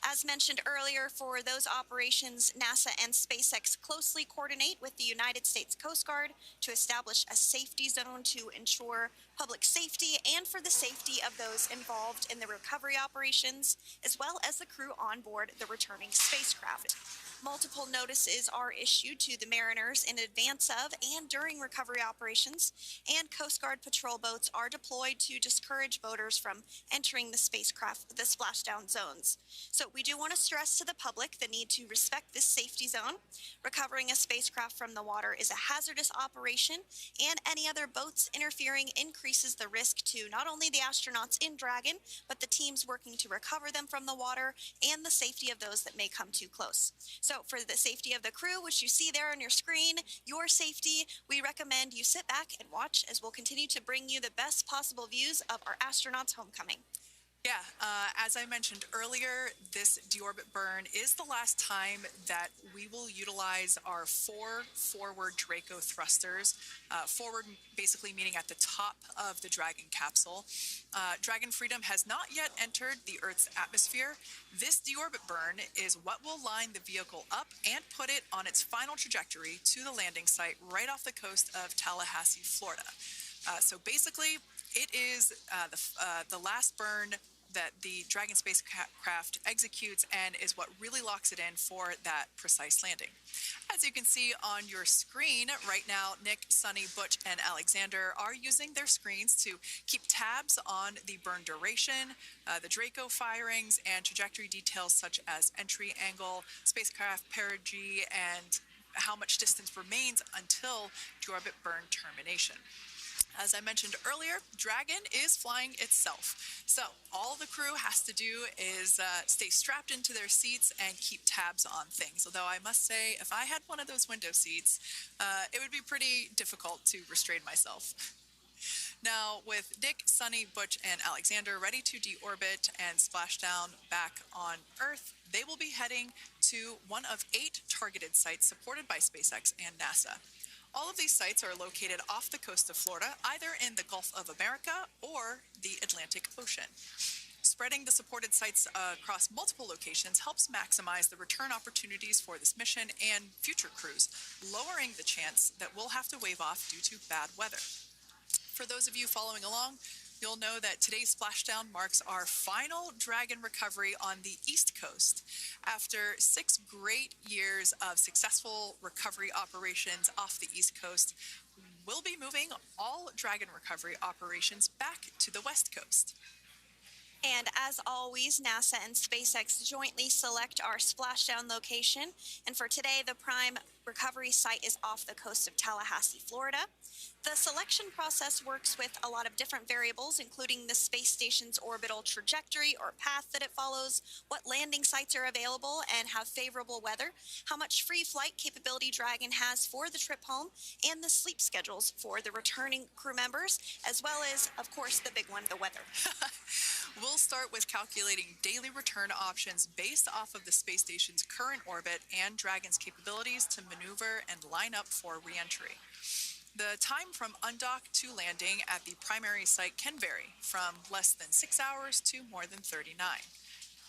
As mentioned earlier, for those operations, NASA and SpaceX closely coordinate with the United States Coast Guard to establish a safety zone to ensure public safety and for the safety of those involved in the recovery operations, as well as the crew on board the returning spacecraft. Multiple notices are issued to the mariners in advance of and during recovery operations, and Coast Guard patrol boats are deployed to discourage boaters from entering the splashdown zones. So we do want to stress to the public the need to respect this safety zone. Recovering a spacecraft from the water is a hazardous operation, and any other boats interfering increases the risk to not only the astronauts in Dragon, but the teams working to recover them from the water and the safety of those that may come too close. So for the safety of the crew, which you see there on your screen, your safety, we recommend you sit back and watch as we'll continue to bring you the best possible views of our astronauts' homecoming.
Yeah, as I mentioned earlier, this deorbit burn is the last time that we will utilize our 4 forward Draco thrusters. Forward basically meaning at the top of the Dragon capsule. Dragon Freedom has not yet entered the Earth's atmosphere. This deorbit burn is what will line the vehicle up and put it on its final trajectory to the landing site right off the coast of Tallahassee, Florida. So basically, it is the last burn that the Dragon spacecraft executes and is what really locks it in for that precise landing. As you can see on your screen right now, Nick, Sunny, Butch, and Alexander are using their screens to keep tabs on the burn duration, the Draco firings, and trajectory details such as entry angle, spacecraft perigee, and how much distance remains until deorbit burn termination. As I mentioned earlier, Dragon is flying itself. So all the crew has to do is stay strapped into their seats and keep tabs on things. Although I must say, if I had one of those window seats, it would be pretty difficult to restrain myself. Now, with Nick, Sunny, Butch, and Alexander ready to deorbit and splash down back on Earth, they will be heading to one of 8 targeted sites supported by SpaceX and NASA. All of these sites are located off the coast of Florida, either in the Gulf of America or the Atlantic Ocean. Spreading the supported sites across multiple locations helps maximize the return opportunities for this mission and future crews, lowering the chance that we'll have to wave off due to bad weather. For those of you following along, you'll know that today's splashdown marks our final Dragon recovery on the East Coast. After 6 great years of successful recovery operations off the East Coast, we'll be moving all Dragon recovery operations back to the West Coast.
And as always, NASA and SpaceX jointly select our splashdown location. And for today, the prime recovery site is off the coast of Tallahassee, Florida. The selection process works with a lot of different variables, including the space station's orbital trajectory or path that it follows, what landing sites are available and have favorable weather, how much free flight capability Dragon has for the trip home, and the sleep schedules for the returning crew members, as well as, of course, the big one, the weather.
We'll start with calculating daily return options based off of the space station's current orbit and Dragon's capabilities to maneuver and line up for re-entry. The time from undock to landing at the primary site can vary from less than 6 hours to more than 39.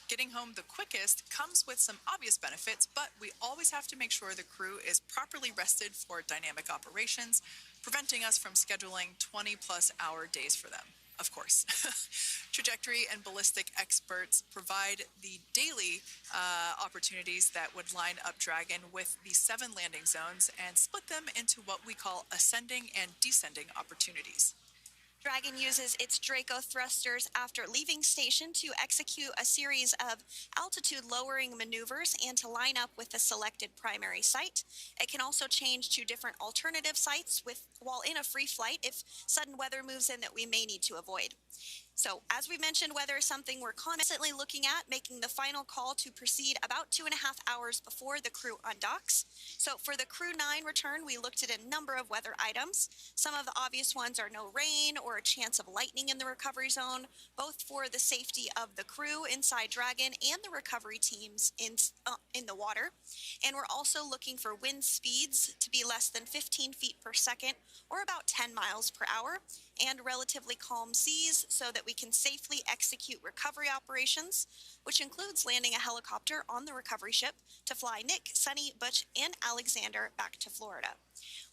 Getting home the quickest comes with some obvious benefits, but we always have to make sure the crew is properly rested for dynamic operations, preventing us from scheduling 20-plus hour days for them. Of course. Trajectory and ballistic experts provide the daily opportunities that would line up Dragon with the 7 landing zones and split them into what we call ascending and descending opportunities.
Dragon uses its Draco thrusters after leaving station to execute a series of altitude-lowering maneuvers and to line up with the selected primary site. It can also change to different alternative sites while in a free flight if sudden weather moves in that we may need to avoid. So, as we mentioned, weather is something we're constantly looking at, making the final call to proceed about 2.5 hours before the crew undocks. So, for the Crew 9 return, we looked at a number of weather items. Some of the obvious ones are no rain or a chance of lightning in the recovery zone, both for the safety of the crew inside Dragon and the recovery teams in the water. And we're also looking for wind speeds to be less than 15 feet per second, or about 10 miles per hour, and relatively calm seas so that we can safely execute recovery operations, which includes landing a helicopter on the recovery ship to fly Nick, Sunny, Butch, and Alexander back to Florida.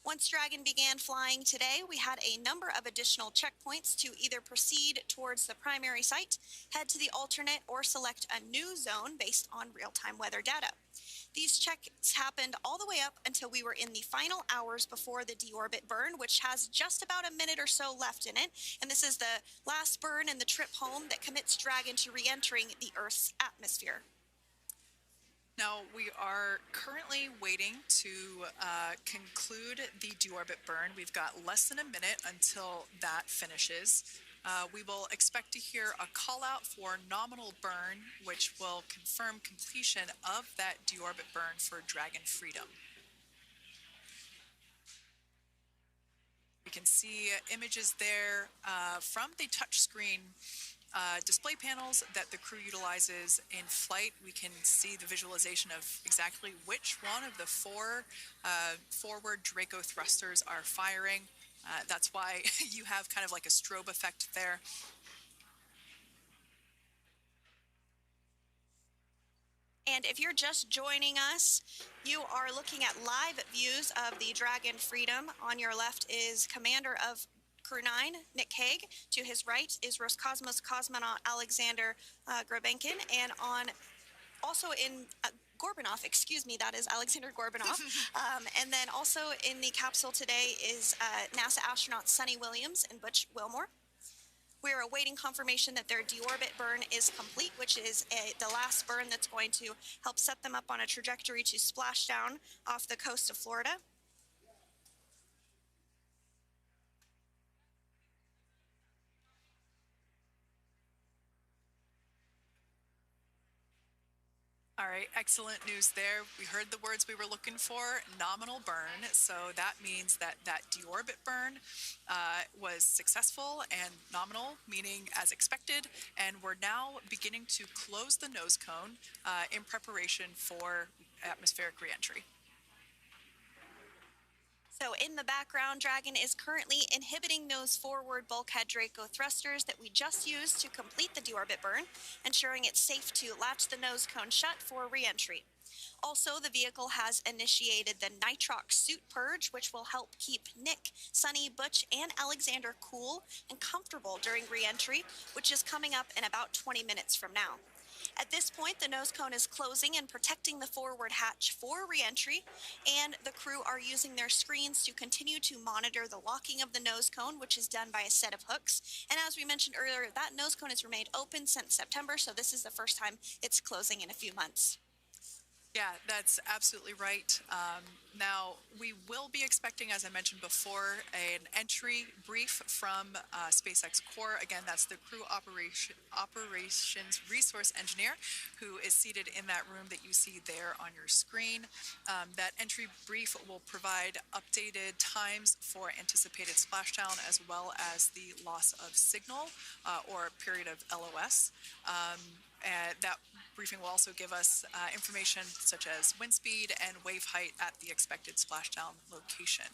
Once Dragon began flying today, we had a number of additional checkpoints to either proceed towards the primary site, head to the alternate, or select a new zone based on real-time weather data. These checks happened all the way up until we were in the final hours before the deorbit burn, which has just about a minute or so left in it. And this is the last burn in the trip home that commits Dragon to re-entering the Earth's atmosphere.
Now, we are currently waiting to conclude the deorbit burn. We've got less than a minute until that finishes. We will expect to hear a call out for nominal burn, which will confirm completion of that deorbit burn for Dragon Freedom. We can see images there from the touchscreen display panels that the crew utilizes in flight. We can see the visualization of exactly which one of the four forward Draco thrusters are firing. That's why you have kind of like a strobe effect there.
And if you're just joining us, you are looking at live views of the Dragon Freedom. On your left is Commander of Crew 9, Nick Hague. To his right is Roscosmos cosmonaut Alexander Grabenkin. And also in Gorbunov, excuse me, that is Alexander Gorbunov. And then also in the capsule today is NASA astronaut Sunita Williams and Butch Wilmore. We're awaiting confirmation that their deorbit burn is complete, which is the last burn that's going to help set them up on a trajectory to Splashdown off the coast of Florida.
All right, excellent news there. We heard the words we were looking for, nominal burn. So that means that that deorbit burn was successful and nominal, meaning as expected. And we're now beginning to close the nose cone in preparation for atmospheric reentry.
So in the background, Dragon is currently inhibiting those forward bulkhead Draco thrusters that we just used to complete the deorbit burn, ensuring it's safe to latch the nose cone shut for re-entry. Also, the vehicle has initiated the nitrox suit purge, which will help keep Nick, Sunny, Butch, and Alexander cool and comfortable during re-entry, which is coming up in about 20 minutes from now. At this point, the nose cone is closing and protecting the forward hatch for re-entry, and the crew are using their screens to continue to monitor the locking of the nose cone, which is done by a set of hooks. And as we mentioned earlier, that nose cone has remained open since September, so this is the first time it's closing in a few months.
Yeah, that's absolutely right. Now, we will be expecting, as I mentioned before, an entry brief from SpaceX Core. Again, that's the crew operations resource engineer who is seated in that room that you see there on your screen. That entry brief will provide updated times for anticipated splashdown as well as the loss of signal or period of LOS. And that briefing will also give us information such as wind speed and wave height at the expected splashdown location.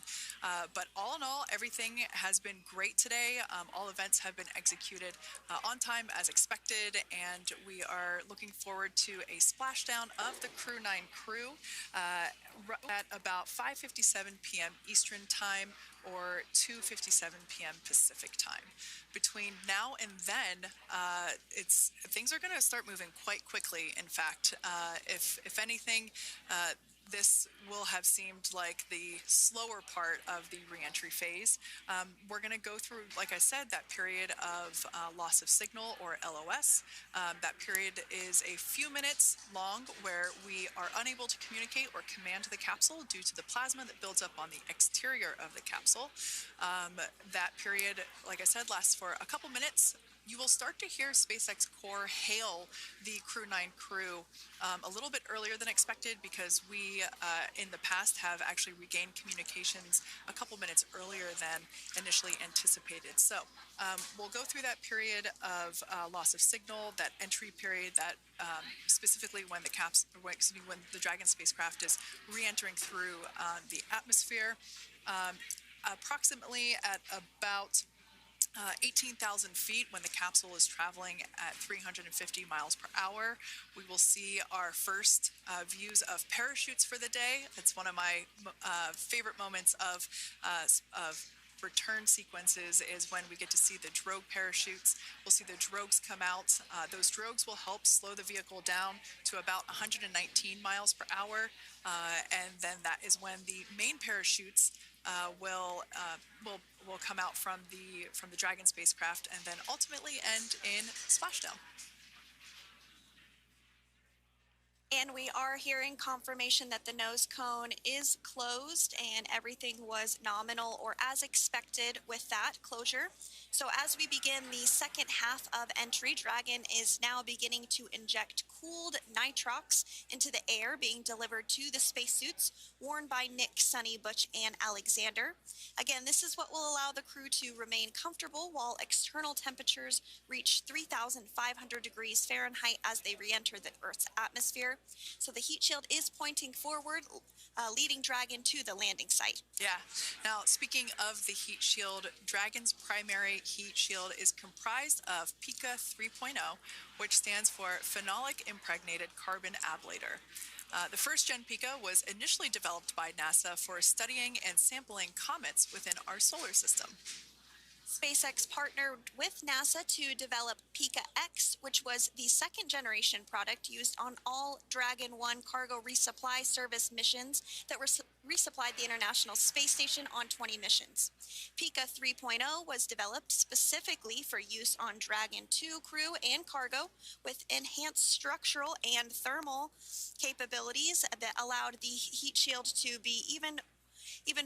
But all in all, everything has been great today. All events have been executed on time as expected, and we are looking forward to a splashdown of the Crew 9 crew at about 5:57 p.m. Eastern Time or 2:57 p.m. Pacific Time. Between now and then, things are going to start moving quite quickly. In fact, if anything, this will have seemed like the slower part of the reentry phase. We're going to go through, like I said, that period of loss of signal or LOS. That period is a few minutes long where we are unable to communicate or command the capsule due to the plasma that builds up on the exterior of the capsule. That period, like I said, lasts for a couple minutes. You will start to hear SpaceX Core hail the Crew 9 crew a little bit earlier than expected because we, in the past, have actually regained communications a couple minutes earlier than initially anticipated. So we'll go through that period of loss of signal, that entry period, that specifically when when the Dragon spacecraft is re-entering through the atmosphere, approximately at about 18,000 feet when the capsule is traveling at 350 miles per hour. We will see our first views of parachutes for the day. It's one of my favorite moments of return sequences is when we get to see the drogue parachutes. We'll see the drogues come out. Those drogues will help slow the vehicle down to about 119 miles per hour, and then that is when the main parachutes will come out from the Dragon spacecraft, and then ultimately end in Splashdown.
And we are hearing confirmation that the nose cone is closed and everything was nominal or as expected with that closure. So as we begin the second half of entry, Dragon is now beginning to inject cooled nitrox into the air being delivered to the spacesuits worn by Nick, Sunny, Butch, and Alexander. Again, this is what will allow the crew to remain comfortable while external temperatures reach 3,500 degrees Fahrenheit as they re-enter the Earth's atmosphere. So the heat shield is pointing forward, leading Dragon to the landing site.
Yeah. Now, speaking of the heat shield, Dragon's primary heat shield is comprised of PICA 3.0, which stands for Phenolic Impregnated Carbon Ablator. The first-gen PICA was initially developed by NASA for studying and sampling comets within our solar system.
SpaceX partnered with NASA to develop PICA X, which was the second-generation product used on all Dragon 1 cargo resupply service missions that resupplied the International Space Station on 20 missions. PICA 3.0 was developed specifically for use on Dragon 2 crew and cargo with enhanced structural and thermal capabilities that allowed the heat shield to be even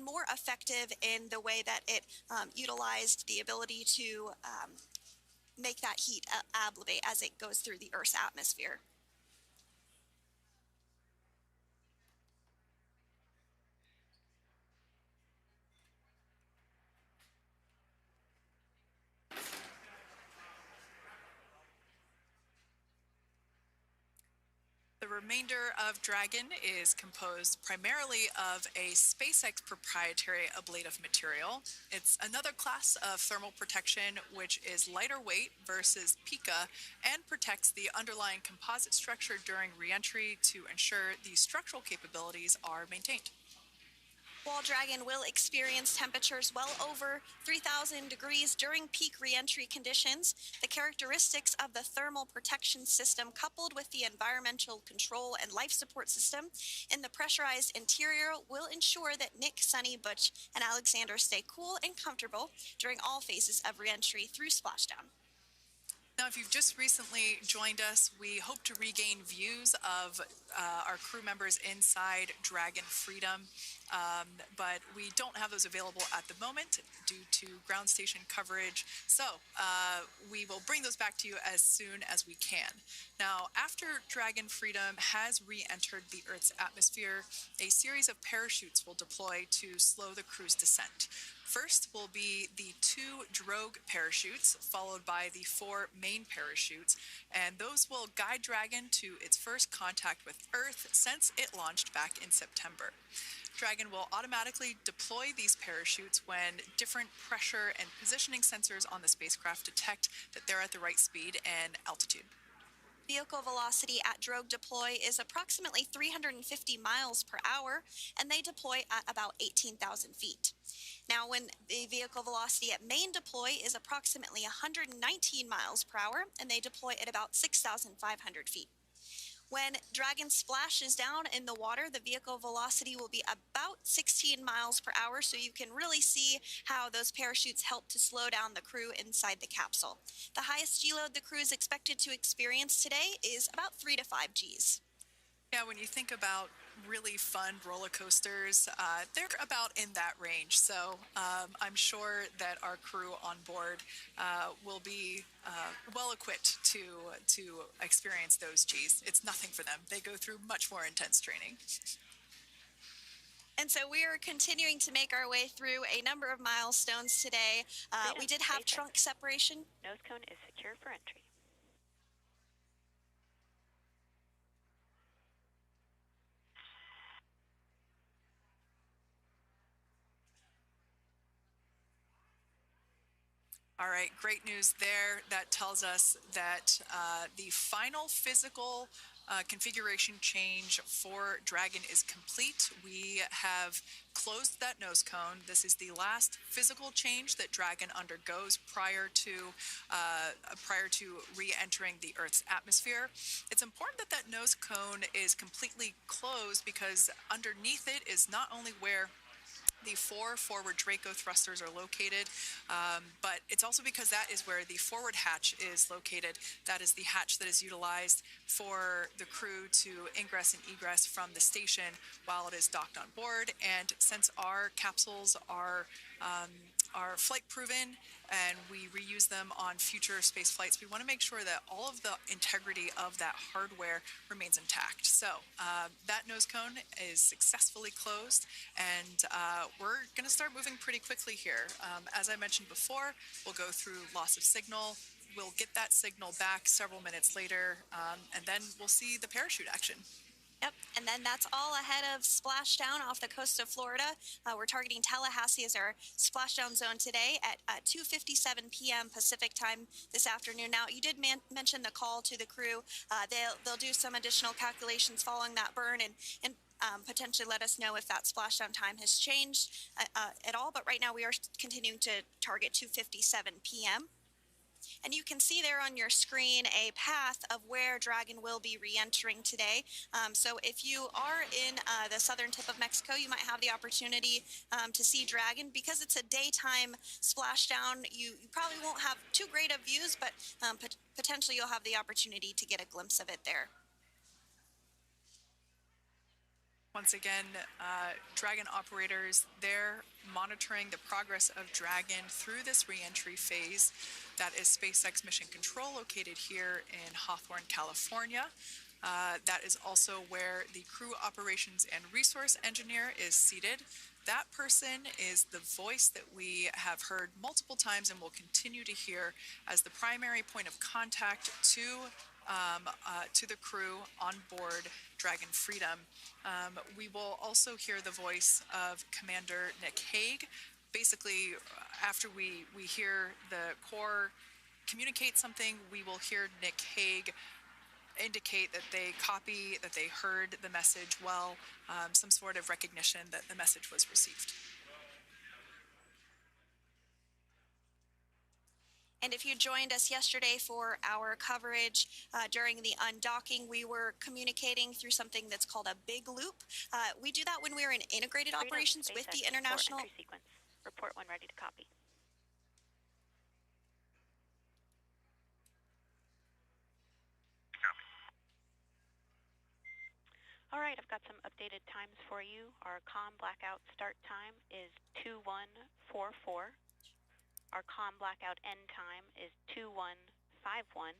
more effective in the way that it utilized the ability to make that heat ablevate as it goes through the Earth's atmosphere.
The remainder of Dragon is composed primarily of a SpaceX proprietary ablative material. It's another class of thermal protection which is lighter weight versus PICA and protects the underlying composite structure during re-entry to ensure the structural capabilities are maintained.
While Dragon will experience temperatures well over 3,000 degrees during peak re-entry conditions, the characteristics of the thermal protection system coupled with the environmental control and life support system in the pressurized interior will ensure that Nick, Sunny, Butch, and Alexander stay cool and comfortable during all phases of re-entry through Splashdown.
Now, if you've just recently joined us, we hope to regain views of our crew members inside Dragon Freedom, but we don't have those available at the moment due to ground station coverage. So we will bring those back to you as soon as we can. Now, after Dragon Freedom has re-entered the Earth's atmosphere, a series of parachutes will deploy to slow the crew's descent. First will be the 2 drogue parachutes, followed by the 4 main parachutes, and those will guide Dragon to its first contact with Earth since it launched back in September. Dragon will automatically deploy these parachutes when different pressure and positioning sensors on the spacecraft detect that they're at the right speed and altitude.
Vehicle velocity at drogue deploy is approximately 350 miles per hour, and they deploy at about 18,000 feet. Now, when the vehicle velocity at main deploy is approximately 119 miles per hour, and they deploy at about 6,500 feet. When Dragon splashes down in the water, the vehicle velocity will be about 16 miles per hour, so you can really see how those parachutes help to slow down the crew inside the capsule. The highest G-load the crew is expected to experience today is about 3 to 5 Gs.
Yeah, when you think about really fun roller coasters, they're about in that range. So I'm sure that our crew on board will be well equipped to experience those Gs. It's nothing for them. They go through much more intense training.
And so we are continuing to make our way through a number of milestones today. We did have trunk separation.
Nose cone is secure for entry.
All right, great news there. That tells us that the final physical configuration change for Dragon is complete. We have closed that nose cone. This is the last physical change that Dragon undergoes prior to re-entering the Earth's atmosphere. It's important that that nose cone is completely closed because underneath it is not only where the 4 forward Draco thrusters are located, but it's also because that is where the forward hatch is located. That is the hatch that is utilized for the crew to ingress and egress from the station while it is docked on board. And since our capsules are flight proven and we reuse them on future space flights, we want to make sure that all of the integrity of that hardware remains intact. So that nose cone is successfully closed, and we're going to start moving pretty quickly here. As I mentioned before, we'll go through loss of signal. We'll get that signal back several minutes later, and then we'll see the parachute action.
Yep, and then that's all ahead of Splashdown off the coast of Florida. We're targeting Tallahassee as our splashdown zone today at 2:57 p.m. Pacific time this afternoon. Now, you did mention the call to the crew. They'll do some additional calculations following that burn and potentially let us know if that splashdown time has changed at all. But right now, we are continuing to target 2:57 p.m. And you can see there on your screen a path of where Dragon will be re-entering today. So if you are in the southern tip of Mexico, you might have the opportunity to see Dragon. Because it's a daytime splashdown, you probably won't have too great of views, but potentially you'll have the opportunity to get a glimpse of it there.
Once again, Dragon operators, they're monitoring the progress of Dragon through this re-entry phase. That is SpaceX Mission Control, located here in Hawthorne, California. That is also where the crew operations and resource engineer is seated. That person is the voice that we have heard multiple times and will continue to hear as the primary point of contact to the crew on board Dragon Freedom. We will also hear the voice of Commander Nick Hague. Basically, after we hear the Corps communicate something, we will hear Nick Hague indicate that they copy, that they heard the message well, some sort of recognition that the message was received.
And if you joined us yesterday for our coverage during the undocking, we were communicating through something that's called a big loop. We do that when we're in integrated operations with the international.
Sequence. Report when ready to copy. All right, I've got some updated times for you. Our comm blackout start time is 2144. Our comm blackout end time is 2151,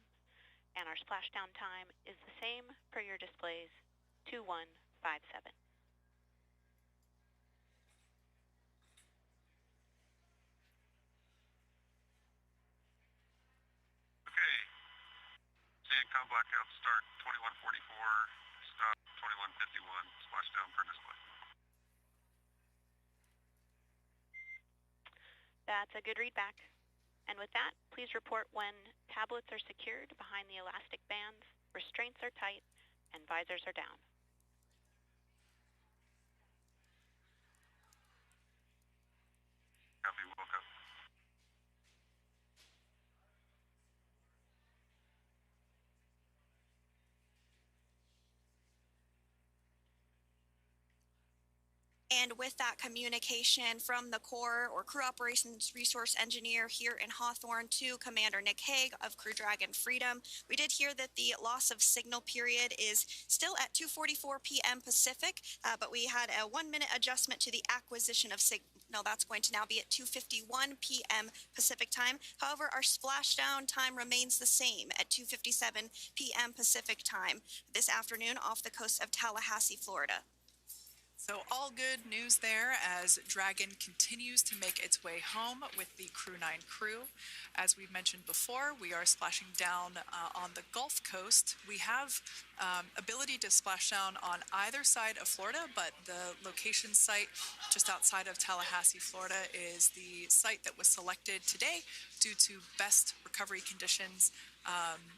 and our splashdown time is the same per your displays, 2157.
Okay. CNCOM blackout start 2144, stop 2151, splashdown per display.
That's a good readback. And with that, please report when tablets are secured behind the elastic bands, restraints are tight, and visors are down.
Copy, woke up.
And with that communication from the Corps or Crew Operations Resource Engineer here in Hawthorne to Commander Nick Hague of Crew Dragon Freedom, we did hear that the loss of signal period is still at 2:44 p.m. Pacific, but we had a 1-minute adjustment to the acquisition of signal. That's going to now be at 2:51 p.m. Pacific time. However, our splashdown time remains the same at 2:57 p.m. Pacific time this afternoon off the coast of Tallahassee, Florida.
So all good news there as Dragon continues to make its way home with the Crew 9 crew. as we've mentioned before, we are splashing down on the Gulf Coast. We have ability to splash down on either side of Florida, but the location site just outside of Tallahassee, Florida is the site that was selected today due to best recovery conditions.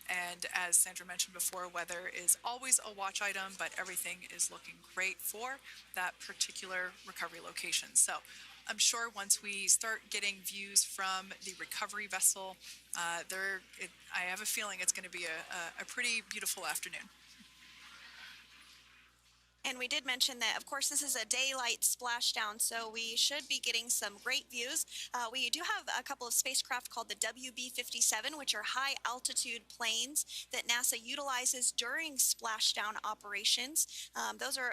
And as Sandra mentioned before, weather is always a watch item, but everything is looking great for that particular recovery location. So I'm sure once we start getting views from the recovery vessel, I have a feeling it's going to be a pretty beautiful afternoon.
And we did mention that, of course, this is a daylight splashdown, so we should be getting some great views. We do have a couple of spacecraft called the WB-57, which are high-altitude planes that NASA utilizes during splashdown operations. Those are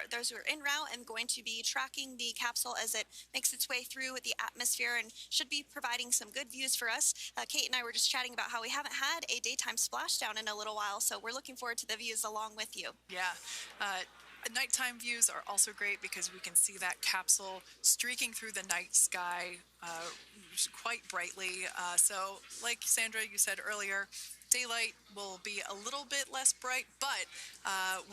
en route and going to be tracking the capsule as it makes its way through the atmosphere and should be providing some good views for us. Kate and I were just chatting about how we haven't had a daytime splashdown in a little while, so we're looking forward to the views along with you.
Yeah. Nighttime views are also great because we can see that capsule streaking through the night sky quite brightly. So like Sandra, you said earlier, daylight will be a little bit less bright, but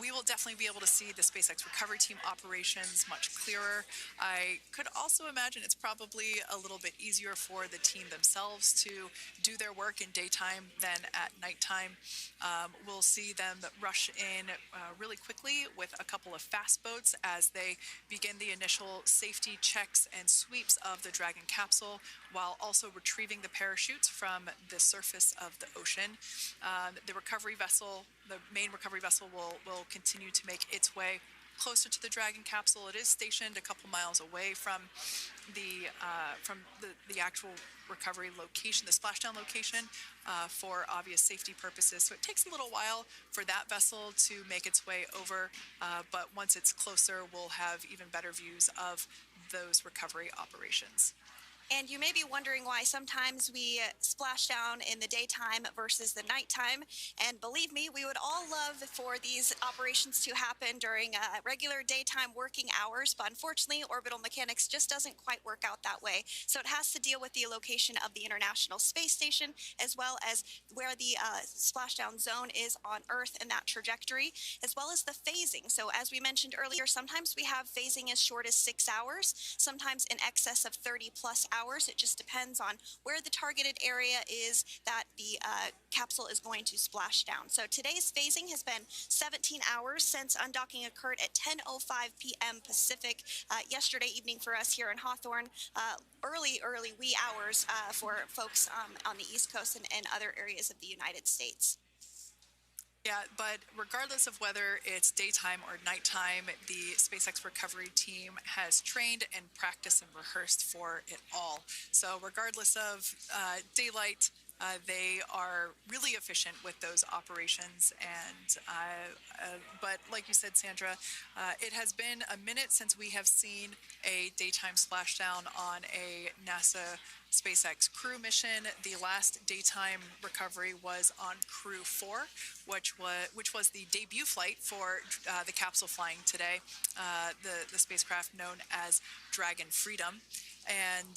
we will definitely be able to see the SpaceX recovery team operations much clearer. I could also imagine it's probably a little bit easier for the team themselves to do their work in daytime than at nighttime. We'll see them rush in really quickly with a couple of fast boats as they begin the initial safety checks and sweeps of the Dragon capsule, while also retrieving the parachutes from the surface of the ocean. The recovery vessel, the main recovery vessel, will continue to make its way closer to the Dragon capsule. It is stationed a couple miles away from the actual recovery location, the splashdown location, for obvious safety purposes. So it takes a little while for that vessel to make its way over, but once it's closer, we'll have even better views of those recovery operations.
And you may be wondering why sometimes we splash down in the daytime versus the nighttime. And believe me, we would all love for these operations to happen during regular daytime working hours. But unfortunately, orbital mechanics just doesn't quite work out that way. So it has to deal with the location of the International Space Station, as well as where the splashdown zone is on Earth and that trajectory, as well as the phasing. So as we mentioned earlier, sometimes we have phasing as short as 6 hours, sometimes in excess of 30 plus hours. It just depends on where the targeted area is that the capsule is going to splash down. So today's phasing has been 17 hours since undocking occurred at 10:05 p.m. Pacific yesterday evening for us here in Hawthorne. Early wee hours for folks on the East Coast and other areas of the United States.
Yeah, but regardless of whether it's daytime or nighttime, the SpaceX recovery team has trained and practiced and rehearsed for it all. So regardless of daylight, they are really efficient with those operations. And but like you said, Sandra, it has been a minute since we have seen a daytime splashdown on a NASA SpaceX Crew mission. The last daytime recovery was on Crew 4, which was the debut flight for the capsule flying today, the spacecraft known as Dragon Freedom. And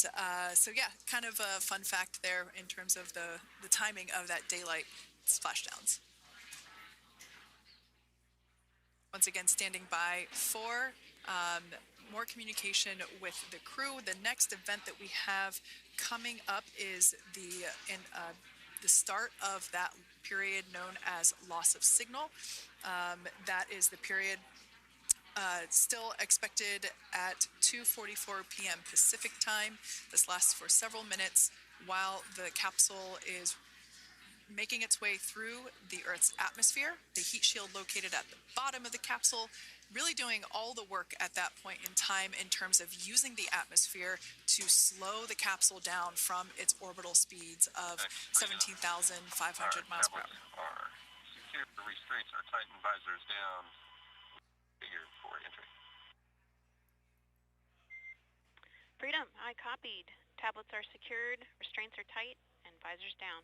so yeah, kind of a fun fact there in terms of the timing of that daylight splashdowns. Once again, standing by for more communication with the crew. The next event that we have coming up is the start of that period known as loss of signal. That is the period still expected at 2:44 p.m. Pacific time. This lasts for several minutes while the capsule is making its way through the Earth's atmosphere, the heat shield located at the bottom of the capsule, really doing all the work at that point in time in terms of using the atmosphere to slow the capsule down from its orbital speeds of 17,500 miles per hour.
Secure, restraints are tightened, visors down. Figure for entry.
Freedom, I copied. Tablets are secured, restraints are tight, and visors down.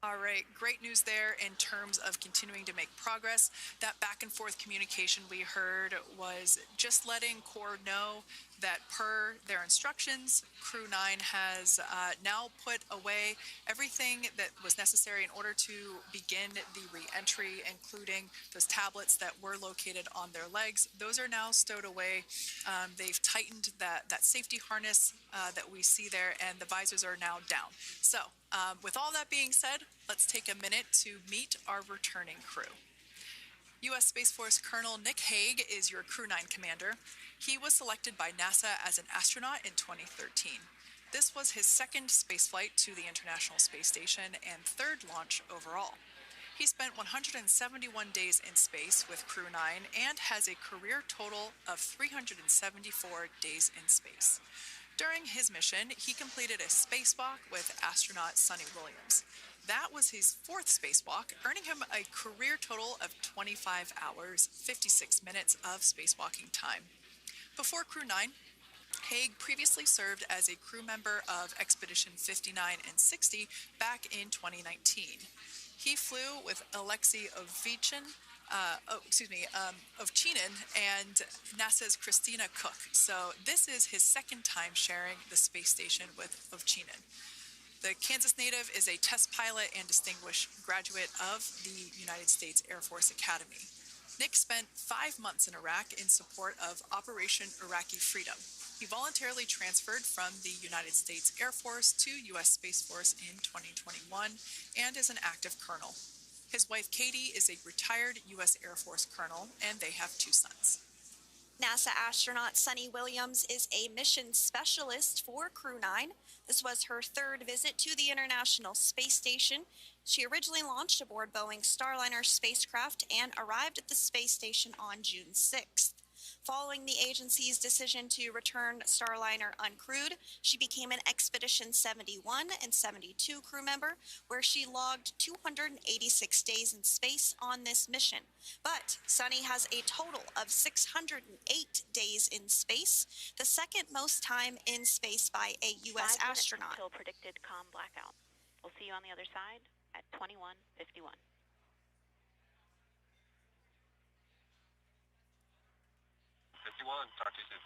All right, great news there in terms of continuing to make progress. That back and forth communication we heard was just letting Core know that per their instructions, Crew 9 has now put away everything that was necessary in order to begin the re-entry, including those tablets that were located on their legs. Those are now stowed away. They've tightened that safety harness that we see there, and the visors are now down. So with all that being said, let's take a minute to meet our returning crew. U.S. Space Force Colonel Nick Hague is your Crew 9 commander. He was selected by NASA as an astronaut in 2013. This was his second spaceflight to the International Space Station and third launch overall. He spent 171 days in space with Crew 9 and has a career total of 374 days in space. During his mission, he completed a spacewalk with astronaut Sunny Williams. That was his fourth spacewalk, earning him a career total of 25 hours, 56 minutes of spacewalking time. Before Crew 9, Hague previously served as a crew member of Expedition 59 and 60 back in 2019. He flew with Alexei Ovchinin and NASA's Christina Cook. So this is his second time sharing the space station with Ovchinin. The Kansas native is a test pilot and distinguished graduate of the United States Air Force Academy. Nick spent 5 months in Iraq in support of Operation Iraqi Freedom. He voluntarily transferred from the United States Air Force to U.S. Space Force in 2021 and is an active colonel. His wife, Katie, is a retired U.S. Air Force colonel, and they have 2 sons.
NASA astronaut Sunny Williams is a mission specialist for Crew 9. This was her third visit to the International Space Station. She originally launched aboard Boeing Starliner spacecraft and arrived at the space station on June 6th. Following the agency's decision to return Starliner uncrewed, she became an Expedition 71 and 72 crew member, where she logged 286 days in space on this mission. But Sunny has a total of 608 days in space, the second most time in space by a U.S. astronaut.
Until predicted calm blackout. We'll see you on the other side at 21:51.
Talk to you soon.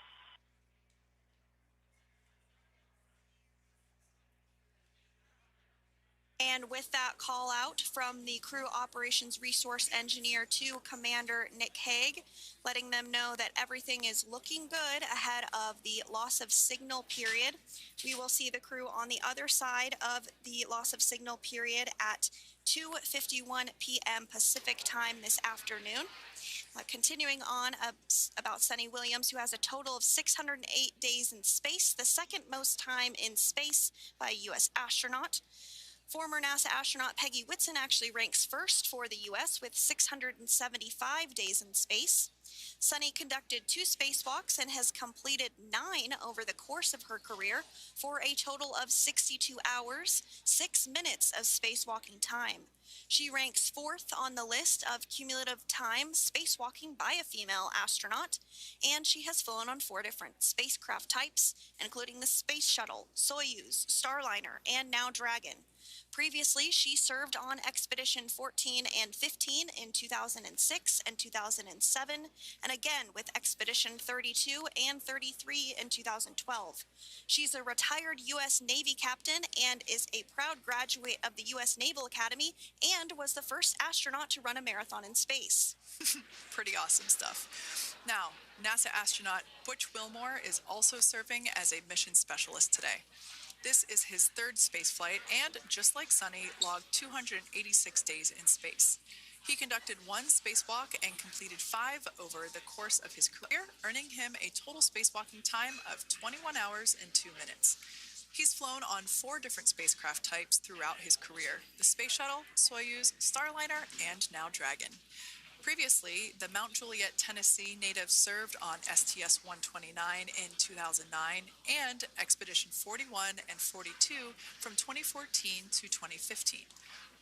And with that call out from the Crew Operations Resource Engineer to Commander Nick Hague, letting them know that everything is looking good ahead of the loss of signal period. We will see the crew on the other side of the loss of signal period at 2:51 p.m. Pacific time this afternoon. Continuing on about Sunny Williams, who has a total of 608 days in space, the second most time in space by a U.S. astronaut. Former NASA astronaut Peggy Whitson actually ranks first for the U.S. with 675 days in space. Sunny conducted 2 spacewalks and has completed 9 over the course of her career for a total of 62 hours, 6 minutes of spacewalking time. She ranks 4th on the list of cumulative time spacewalking by a female astronaut, and she has flown on 4 different spacecraft types, including the Space Shuttle, Soyuz, Starliner, and now Dragon. Previously, she served on Expedition 14 and 15 in 2006 and 2007, and again with Expedition 32 and 33 in 2012. She's a retired U.S. Navy captain and is a proud graduate of the U.S. Naval Academy and was the first astronaut to run a marathon in space.
Pretty awesome stuff. Now, NASA astronaut Butch Wilmore is also serving as a mission specialist today. This is his 3rd spaceflight and, just like Sunny, logged 286 days in space. He conducted 1 spacewalk and completed 5 over the course of his career, earning him a total spacewalking time of 21 hours and 2 minutes. He's flown on 4 different spacecraft types throughout his career: the Space Shuttle, Soyuz, Starliner, and now Dragon. Previously, the Mount Juliet, Tennessee native served on STS-129 in 2009 and Expedition 41 and 42 from 2014 to 2015.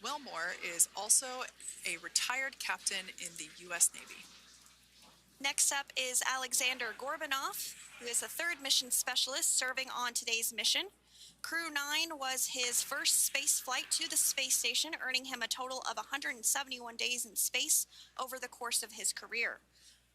Wilmore is also a retired captain in the U.S. Navy.
Next up is Alexander Gorbunov, who is a 3rd mission specialist serving on today's mission. Crew 9 was his first space flight to the space station, earning him a total of 171 days in space over the course of his career.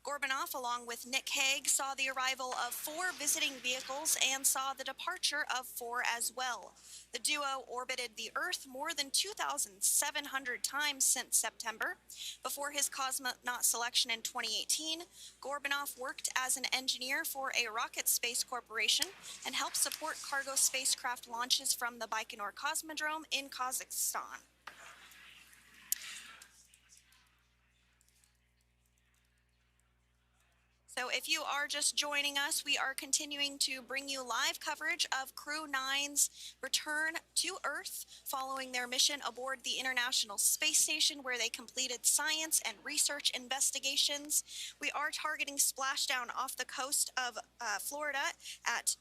Gorbanoff, along with Nick Hague, saw the arrival of 4 visiting vehicles and saw the departure of 4 as well. The duo orbited the Earth more than 2,700 times since September. Before his cosmonaut selection in 2018, Gorbanoff worked as an engineer for a rocket space corporation and helped support cargo spacecraft launches from the Baikonur Cosmodrome in Kazakhstan. So if you are just joining us, we are continuing to bring you live coverage of Crew 9's return to Earth following their mission aboard the International Space Station, where they completed science and research investigations. We are targeting splashdown off the coast of Florida at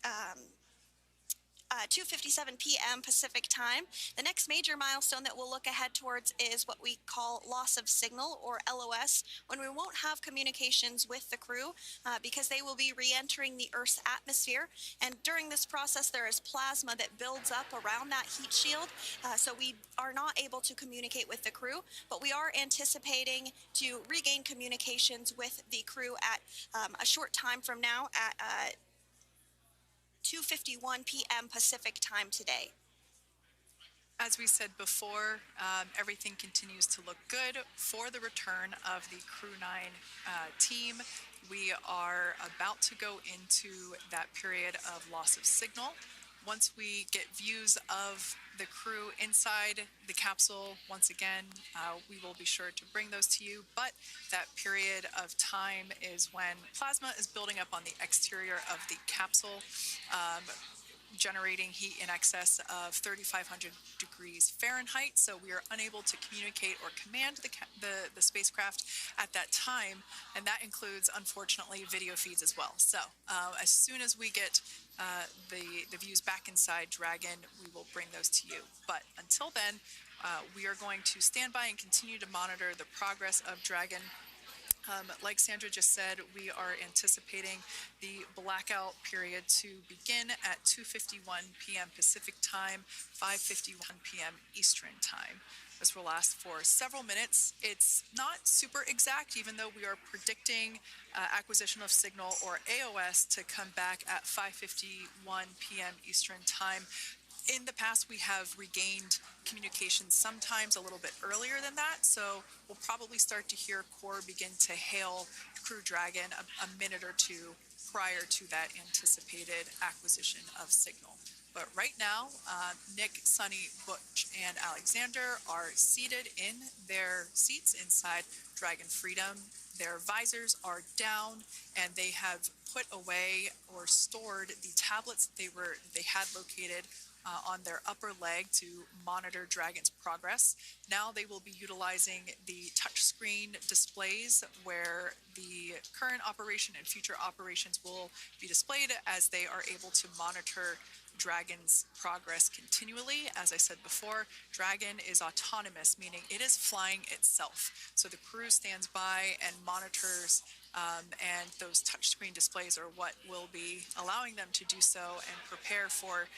2:57 p.m. Pacific time. The next major milestone that we'll look ahead towards is what we call loss of signal, or LOS, when we won't have communications with the crew because they will be re-entering the Earth's atmosphere. And during this process, there is plasma that builds up around that heat shield, so we are not able to communicate with the crew, but we are anticipating to regain communications with the crew at a short time from now at 2:51 p.m. Pacific time today.
As we said before, everything continues to look good for the return of the Crew 9 team. We are about to go into that period of loss of signal. Once we get views of the crew inside the capsule, once again, we will be sure to bring those to you. But that period of time is when plasma is building up on the exterior of the capsule, generating heat in excess of 3,500 degrees Fahrenheit. So we are unable to communicate or command the spacecraft at that time. And that includes, unfortunately, video feeds as well. So as soon as we get the views back inside Dragon, we will bring those to you. But until then, we are going to stand by and continue to monitor the progress of Dragon. Like Sandra just said, we are anticipating the blackout period to begin at 2:51 p.m. Pacific time, 5:51 p.m. Eastern time. This will last for several minutes. It's not super exact, even though we are predicting acquisition of signal, or AOS, to come back at 5:51 p.m. Eastern time. In the past, we have regained communication sometimes a little bit earlier than that, so we'll probably start to hear Core begin to hail Crew Dragon a minute or two prior to that anticipated acquisition of signal. But right now, Nick, Sunny, Butch, and Alexander are seated in their seats inside Dragon Freedom. Their visors are down, and they have put away or stored the tablets they had located on their upper leg to monitor Dragon's progress. Now they will be utilizing the touchscreen displays, where the current operation and future operations will be displayed as they are able to monitor Dragon's progress continually. As I said before, Dragon is autonomous, meaning it is flying itself. So the crew stands by and monitors, and those touchscreen displays are what will be allowing them to do so and prepare for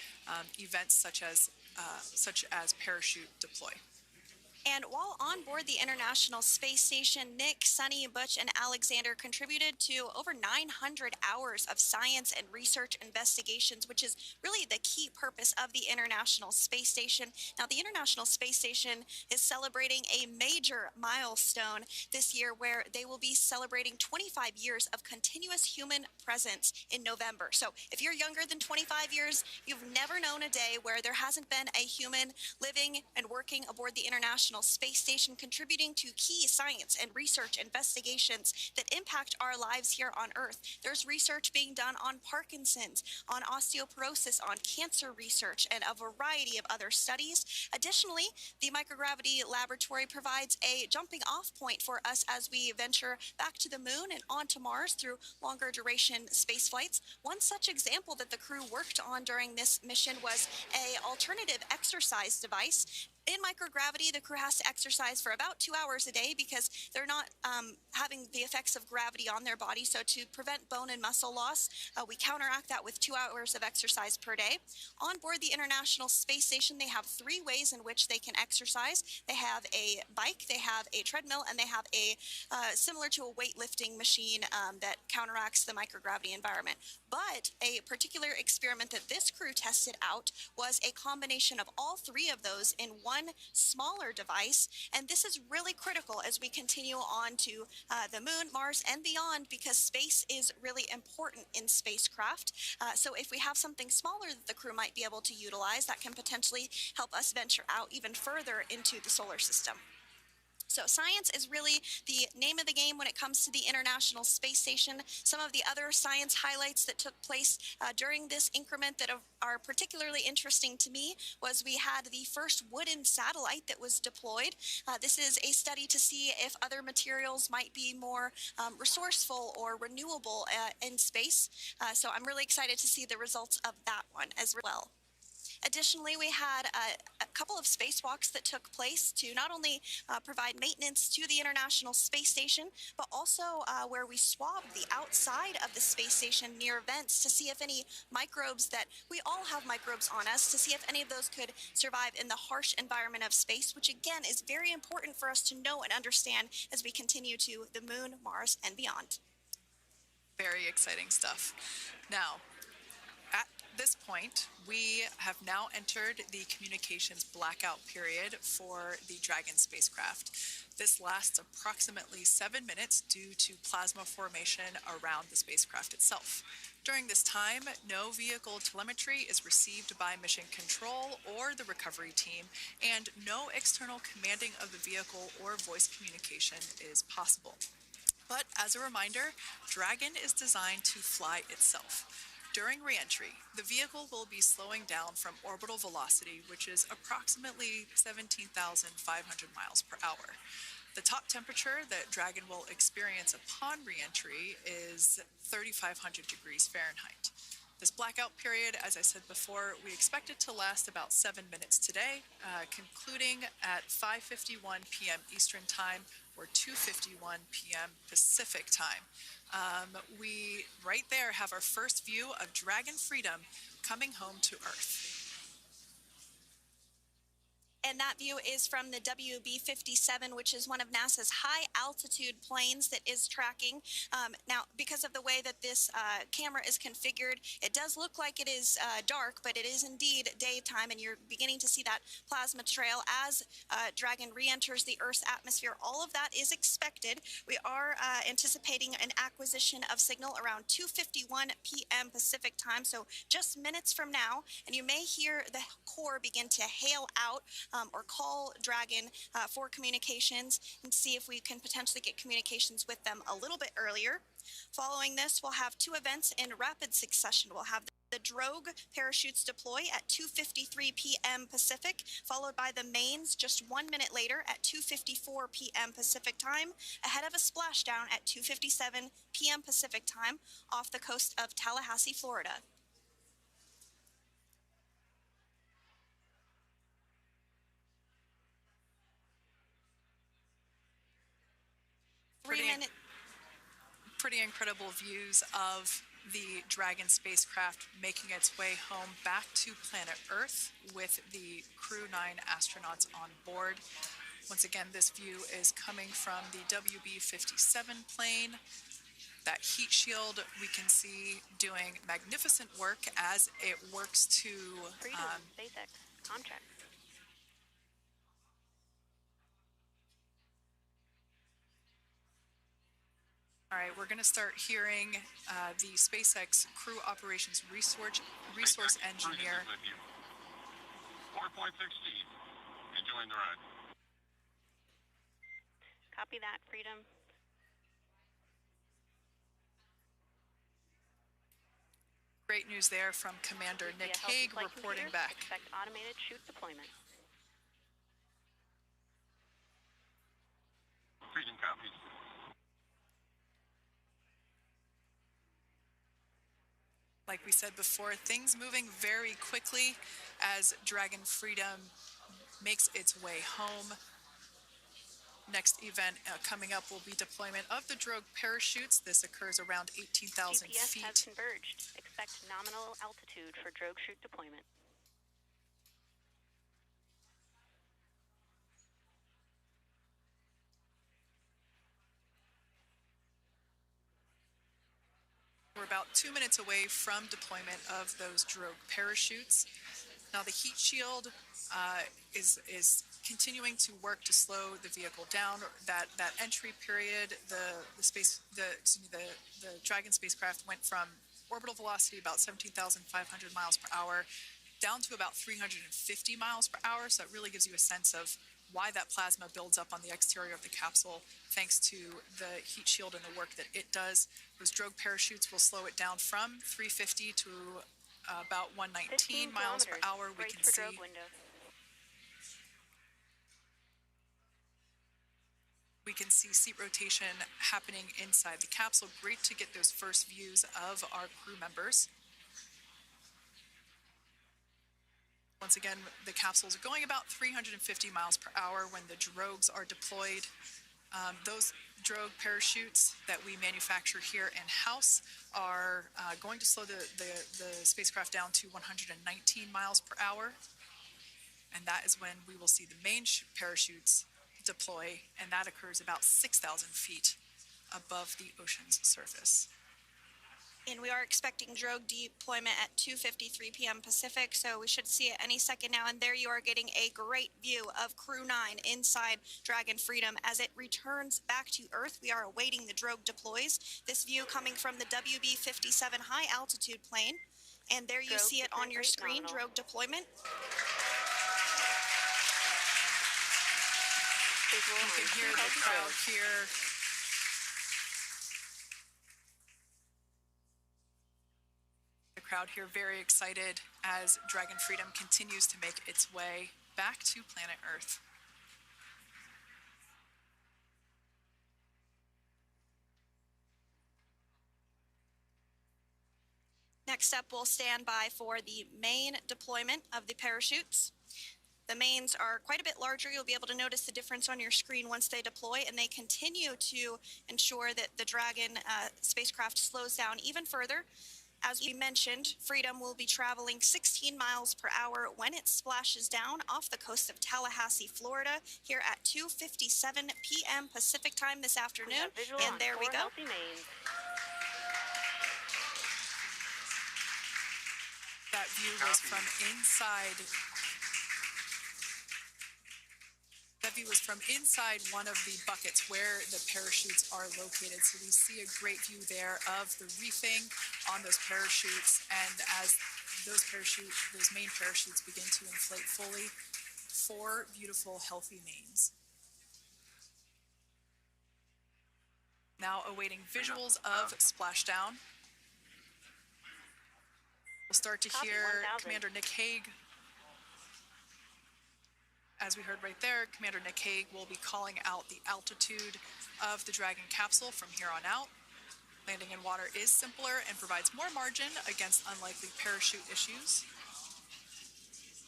events such as parachute deploy.
And while on board the International Space Station, Nick, Sunny, Butch, and Alexander contributed to over 900 hours of science and research investigations, which is really the key purpose of the International Space Station. Now, the International Space Station is celebrating a major milestone this year, where they will be celebrating 25 years of continuous human presence in November. So if you're younger than 25 years, you've never known a day where there hasn't been a human living and working aboard the International Space Station, contributing to key science and research investigations that impact our lives here on Earth. There's research being done on Parkinson's, on osteoporosis, on cancer research, and a variety of other studies. Additionally, the microgravity laboratory provides a jumping off point for us as we venture back to the moon and onto Mars through longer duration space flights. One such example that the crew worked on during this mission was an alternative exercise device. In microgravity, the crew has to exercise for about 2 hours a day because they're not having the effects of gravity on their body. So to prevent bone and muscle loss, we counteract that with 2 hours of exercise per day. On board the International Space Station, they have 3 ways in which they can exercise. They have a bike, they have a treadmill, and they have a similar to a weightlifting machine that counteracts the microgravity environment. But a particular experiment that this crew tested out was a combination of all 3 of those in one smaller device, and this is really critical as we continue on to the moon, Mars, and beyond, because space is really important in spacecraft. So if we have something smaller that the crew might be able to utilize, that can potentially help us venture out even further into the solar system. So science is really the name of the game when it comes to the International Space Station. Some of the other science highlights that took place during this increment that are particularly interesting to me was we had the first wooden satellite that was deployed. This is a study to see if other materials might be more resourceful or renewable in space. So I'm really excited to see the results of that one as well. Additionally, we had a couple of spacewalks that took place to not only provide maintenance to the International Space Station, but also where we swabbed the outside of the space station near vents to see if any microbes that we all have microbes on us, to see if any of those could survive in the harsh environment of space, which again is very important for us to know and understand as we continue to the moon, Mars, and beyond.
Very exciting stuff. Now, at this point, we have now entered the communications blackout period for the Dragon spacecraft. This lasts approximately 7 minutes due to plasma formation around the spacecraft itself. During this time, no vehicle telemetry is received by mission control or the recovery team, and no external commanding of the vehicle or voice communication is possible. But as a reminder, Dragon is designed to fly itself. During re-entry, the vehicle will be slowing down from orbital velocity, which is approximately 17,500 miles per hour. The top temperature that Dragon will experience upon re-entry is 3,500 degrees Fahrenheit. This blackout period, as I said before, we expect it to last about 7 minutes today, concluding at 5:51 p.m. Eastern Time or 2:51 p.m. Pacific Time. We, right there, have our first view of Dragon Freedom coming home to Earth.
And that view is from the WB-57, which is one of NASA's high-altitude planes that is tracking. Now, because of the way that this camera is configured, it does look like it is dark, but it is indeed daytime, and you're beginning to see that plasma trail as Dragon re-enters the Earth's atmosphere. All of that is expected. We are anticipating an acquisition of signal around 2:51 p.m. Pacific Time, so just minutes from now, and you may hear the core begin to hail out or call Dragon for communications and see if we can potentially get communications with them a little bit earlier. Following this, we'll have 2 events in rapid succession. We'll have the drogue parachutes deploy at 2:53 p.m. Pacific, followed by the mains just 1 minute later at 2:54 p.m. Pacific Time, ahead of a splashdown at 2:57 p.m. Pacific Time off the coast of Tallahassee, Florida.
Pretty incredible views of the Dragon spacecraft making its way home back to planet Earth with the Crew 9 astronauts on board. Once again, this view is coming from the WB-57 plane. That heat shield we can see doing magnificent work as it works to
SpaceX contract.
All right, we're going to start hearing the SpaceX Crew Operations Resource Engineer.
4.16, enjoying the ride.
Copy that, Freedom.
Great news there from Commander Nick Hague reporting back.
Expect automated chute deployment.
Freedom copies.
Like we said before, things moving very quickly as Dragon Freedom makes its way home. Next event coming up will be deployment of the drogue parachutes. This occurs around 18,000
GPS
feet.
has converged. Expect nominal altitude for drogue chute deployment.
We're about 2 minutes away from deployment of those drogue parachutes. Now the heat shield is continuing to work to slow the vehicle down. That entry period, the Dragon spacecraft went from orbital velocity about 17,500 miles per hour down to about 350 miles per hour. So it really gives you a sense of why that plasma builds up on the exterior of the capsule, thanks to the heat shield and the work that it does. Those drogue parachutes will slow it down from 350 to about 119 miles per hour. We can see seat rotation happening inside the capsule. Great to get those first views of our crew members. Once again, the capsules are going about 350 miles per hour when the drogues are deployed. Those drogue parachutes that we manufacture here in-house are going to slow the spacecraft down to 119 miles per hour. And that is when we will see the main parachutes deploy, and that occurs about 6,000 feet above the ocean's surface.
And we are expecting drogue deployment at 2:53 p.m. Pacific, so we should see it any second now. And there you are getting a great view of Crew 9 inside Dragon Freedom as it returns back to Earth. We are awaiting the drogue deploys. This view coming from the WB-57 high altitude plane. And there you see it on your screen, drogue deployment.
You can hear the crowd here. Crowd here very excited as Dragon Freedom continues to make its way back to planet Earth.
Next up, we'll stand by for the main deployment of the parachutes. The mains are quite a bit larger. You'll be able to notice the difference on your screen once they deploy, and they continue to ensure that the Dragon spacecraft slows down even further. As we mentioned, Freedom will be traveling 16 miles per hour when it splashes down off the coast of Tallahassee, Florida, here at 2:57 p.m. Pacific time this afternoon. And there we go.
That view was from inside. That view was from inside one of the buckets where the parachutes are located. So we see a great view there of the reefing on those parachutes. And as those main parachutes begin to inflate fully, 4 beautiful, healthy mains. Now awaiting visuals of Splashdown. We'll start to hear Commander Nick Hague. As we heard right there, Commander Nick Hague will be calling out the altitude of the Dragon capsule from here on out. Landing in water is simpler and provides more margin against unlikely parachute issues.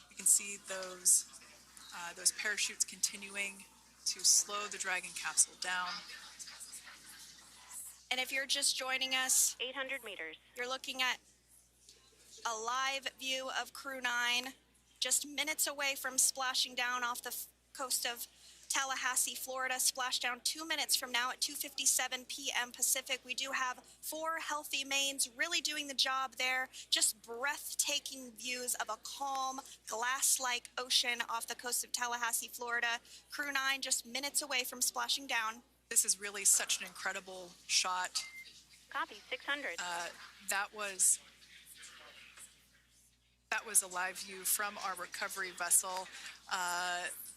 You can see those parachutes continuing to slow the Dragon capsule down.
And if you're just joining us,
800 meters.
You're looking at a live view of Crew 9. Just minutes away from splashing down off the coast of Tallahassee, Florida. Splashdown 2 minutes from now at 2:57 p.m. Pacific. We do have 4 healthy mains really doing the job there. Just breathtaking views of a calm, glass-like ocean off the coast of Tallahassee, Florida. Crew 9 just minutes away from splashing down.
This is really such an incredible shot.
Copy, 600.
That was a live view from our recovery vessel,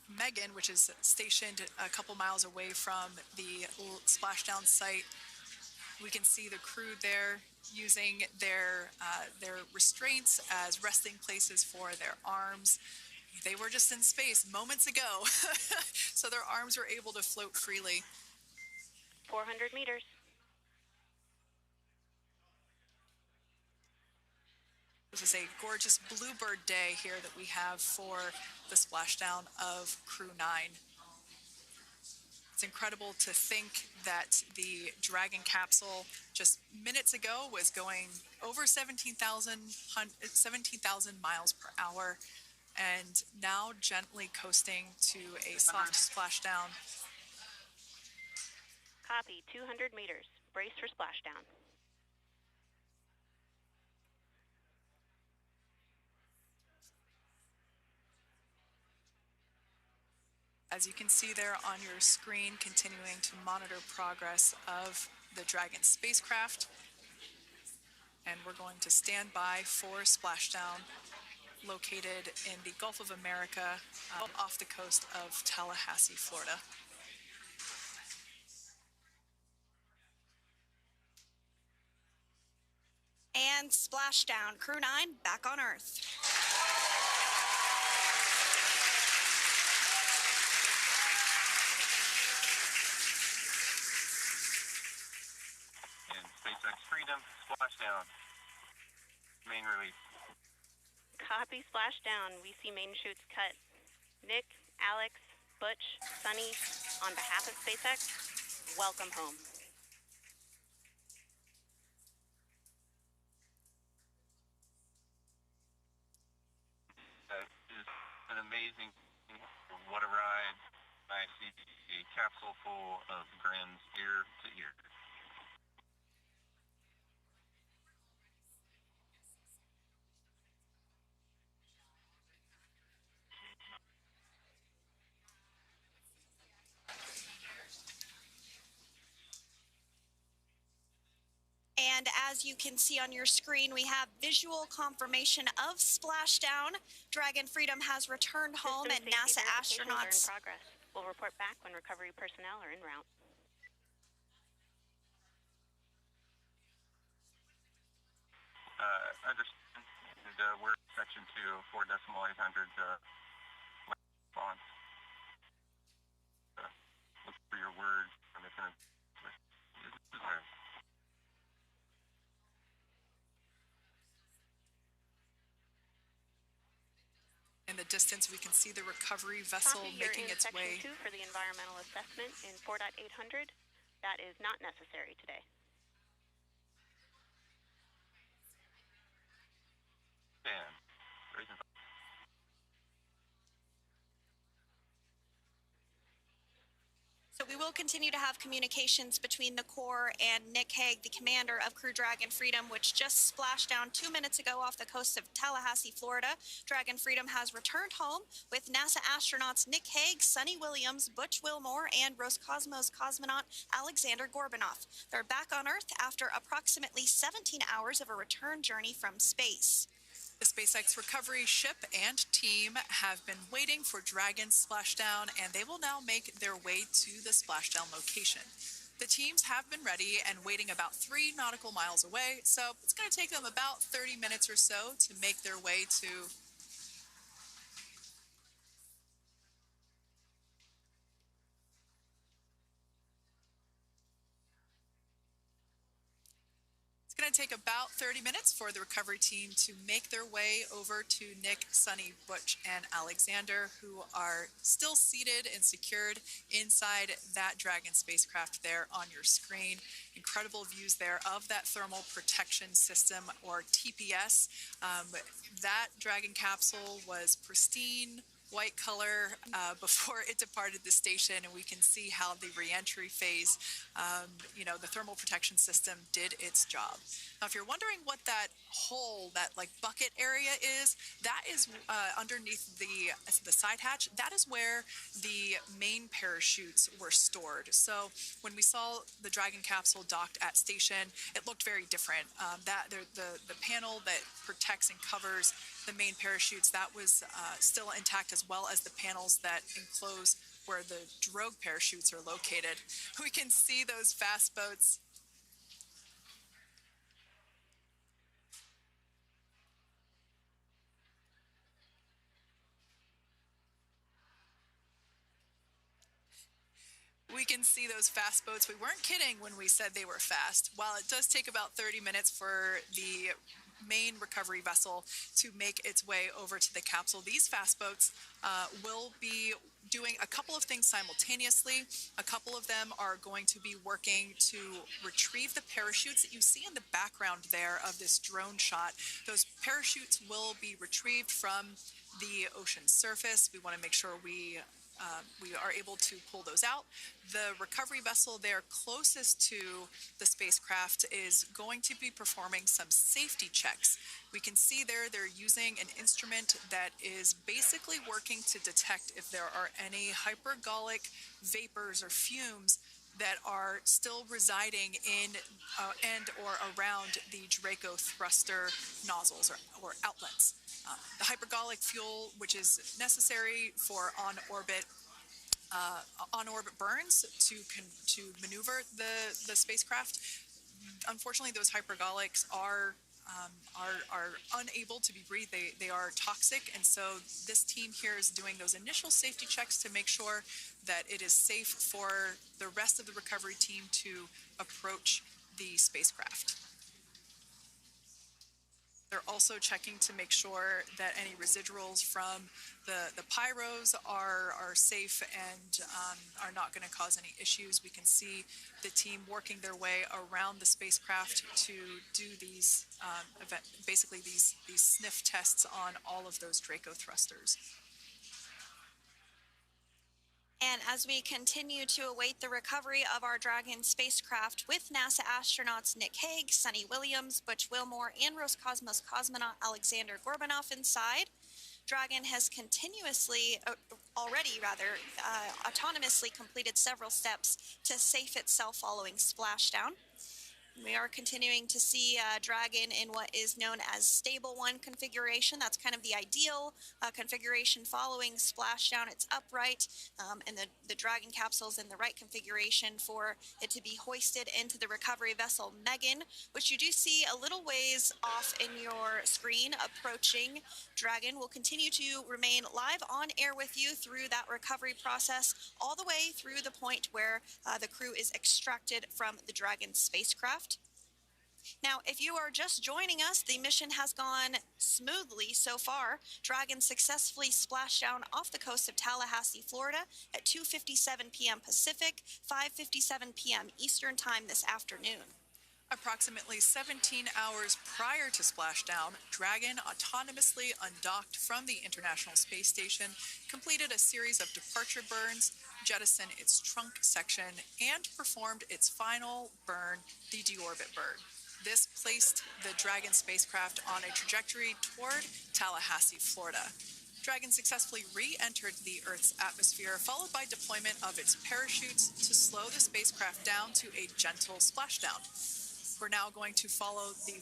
Megan, which is stationed a couple miles away from the splashdown site. We can see the crew there using their restraints as resting places for their arms. They were just in space moments ago, so their arms were able to float freely.
400 meters.
This is a gorgeous bluebird day here that we have for the splashdown of Crew 9. It's incredible to think that the Dragon capsule just minutes ago was going over 17,000 miles per hour and now gently coasting to a soft splashdown.
Copy, 200 meters. Brace for splashdown.
As you can see there on your screen, continuing to monitor progress of the Dragon spacecraft. And we're going to stand by for splashdown located in the Gulf of America off the coast of Tallahassee, Florida.
And splashdown, Crew 9 back on Earth.
SpaceX Freedom, splashdown, main release.
Copy, splashdown. We see main chutes cut. Nick, Alex, Butch, Sunny, on behalf of SpaceX, welcome home.
That is an amazing, what a ride. I see a capsule full of grins ear to ear.
And as you can see on your screen, we have visual confirmation of splashdown. Dragon Freedom has returned home, and NASA astronauts.
Are in progress. We'll report back when recovery personnel are en route.
Understand, and we're section 2, 4.800 response. Look for your words from the kind of.
In the distance, we can see the recovery vessel making its way.
Section 2 for the environmental assessment in 4.800. That is not necessary today.
So we will continue to have communications between the Corps and Nick Hague, the commander of Crew Dragon Freedom, which just splashed down 2 minutes ago off the coast of Tallahassee, Florida. Dragon Freedom has returned home with NASA astronauts Nick Hague, Sunita Williams, Butch Wilmore, and Roscosmos cosmonaut Alexander Gorbanov. They're back on Earth after approximately 17 hours of a return journey from space.
The SpaceX recovery ship and team have been waiting for Dragon's splashdown, and they will now make their way to the splashdown location. The teams have been ready and waiting about 3 nautical miles away, so it's going to take them about 30 minutes or so to make their way to It's going to take about 30 minutes for the recovery team to make their way over to Nick, Sunny, Butch, and Alexander, who are still seated and secured inside that Dragon spacecraft there on your screen. Incredible views there of that thermal protection system, or TPS. That Dragon capsule was pristine, white color before it departed the station, and we can see how the reentry phase, the thermal protection system did its job. Now, if you're wondering what that hole, that like bucket area is, that is underneath the side hatch. That is where the main parachutes were stored. So when we saw the Dragon capsule docked at station, it looked very different. The panel that protects and covers the main parachutes, that was still intact, as well as the panels that enclose where the drogue parachutes are located. We can see those fast boats. We can see those fast boats. We weren't kidding when we said they were fast. While it does take about 30 minutes for the
main recovery vessel to make its way over to the capsule. These fast boats will be doing a couple of things simultaneously. A couple of them are going to be working to retrieve the parachutes that you see in the background there of this drone shot. Those parachutes will be retrieved from the ocean surface. We want to make sure we are able to pull those out. The recovery vessel there closest to the spacecraft is going to be performing some safety checks. We can see there they're using an instrument that is basically working to detect if there are any hypergolic vapors or fumes that are still residing in and or around the Draco thruster nozzles or outlets. The hypergolic fuel, which is necessary for on-orbit burns to maneuver the spacecraft. Unfortunately, those hypergolics are unable to be breathed. They are toxic, and so this team here is doing those initial safety checks to make sure that it is safe for the rest of the recovery team to approach the spacecraft. They're also checking to make sure that any residuals from the pyros are safe and are not going to cause any issues. We can see the team working their way around the spacecraft to do these, basically these sniff tests on all of those Draco thrusters.
And as we continue to await the recovery of our Dragon spacecraft with NASA astronauts Nick Hague, Sunny Williams, Butch Wilmore, and Roscosmos cosmonaut Alexander Gorbanov inside, Dragon has autonomously completed several steps to safe itself following splashdown. We are continuing to see Dragon in what is known as stable 1 configuration. That's kind of the ideal configuration following splashdown. It's upright, and the Dragon capsule is in the right configuration for it to be hoisted into the recovery vessel Megan, which you do see a little ways off in your screen approaching. Dragon will continue to remain live on air with you through that recovery process, all the way through the point where the crew is extracted from the Dragon spacecraft. Now, if you are just joining us, the mission has gone smoothly so far. Dragon successfully splashed down off the coast of Tallahassee, Florida at 2:57 p.m. Pacific, 5:57 p.m. Eastern Time this afternoon.
Approximately 17 hours prior to splashdown, Dragon autonomously undocked from the International Space Station, completed a series of departure burns, jettisoned its trunk section, and performed its final burn, the deorbit burn. This placed the Dragon spacecraft on a trajectory toward Tallahassee, Florida. Dragon successfully re-entered the Earth's atmosphere, followed by deployment of its parachutes to slow the spacecraft down to a gentle splashdown. We're now going to follow the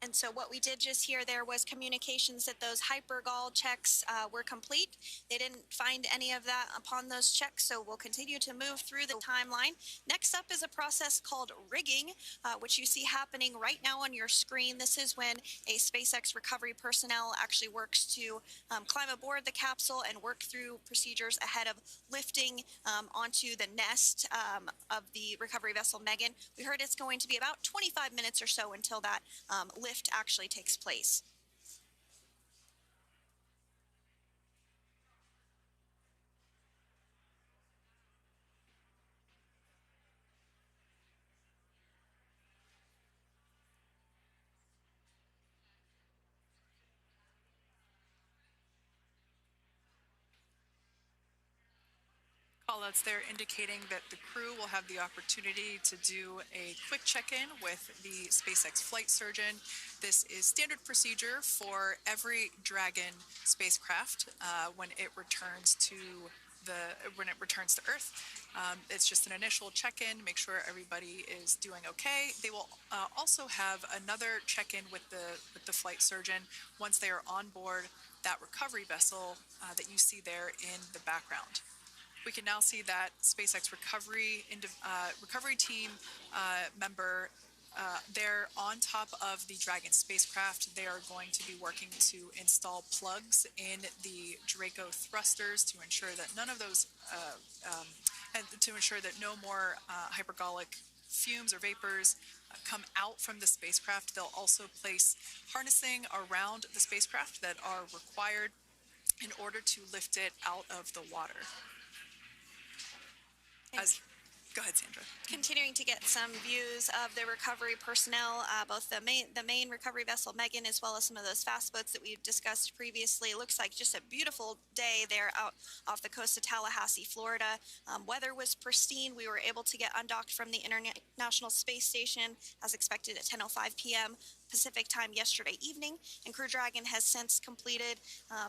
And so what we did just hear there was communications that those hypergol checks were complete. They didn't find any of that upon those checks, so we'll continue to move through the timeline. Next up is a process called rigging, which you see happening right now on your screen. This is when a SpaceX recovery personnel actually works to climb aboard the capsule and work through procedures ahead of lifting onto the nest of the recovery vessel Megan. We heard it's going to be about 25 minutes or so until that lift actually takes place.
Callouts there indicating that the crew will have the opportunity to do a quick check-in with the SpaceX flight surgeon. This is standard procedure for every Dragon spacecraft when it returns to Earth. It's just an initial check-in, make sure everybody is doing okay. They will also have another check-in with the flight surgeon once they are on board that recovery vessel that you see there in the background.
We can now see that SpaceX recovery team member. They're on top of the Dragon spacecraft. They are going to be working to install plugs in the Draco thrusters to ensure that none of those, and to ensure that no more hypergolic fumes or vapors come out from the spacecraft. They'll also place harnessing around the spacecraft that are required in order to lift it out of the water. Go ahead, Sandra.
Continuing to get some views of the recovery personnel, both the main recovery vessel Megan, as well as some of those fast boats that we've discussed previously. It looks like just a beautiful day there out off the coast of Tallahassee, Florida. Weather was pristine. We were able to get undocked from the International Space Station as expected at 10:05 p.m. Pacific time yesterday evening, and Crew Dragon has since completed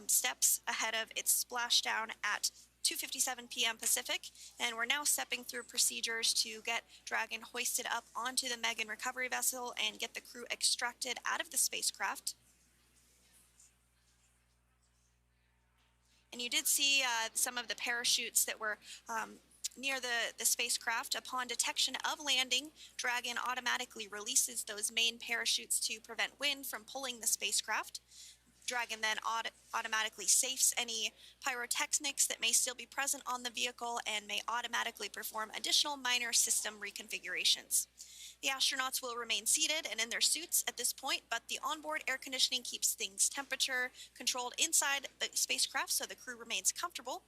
steps ahead of its splashdown at 2:57 p.m. Pacific, and we're now stepping through procedures to get Dragon hoisted up onto the Megan recovery vessel and get the crew extracted out of the spacecraft. And you did see some of the parachutes that were near the spacecraft. Upon detection of landing, Dragon automatically releases those main parachutes to prevent wind from pulling the spacecraft. Dragon then automatically safes any pyrotechnics that may still be present on the vehicle and may automatically perform additional minor system reconfigurations. The astronauts will remain seated and in their suits at this point, but the onboard air conditioning keeps things temperature controlled inside the spacecraft so the crew remains comfortable,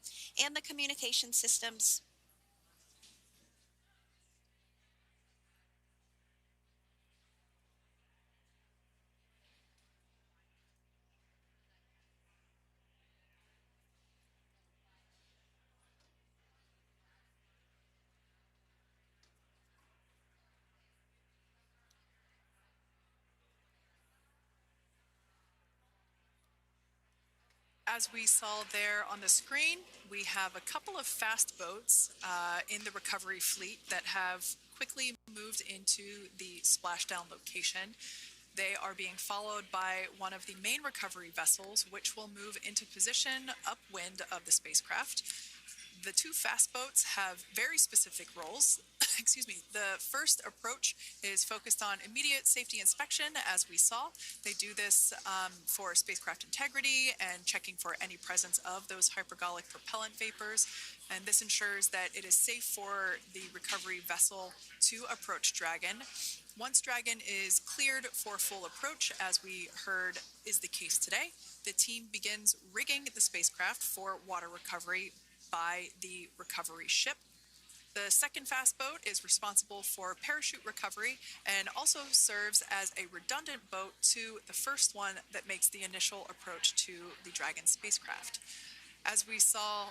and the communication systems
As we saw there on the screen, we have a couple of fast boats in the recovery fleet that have quickly moved into the splashdown location. They are being followed by one of the main recovery vessels, which will move into position upwind of the spacecraft. The two fast boats have very specific roles. Excuse me. The first approach is focused on immediate safety inspection, as we saw. They do this for spacecraft integrity and checking for any presence of those hypergolic propellant vapors. And this ensures that it is safe for the recovery vessel to approach Dragon. Once Dragon is cleared for full approach, as we heard is the case today, the team begins rigging the spacecraft for water recovery by the recovery ship. The second fast boat is responsible for parachute recovery and also serves as a redundant boat to the first one that makes the initial approach to the Dragon spacecraft. As we saw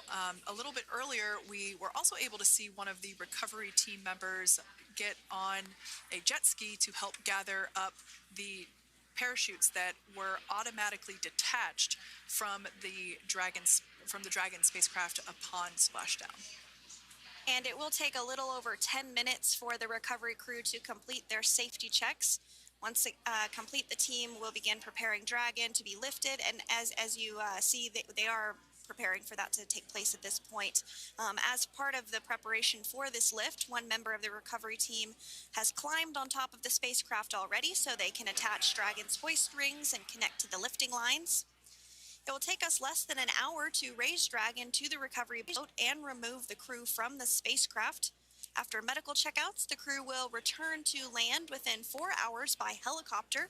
a little bit earlier, we were also able to see one of the recovery team members get on a jet ski to help gather up the parachutes that were automatically detached from the Dragon spacecraft upon splashdown.
And it will take a little over 10 minutes for the recovery crew to complete their safety checks. Once complete, the team will begin preparing Dragon to be lifted, and as you see, they are preparing for that to take place at this point. As part of the preparation for this lift, one member of the recovery team has climbed on top of the spacecraft already so they can attach Dragon's hoist rings and connect to the lifting lines. It will take us less than an hour to raise Dragon to the recovery boat and remove the crew from the spacecraft. After medical checkouts, the crew will return to land within 4 hours by helicopter.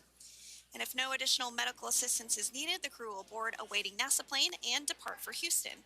And if no additional medical assistance is needed, the crew will board a waiting NASA plane and depart for Houston.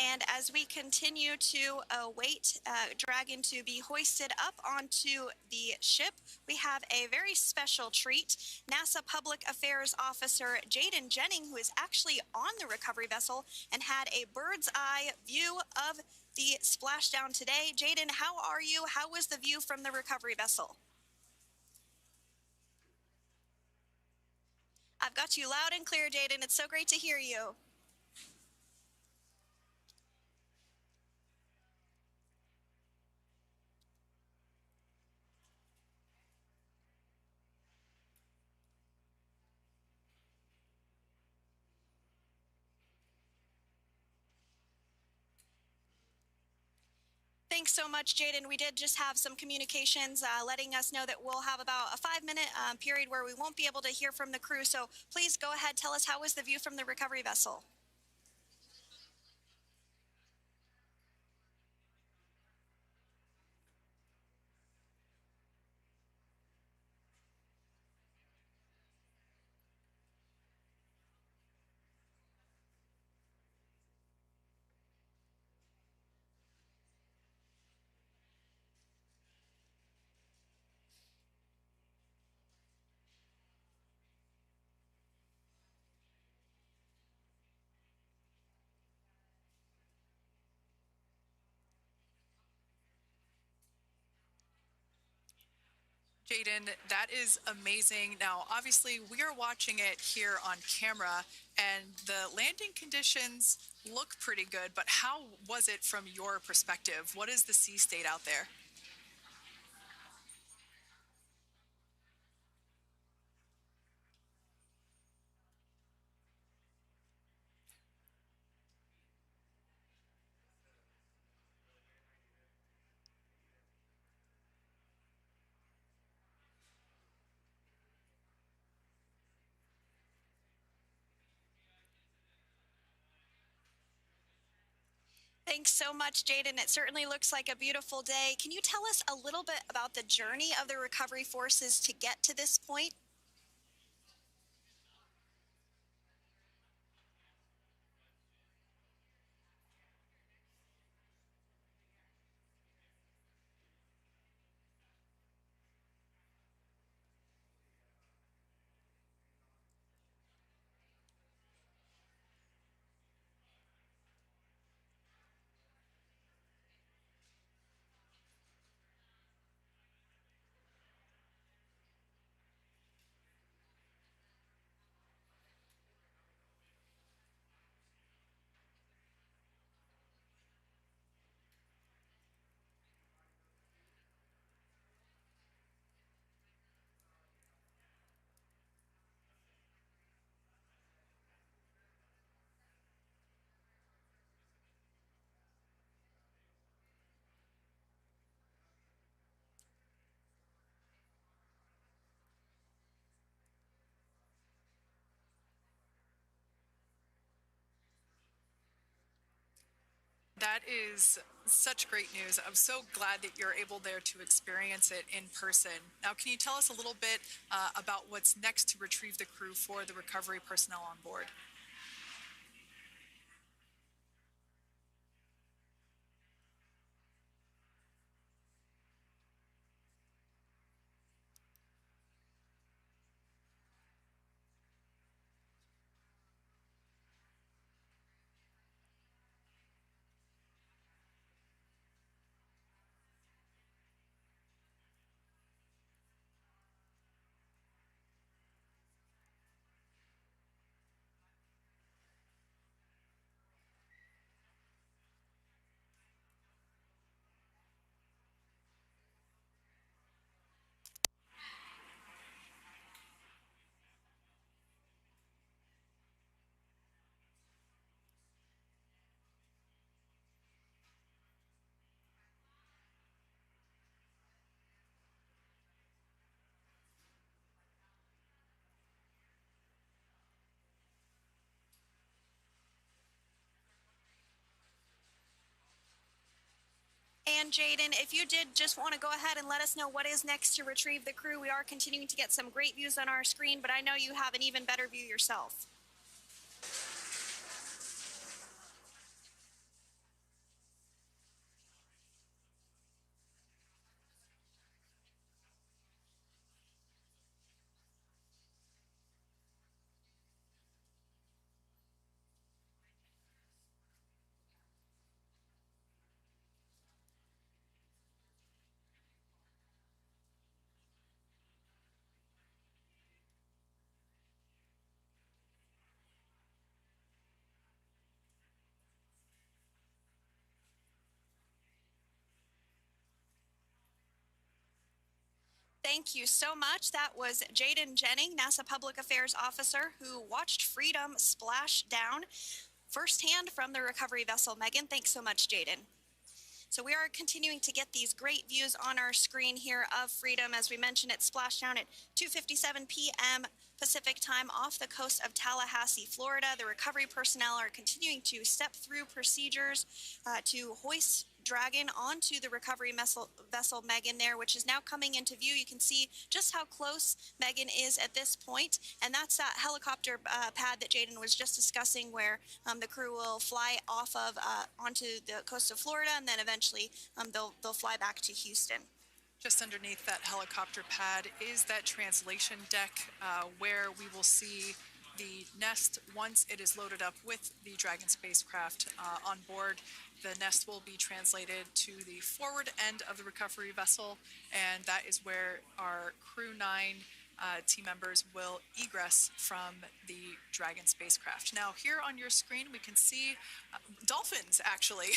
And as we continue to await Dragon to be hoisted up onto the ship, we have a very special treat. NASA Public Affairs Officer Jaden Jennings, who is actually on the recovery vessel and had a bird's eye view of the splashdown today. Jaden, how are you? How was the view from the recovery vessel? I've got you loud and clear, Jaden. It's so great to hear you. Thanks so much, Jaden. We did just have some communications letting us know that we'll have about a 5-minute period where we won't be able to hear from the crew. So please go ahead, tell us, how was the view from the recovery vessel?
Jaden, that is amazing. Now, obviously, we are watching it here on camera, and the landing conditions look pretty good, but how was it from your perspective? What is the sea state out there?
Thanks so much, Jaden. It certainly looks like a beautiful day. Can you tell us a little bit about the journey of the recovery forces to get to this point?
That is such great news. I'm so glad that you're able there to experience it in person. Now, can you tell us a little bit about what's next to retrieve the crew for the recovery personnel on board?
And Jaden, if you did just want to go ahead and let us know what is next to retrieve the crew, we are continuing to get some great views on our screen, but I know you have an even better view yourself. Thank you so much. That was Jaden Jennings, NASA Public Affairs Officer, who watched Freedom splash down firsthand from the recovery vessel. Megan, thanks so much, Jaden. So we are continuing to get these great views on our screen here of Freedom. As we mentioned, it splashed down at 2:57 p.m. Pacific time off the coast of Tallahassee, Florida. The recovery personnel are continuing to step through procedures to hoist Dragon onto the recovery vessel Megan there, which is now coming into view. You can see just how close Megan is at this point, and that's that helicopter pad that Jaden was just discussing, where the crew will fly off of onto the coast of Florida, and then eventually they'll fly back to Houston.
Just underneath that helicopter pad is that translation deck where we will see the nest once it is loaded up with the Dragon spacecraft on board. The nest will be translated to the forward end of the recovery vessel, and that is where our Crew 9 team members will egress from the Dragon spacecraft. Now, here on your screen, we can see dolphins, actually,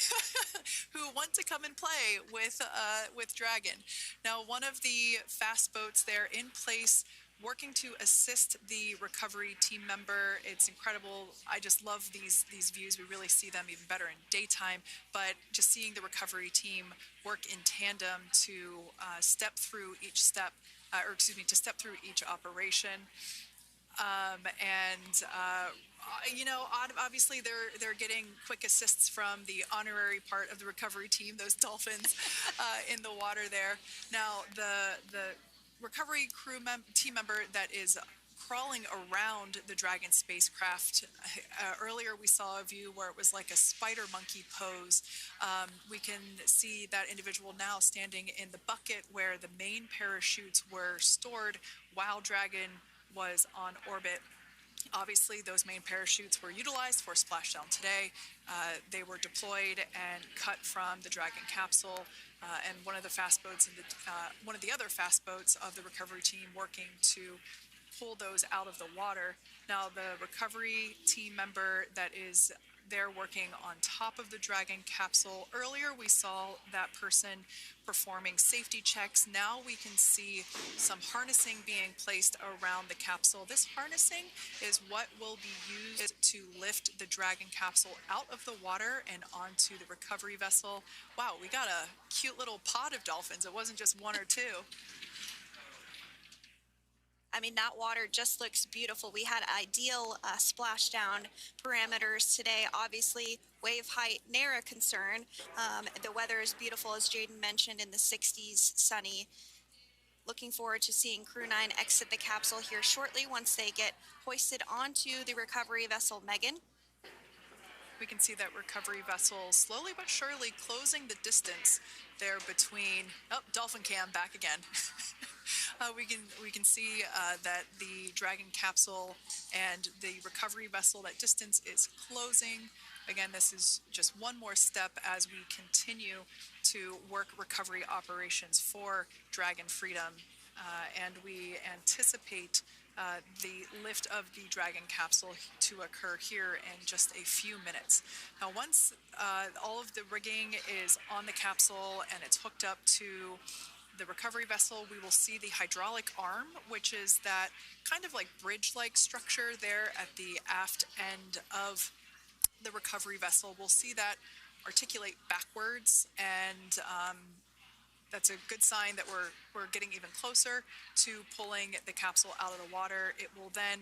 who want to come and play with Dragon. Now, one of the fast boats there in place, working to assist the recovery team member. It's incredible. I just love these views. We really see them even better in daytime, but just seeing the recovery team work in tandem to step through each step, to step through each operation. You know, obviously they're getting quick assists from the honorary part of the recovery team, those dolphins in the water there. Now, the recovery crew team member that is crawling around the Dragon spacecraft. Earlier we saw a view where it was like a spider monkey pose. We can see that individual now standing in the bucket where the main parachutes were stored while Dragon was on orbit. Obviously, those main parachutes were utilized for Splashdown today. They were deployed and cut from the Dragon capsule, and one of the fast boats, one of the other fast boats of the recovery team, working to pull those out of the water. Now, the recovery team member that is there working on top of the Dragon capsule. Earlier, we saw that person performing safety checks. Now we can see some harnessing being placed around the capsule. This harnessing is what will be used to lift the Dragon capsule out of the water and onto the recovery vessel. Wow, we got a cute little pod of dolphins. It wasn't just one or two.
I mean, that water just looks beautiful. We had ideal splashdown parameters today. Obviously, wave height, ne'er a concern. The weather is beautiful, as Jaden mentioned, in the 60s, sunny. Looking forward to seeing Crew 9 exit the capsule here shortly once they get hoisted onto the recovery vessel Megan.
We can see that recovery vessel slowly but surely closing the distance there between, oh, dolphin cam back again. We can see that the Dragon capsule and the recovery vessel, that distance is closing. Again, this is just one more step as we continue to work recovery operations for Dragon Freedom, and we anticipate the lift of the Dragon capsule to occur here in just a few minutes. Now, once all of the rigging is on the capsule and it's hooked up to the recovery vessel, we will see the hydraulic arm, which is that kind of like bridge-like structure there at the aft end of the recovery vessel. We'll see that articulate backwards, and that's a good sign that we're getting even closer to pulling the capsule out of the water. It will then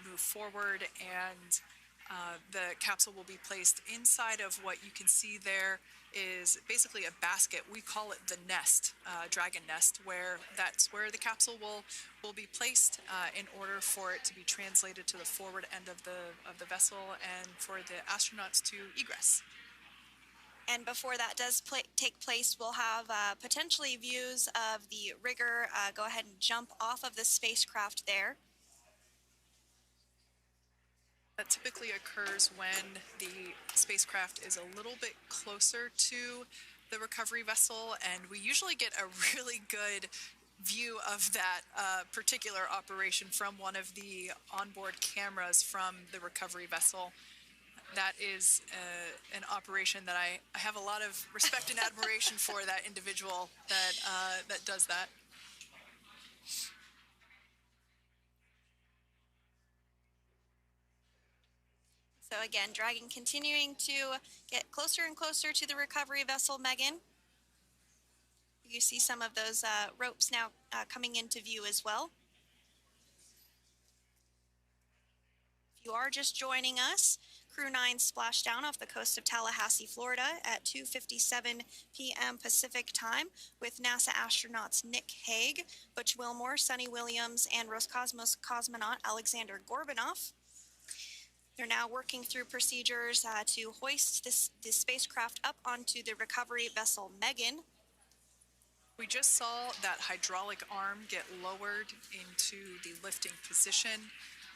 move forward, and the capsule will be placed inside of what you can see there is basically a basket. We call it the nest, Dragon nest, where that's where the capsule will be placed in order for it to be translated to the forward end of the vessel and for the astronauts to egress.
And before that does take place, we'll have potentially views of the rigger go ahead and jump off of the spacecraft there.
That typically occurs when the spacecraft is a little bit closer to the recovery vessel, and we usually get a really good view of that particular operation from one of the onboard cameras from the recovery vessel. That is an operation that I have a lot of respect and admiration for, that individual that does that.
So again, Dragon continuing to get closer and closer to the recovery vessel Megan. You see some of those ropes now coming into view as well. If you are just joining us, Crew 9 Splashdown off the coast of Tallahassee, Florida at 2:57 p.m. Pacific time with NASA astronauts Nick Hague, Butch Wilmore, Sunita Williams, and Roscosmos cosmonaut Alexander Gorbanov. They're now working through procedures to hoist this spacecraft up onto the recovery vessel Megan.
We just saw that hydraulic arm get lowered into the lifting position.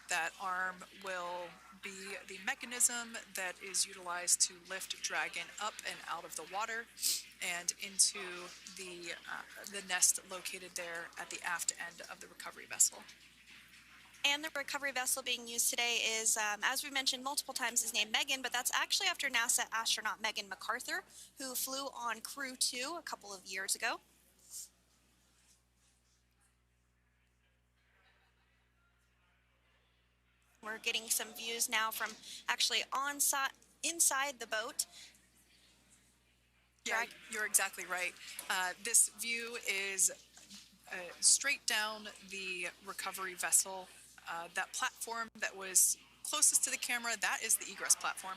That arm will be the mechanism that is utilized to lift Dragon up and out of the water and into the nest located there at the aft end of the recovery vessel.
And the recovery vessel being used today is, as we mentioned multiple times, is named Megan, but that's actually after NASA astronaut Megan McArthur, who flew on Crew 2 a couple of years ago. We're getting some views now from actually inside the boat.
Yeah, you're exactly right. This view is straight down the recovery vessel. That platform that was closest to the camera, that is the egress platform.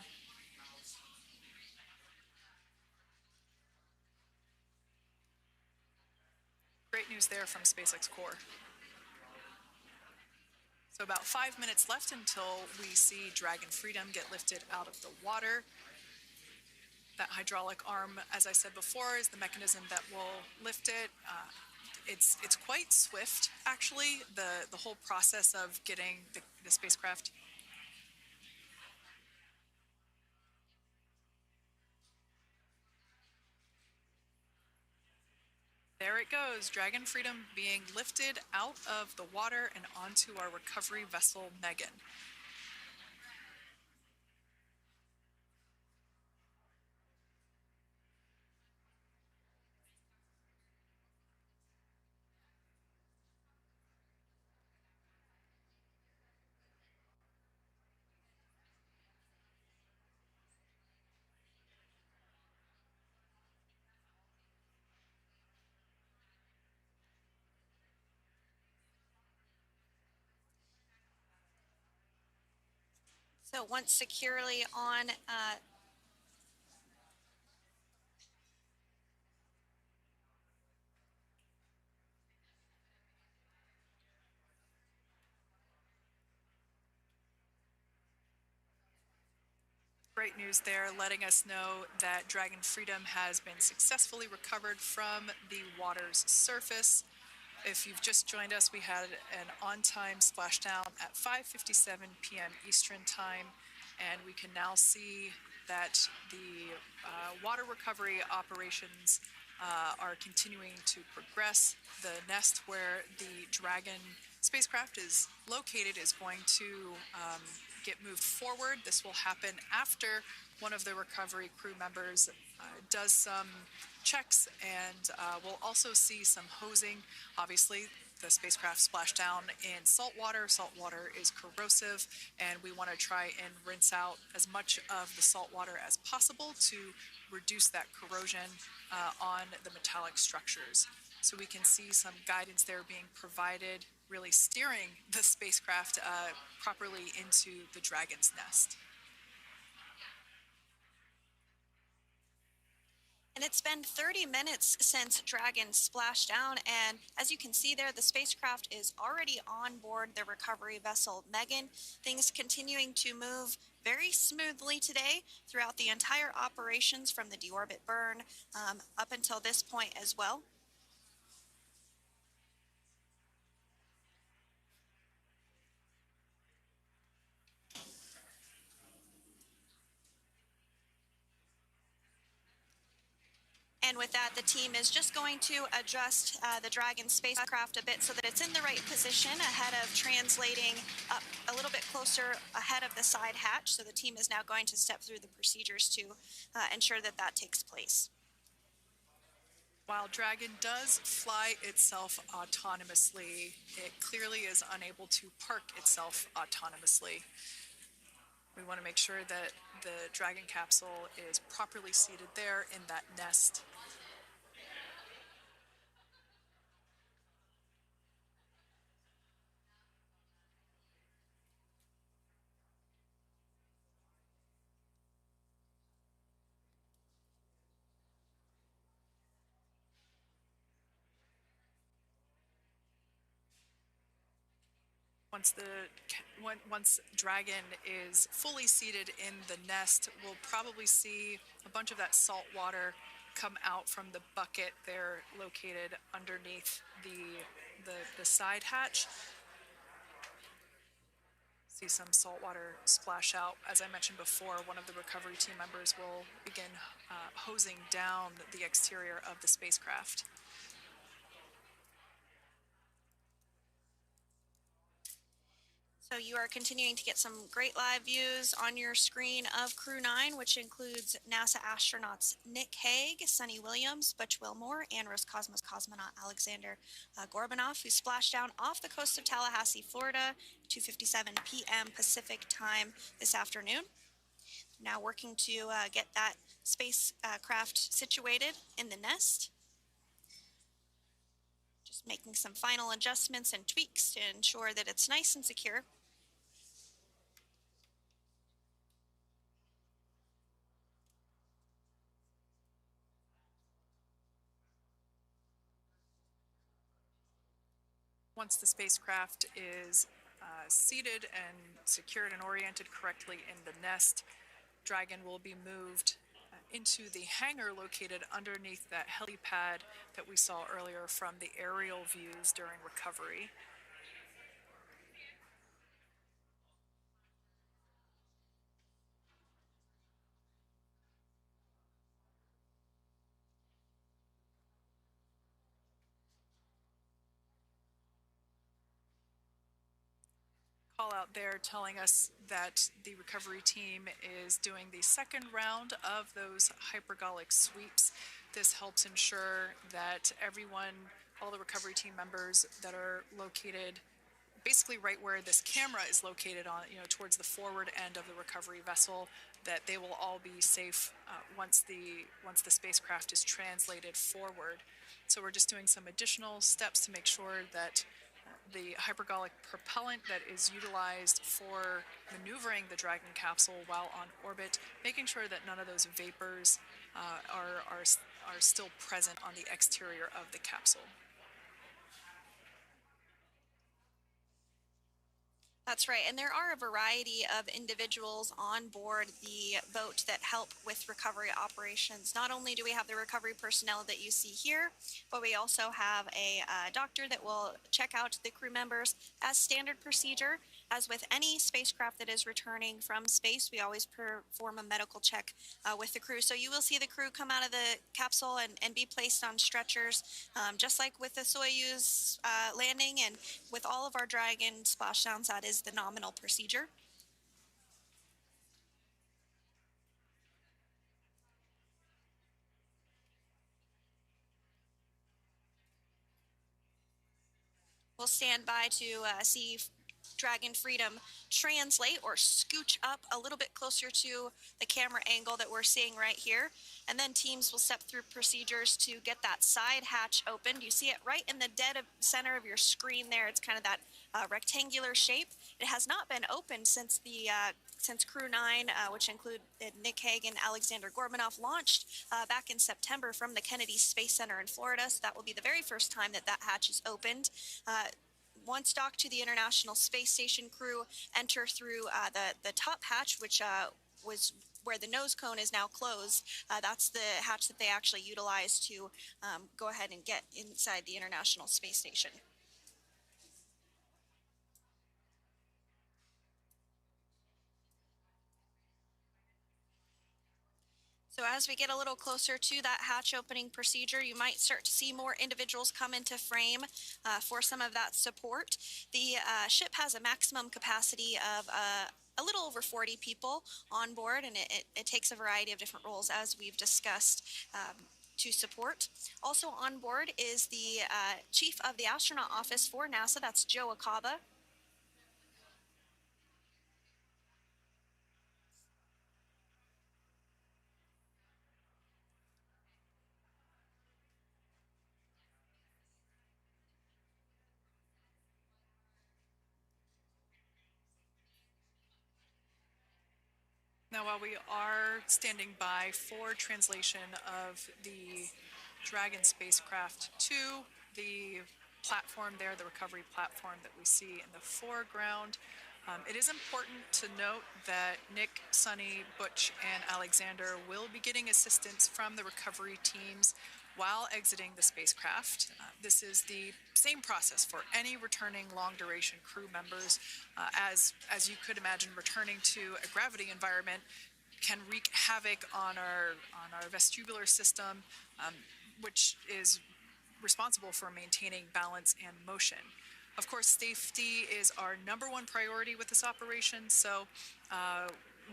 Great news there from SpaceX Core. So about 5 minutes left until we see Dragon Freedom get lifted out of the water. That hydraulic arm, as I said before, is the mechanism that will lift it. It's quite swift, actually, the whole process of getting the spacecraft. There it goes, Dragon Freedom being lifted out of the water and onto our recovery vessel, Megan.
So once securely on
Great news there, letting us know that Dragon Freedom has been successfully recovered from the water's surface. If you've just joined us, we had an on-time splashdown at 5:57 p.m. Eastern Time, and we can now see that the water recovery operations are continuing to progress. The nest where the Dragon spacecraft is located is going to get moved forward. This will happen after one of the recovery crew members does some checks, and we'll also see some hosing. Obviously, the spacecraft splashed down in salt water. Salt water is corrosive, and we want to try and rinse out as much of the salt water as possible to reduce that corrosion on the metallic structures. So we can see some guidance there being provided, really steering the spacecraft properly into the Dragon's nest.
And it's been 30 minutes since Dragon splashed down, and as you can see there, the spacecraft is already on board the recovery vessel Megan. Things continuing to move very smoothly today throughout the entire operations from the deorbit burn up until this point as well. And with that, the team is just going to adjust the Dragon spacecraft a bit so that it's in the right position ahead of translating up a little bit closer ahead of the side hatch. So the team is now going to step through the procedures to ensure that that takes place.
While Dragon does fly itself autonomously, it clearly is unable to park itself autonomously. We want to make sure that the Dragon capsule is properly seated there in that nest. Once Dragon is fully seated in the nest, we'll probably see a bunch of that salt water come out from the bucket there located underneath the side hatch. See some salt water splash out. As I mentioned before, one of the recovery team members will begin hosing down the exterior of the spacecraft.
So you are continuing to get some great live views on your screen of Crew 9, which includes NASA astronauts Nick Hague, Sunny Williams, Butch Wilmore, and Roscosmos cosmonaut Alexander Gorbanov, who splashed down off the coast of Tallahassee, Florida, 2:57 p.m. Pacific time this afternoon. Now working to get that spacecraft situated in the nest. Just making some final adjustments and tweaks to ensure that it's nice and secure.
Once the spacecraft is seated and secured and oriented correctly in the nest, Dragon will be moved into the hangar located underneath that helipad that we saw earlier from the aerial views during recovery. Call out there telling us that the recovery team is doing the second round of those hypergolic sweeps. This helps ensure that everyone, all the recovery team members that are located basically right where this camera is located on, towards the forward end of the recovery vessel, that they will all be safe once the spacecraft is translated forward. So we're just doing some additional steps to make sure that the hypergolic propellant that is utilized for maneuvering the Dragon capsule while on orbit, making sure that none of those vapors are still present on the exterior of the capsule.
That's right, and there are a variety of individuals on board the boat that help with recovery operations. Not only do we have the recovery personnel that you see here, but we also have a doctor that will check out the crew members as standard procedure. As with any spacecraft that is returning from space, we always perform a medical check with the crew. So you will see the crew come out of the capsule and be placed on stretchers, just like with the Soyuz landing and with all of our Dragon splashdowns, that is the nominal procedure. We'll stand by to see Dragon Freedom translate or scooch up a little bit closer to the camera angle that we're seeing right here. And then teams will step through procedures to get that side hatch opened. You see it right in the dead center of your screen there. It's kind of that rectangular shape. It has not been opened since Crew 9, which include Nick Hague and Alexander Gorbanov, launched back in September from the Kennedy Space Center in Florida. So that will be the very first time that hatch is opened. Once docked to the International Space Station, crew enter through the top hatch, which was where the nose cone is now closed. That's the hatch that they actually utilize to go ahead and get inside the International Space Station. So as we get a little closer to that hatch opening procedure, you might start to see more individuals come into frame for some of that support. The ship has a maximum capacity of a little over 40 people on board, and it takes a variety of different roles, as we've discussed. to support. Also on board is the chief of the astronaut office for NASA, that's Joe Acaba.
Now, while we are standing by for translation of the Dragon spacecraft to the platform there, the recovery platform that we see in the foreground, it is important to note that Nick, Sunny, Butch, and Alexander will be getting assistance from the recovery teams while exiting the spacecraft. This is the same process for any returning long-duration crew members. As you could imagine, returning to a gravity environment can wreak havoc on our vestibular system, which is responsible for maintaining balance and motion. Of course, safety is our #1 priority with this operation, so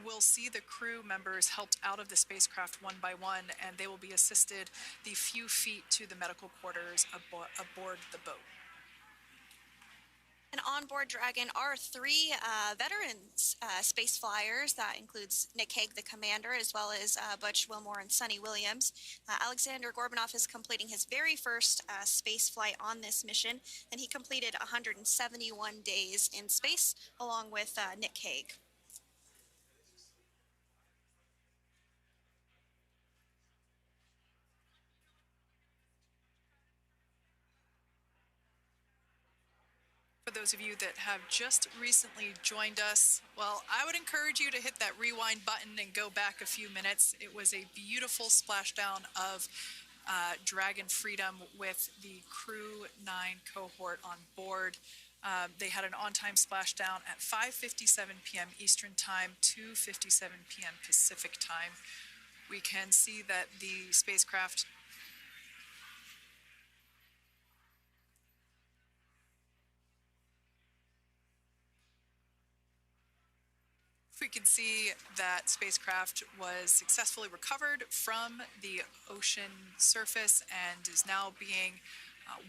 we'll see the crew members helped out of the spacecraft one by one, and they will be assisted the few feet to the medical quarters aboard the boat.
And on board Dragon are 3 veterans space flyers. That includes Nick Hague, the commander, as well as Butch Wilmore and Sunny Williams. Alexander Gorbanoff is completing his very first space flight on this mission, and he completed 171 days in space along with Nick Hague.
For those of you that have just recently joined us, well, I would encourage you to hit that rewind button and go back a few minutes. It was a beautiful splashdown of Dragon Freedom with the Crew 9 cohort on board. They had an on-time splashdown at 5:57 p.m. Eastern Time, 2:57 p.m. Pacific Time. We can see that the spacecraft spacecraft was successfully recovered from the ocean surface and is now being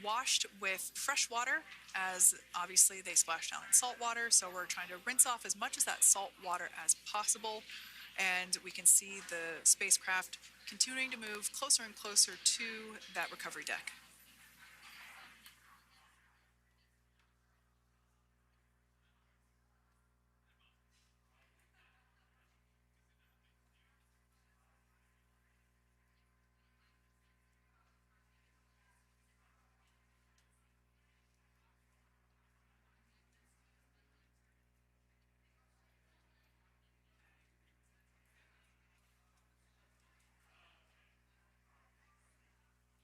washed with fresh water, as obviously they splashed down in salt water, so we're trying to rinse off as much of that salt water as possible, and we can see the spacecraft continuing to move closer and closer to that recovery deck.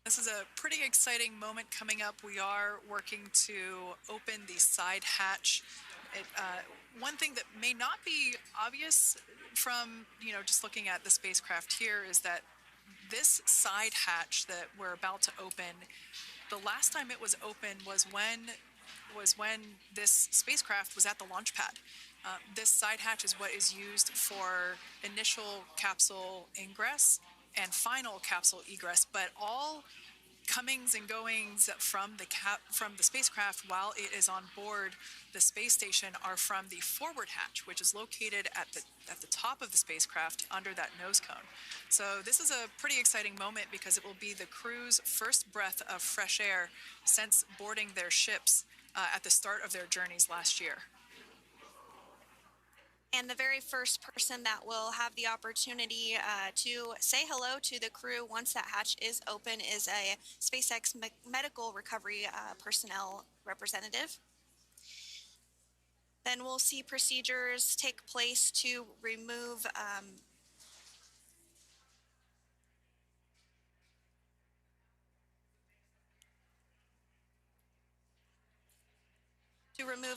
This is a pretty exciting moment coming up. We are working to open the side hatch. One thing that may not be obvious from, just looking at the spacecraft here is that this side hatch that we're about to open, the last time it was open was when this spacecraft was at the launch pad. This side hatch is what is used for initial capsule ingress and final capsule egress, but all comings and goings from the spacecraft while it is on board the space station are from the forward hatch, which is located at the top of the spacecraft under that nose cone. So this is a pretty exciting moment because it will be the crew's first breath of fresh air since boarding their ships at the start of their journeys last year.
And the very first person that will have the opportunity to say hello to the crew once that hatch is open is a SpaceX medical recovery personnel representative. Then we'll see procedures take place to remove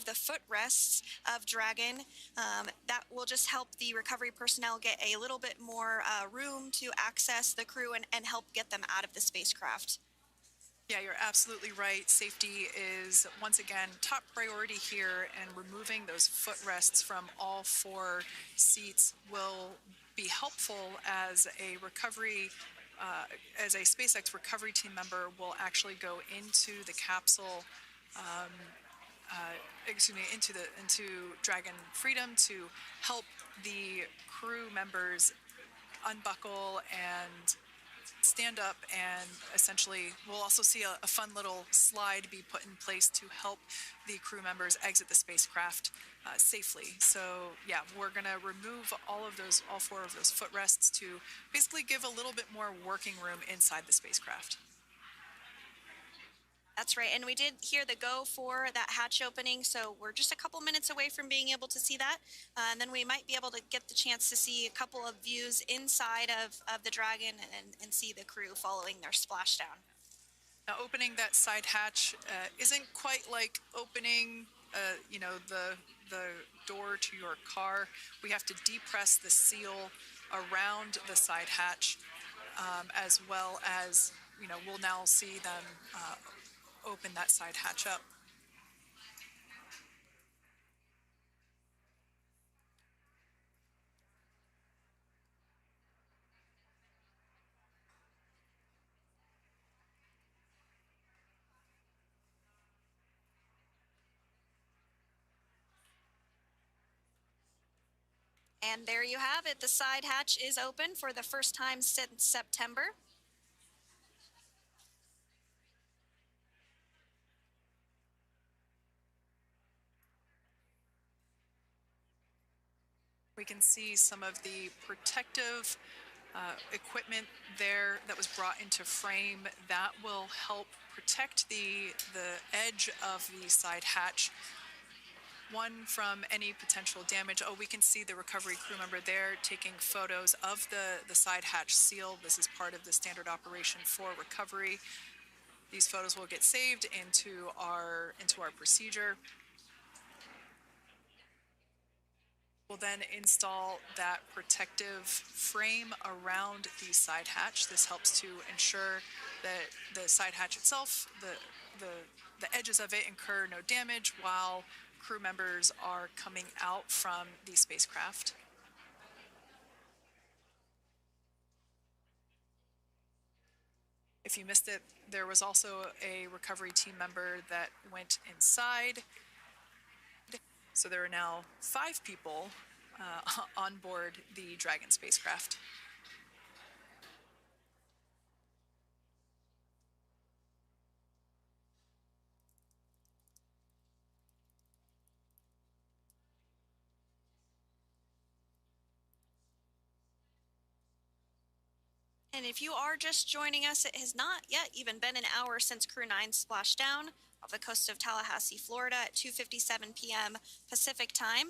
the footrests of Dragon. That will just help the recovery personnel get a little bit more room to access the crew and help get them out of the spacecraft.
Yeah, you're absolutely right. Safety is, once again, top priority here, and removing those footrests from all 4 seats will be helpful as a recovery as a SpaceX recovery team member, will actually go into the capsule, into Dragon Freedom to help the crew members unbuckle and stand up, and essentially we'll also see a fun little slide be put in place to help the crew members exit the spacecraft safely. So yeah, we're gonna remove all four of those footrests to basically give a little bit more working room inside the spacecraft.
That's right, and we did hear the go for that hatch opening, so we're just a couple minutes away from being able to see that, and then we might be able to get the chance to see a couple of views inside of the Dragon and see the crew following their splashdown.
Now, opening that side hatch isn't quite like opening, the door to your car. We have to depress the seal around the side hatch, as well as, we'll now see them open that side hatch up.
And there you have it. The side hatch is open for the first time since September.
We can see some of the protective equipment there that was brought into frame that will help protect the edge of the side hatch, one, from any potential damage. Oh, we can see the recovery crew member there taking photos of the side hatch seal. This is part of the standard operation for recovery. These photos will get saved into our procedure. We'll then install that protective frame around the side hatch. This helps to ensure that the side hatch itself, the edges of it, incur no damage while crew members are coming out from the spacecraft. If you missed it, there was also a recovery team member that went inside. So there are now 5 people on board the Dragon spacecraft.
And if you are just joining us, it has not yet even been an hour since Crew 9 splashed down off the coast of Tallahassee, Florida at 2:57 p.m. Pacific time.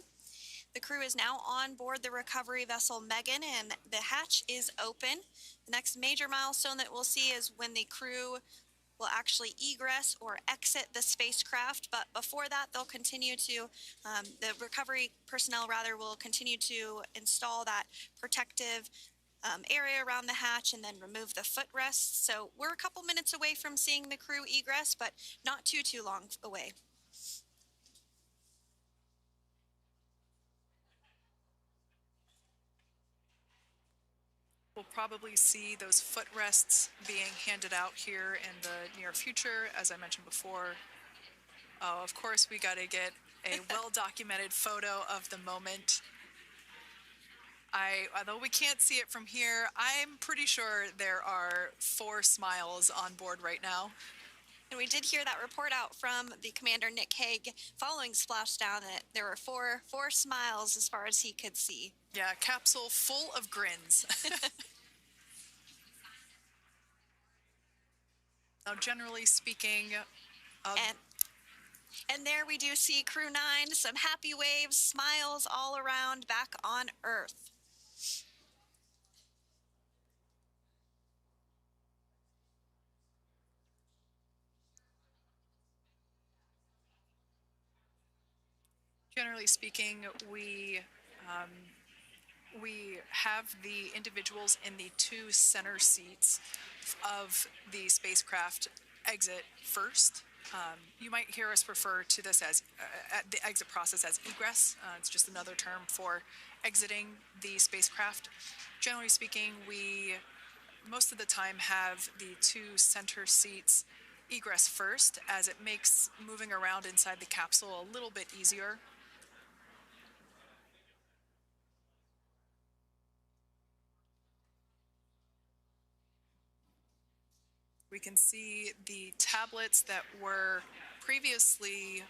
The crew is now on board the recovery vessel Megan, and the hatch is open. The next major milestone that we'll see is when the crew will actually egress or exit the spacecraft. But before that, they'll continue to, the recovery personnel rather, will continue to install that protective area around the hatch and then remove the footrests. So we're a couple minutes away from seeing the crew egress, but not too long away.
We'll probably see those footrests being handed out here in the near future, as I mentioned before. Oh, of course, we got to get a well-documented photo of the moment. Although we can't see it from here, I'm pretty sure there are 4 smiles on board right now.
And we did hear that report out from the commander, Nick Hague, following Splashdown, that there were four smiles as far as he could see.
Yeah, capsule full of grins. Now, generally speaking...
And there we do see Crew 9, some happy waves, smiles all around back on Earth.
Generally speaking, we have the individuals in the 2 center seats of the spacecraft exit first. You might hear us refer to this as the exit process as egress. It's just another term for exiting the spacecraft. Generally speaking, we
most of the time have the two center seats egress first, as it makes moving around inside the capsule a little bit easier. We can see the tablets that were previously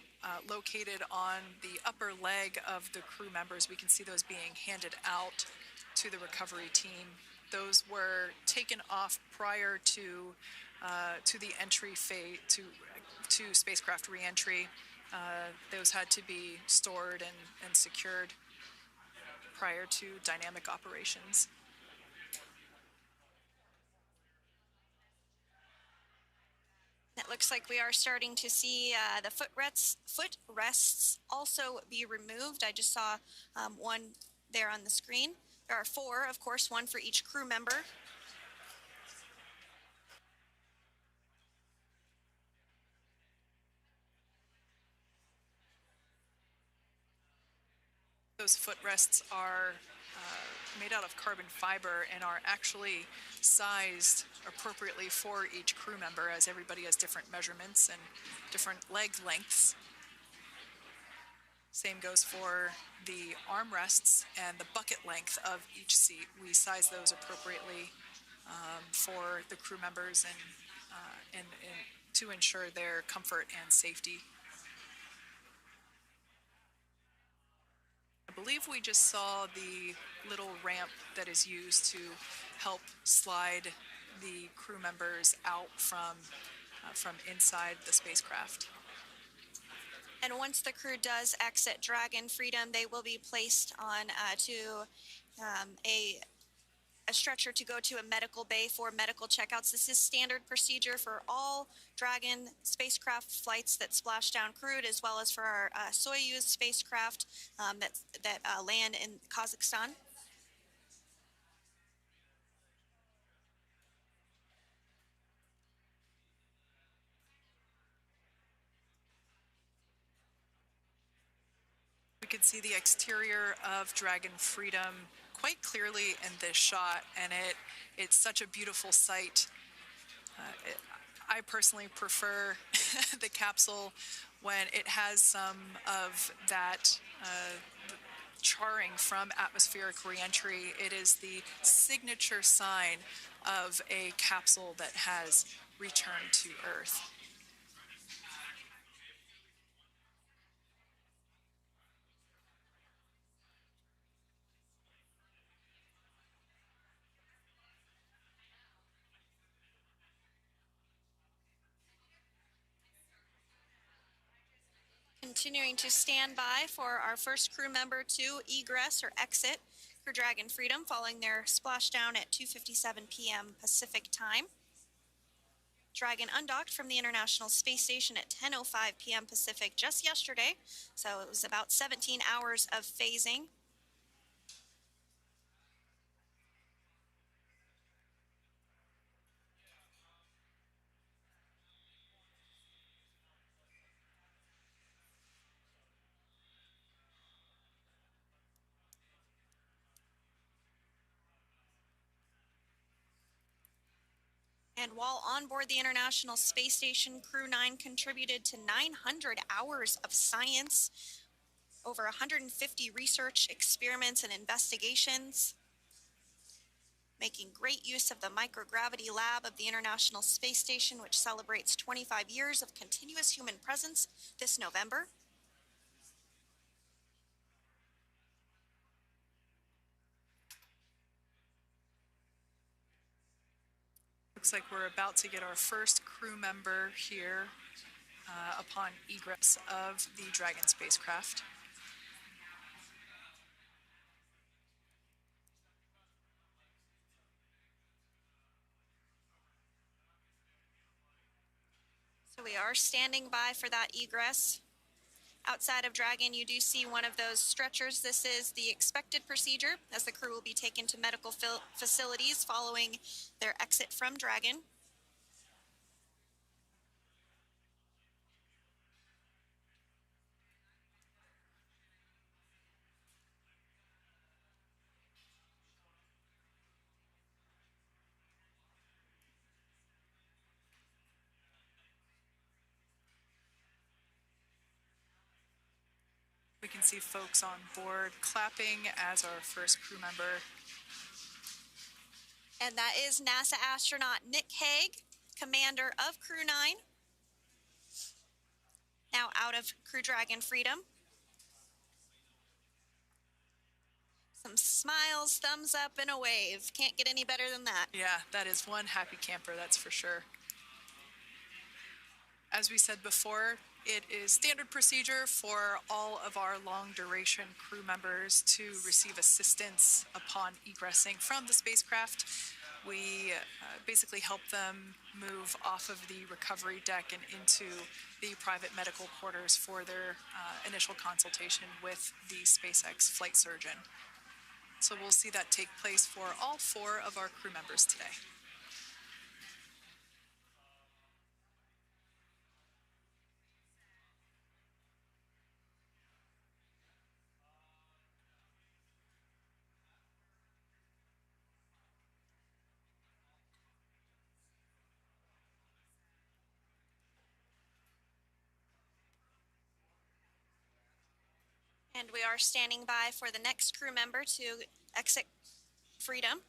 located on the upper leg of the crew members. We can see those being handed out to the recovery team. Those were taken off prior to the entry phase, to spacecraft reentry. Those had to be stored and secured prior to dynamic operations.
It looks like we are starting to see the footrests also be removed. I just saw one there on the screen. There are 4, of course, 1 for each crew member.
Those footrests are made out of carbon fiber and are actually sized appropriately for each crew member, as everybody has different measurements and different leg lengths. Same goes for the armrests and the bucket length of each seat. We size those appropriately for the crew members and to ensure their comfort and safety. I believe we just saw the little ramp that is used to help slide the crew members out from inside the spacecraft.
And once the crew does exit Dragon Freedom, they will be placed on a stretcher to go to a medical bay for medical checkouts. This is standard procedure for all Dragon spacecraft flights that Splashdown crewed, as well as for our Soyuz spacecraft that land in Kazakhstan.
We could see the exterior of Dragon Freedom quite clearly in this shot, and it's such a beautiful sight. I personally prefer the capsule when it has some of that charring from atmospheric reentry. It is the signature sign of a capsule that has returned to Earth.
Continuing to stand by for our first crew member to egress or exit for Dragon Freedom following their splashdown at 2:57 p.m. Pacific time. Dragon undocked from the International Space Station at 10:05 p.m. Pacific just yesterday, so it was about 17 hours of phasing. And while on board the International Space Station, Crew 9 contributed to 900 hours of science, over 150 research experiments and investigations, making great use of the microgravity lab of the International Space Station, which celebrates 25 years of continuous human presence this November.
Looks like we're about to get our first crew member here upon egress of the Dragon spacecraft.
So we are standing by for that egress. Outside of Dragon, you do see one of those stretchers. This is the expected procedure, as the crew will be taken to medical facilities following their exit from Dragon.
We can see folks on board clapping as our first crew member.
And that is NASA astronaut Nick Hague, commander of Crew 9, now out of Crew Dragon Freedom. Some smiles, thumbs up, and a wave. Can't get any better than that.
Yeah, that is one happy camper, that's for sure. As we said before, it is standard procedure for all of our long-duration crew members to receive assistance upon egressing from the spacecraft. We basically help them move off of the recovery deck and into the private medical quarters for their initial consultation with the SpaceX flight surgeon. So we'll see that take place for all 4 of our crew members today.
And we are standing by for the next crew member to exit Freedom.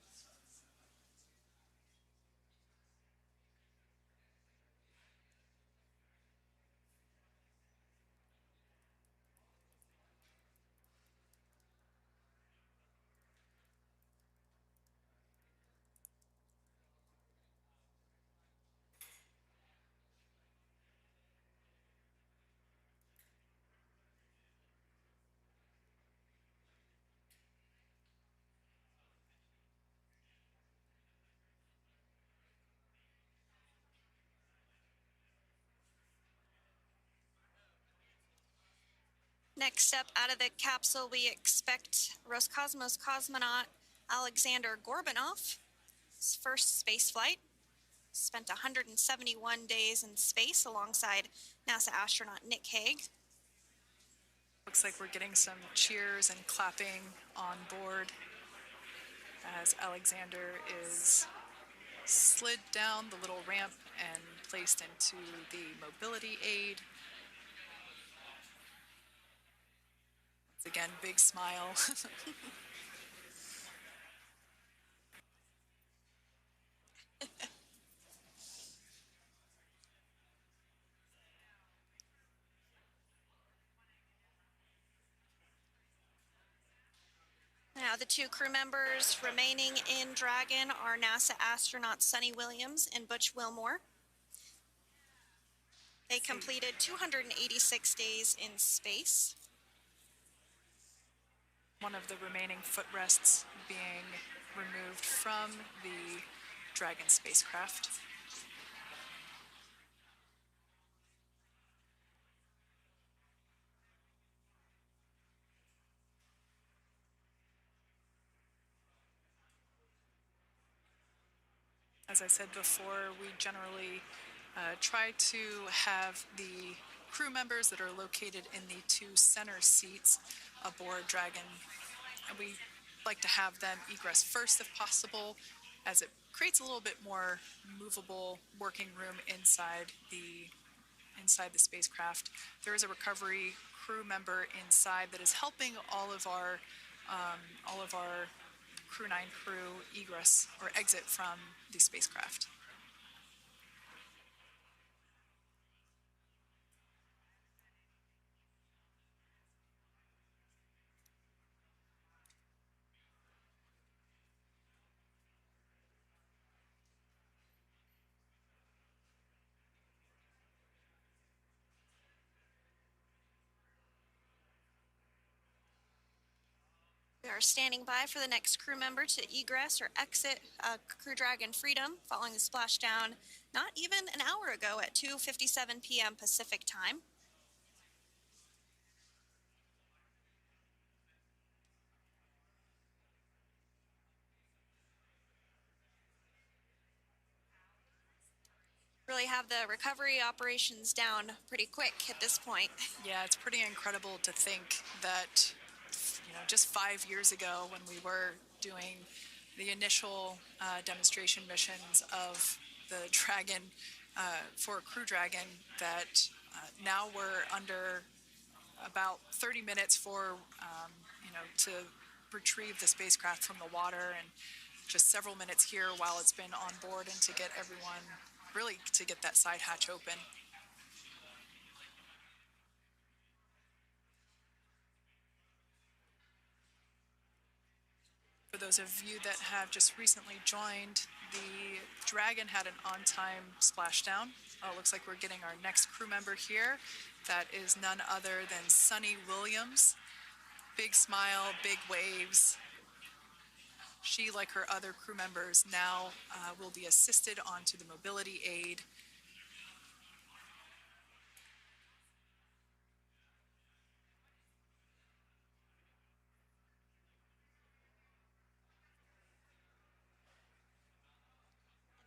Next up out of the capsule, we expect Roscosmos cosmonaut Alexander Gorbanov. His first space flight. Spent 171 days in space alongside NASA astronaut Nick Hague.
Looks like we're getting some cheers and clapping on board as Alexander is slid down the little ramp and placed into the mobility aid. Once again, big smile.
Now the 2 crew members remaining in Dragon are NASA astronauts Sunita Williams and Butch Wilmore. They completed 286 days in space.
One of the remaining footrests being removed from the Dragon spacecraft. As I said before, we generally try to have the crew members that are located in the 2 center seats aboard Dragon, and we like to have them egress first if possible, as it creates a little bit more movable working room inside the spacecraft. There is a recovery crew member inside that is helping all of our Crew 9 crew egress or exit from the spacecraft.
We are standing by for the next crew member to egress or exit Crew Dragon Freedom following the splashdown not even an hour ago at 2:57 p.m. Pacific time. Really have the recovery operations down pretty quick at this point.
Yeah, it's pretty incredible to think that, just 5 years ago when we were doing the initial demonstration missions of the Dragon for Crew Dragon, that now we're under
about 30 minutes for, to retrieve the spacecraft from the water, and just several minutes here while it's been on board and to get everyone, really to get that side hatch open. For those of you that have just recently joined, the Dragon had an on-time splashdown. Looks like we're getting our next crew member here. That is none other than Sunita Williams. Big smile, big waves. She, like her other crew members, now will be assisted onto the mobility aid.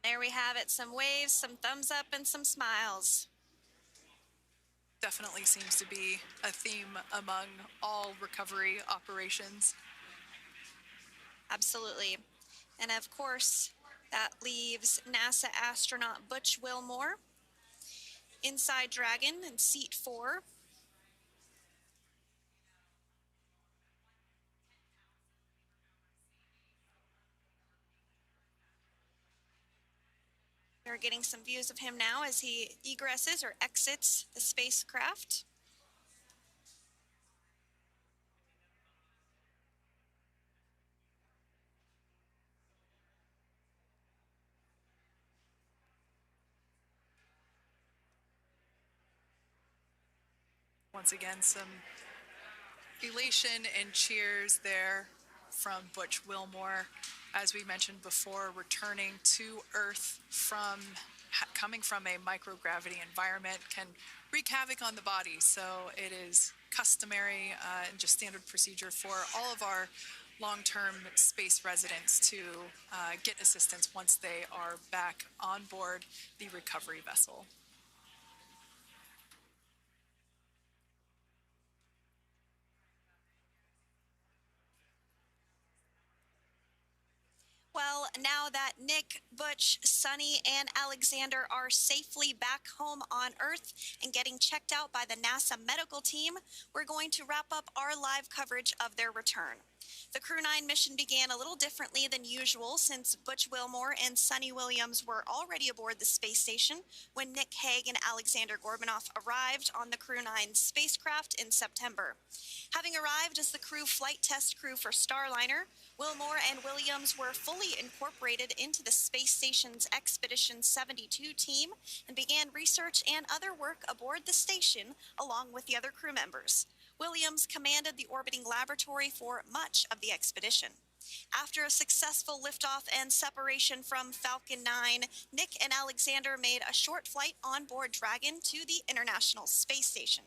There we have it, some waves, some thumbs up, and some smiles.
Definitely seems to be a theme among all recovery operations.
Absolutely. And of course, that leaves NASA astronaut Butch Wilmore inside Dragon in seat 4. We're getting some views of him now as he egresses or exits the spacecraft.
Once again, some elation and cheers there from Butch Wilmore. As we mentioned before, returning to Earth from coming from a microgravity environment can wreak havoc on the body. So it is customary and just standard procedure for all of our long-term space residents to get assistance once they are back on board the recovery vessel.
Well, now that Nick, Butch, Sunny, and Alexander are safely back home on Earth and getting checked out by the NASA medical team, we're going to wrap up our live coverage of their return. The Crew 9 mission began a little differently than usual since Butch Wilmore and Sunny Williams were already aboard the space station when Nick Hague and Alexander Gorbunoff arrived on the Crew 9 spacecraft in September. Having arrived as the crew flight test crew for Starliner, Wilmore and Williams were fully incorporated into the space station's Expedition 72 team and began research and other work aboard the station along with the other crew members. Williams commanded the orbiting laboratory for much of the expedition. After a successful liftoff and separation from Falcon 9, Nick and Alexander made a short flight on board Dragon to the International Space Station.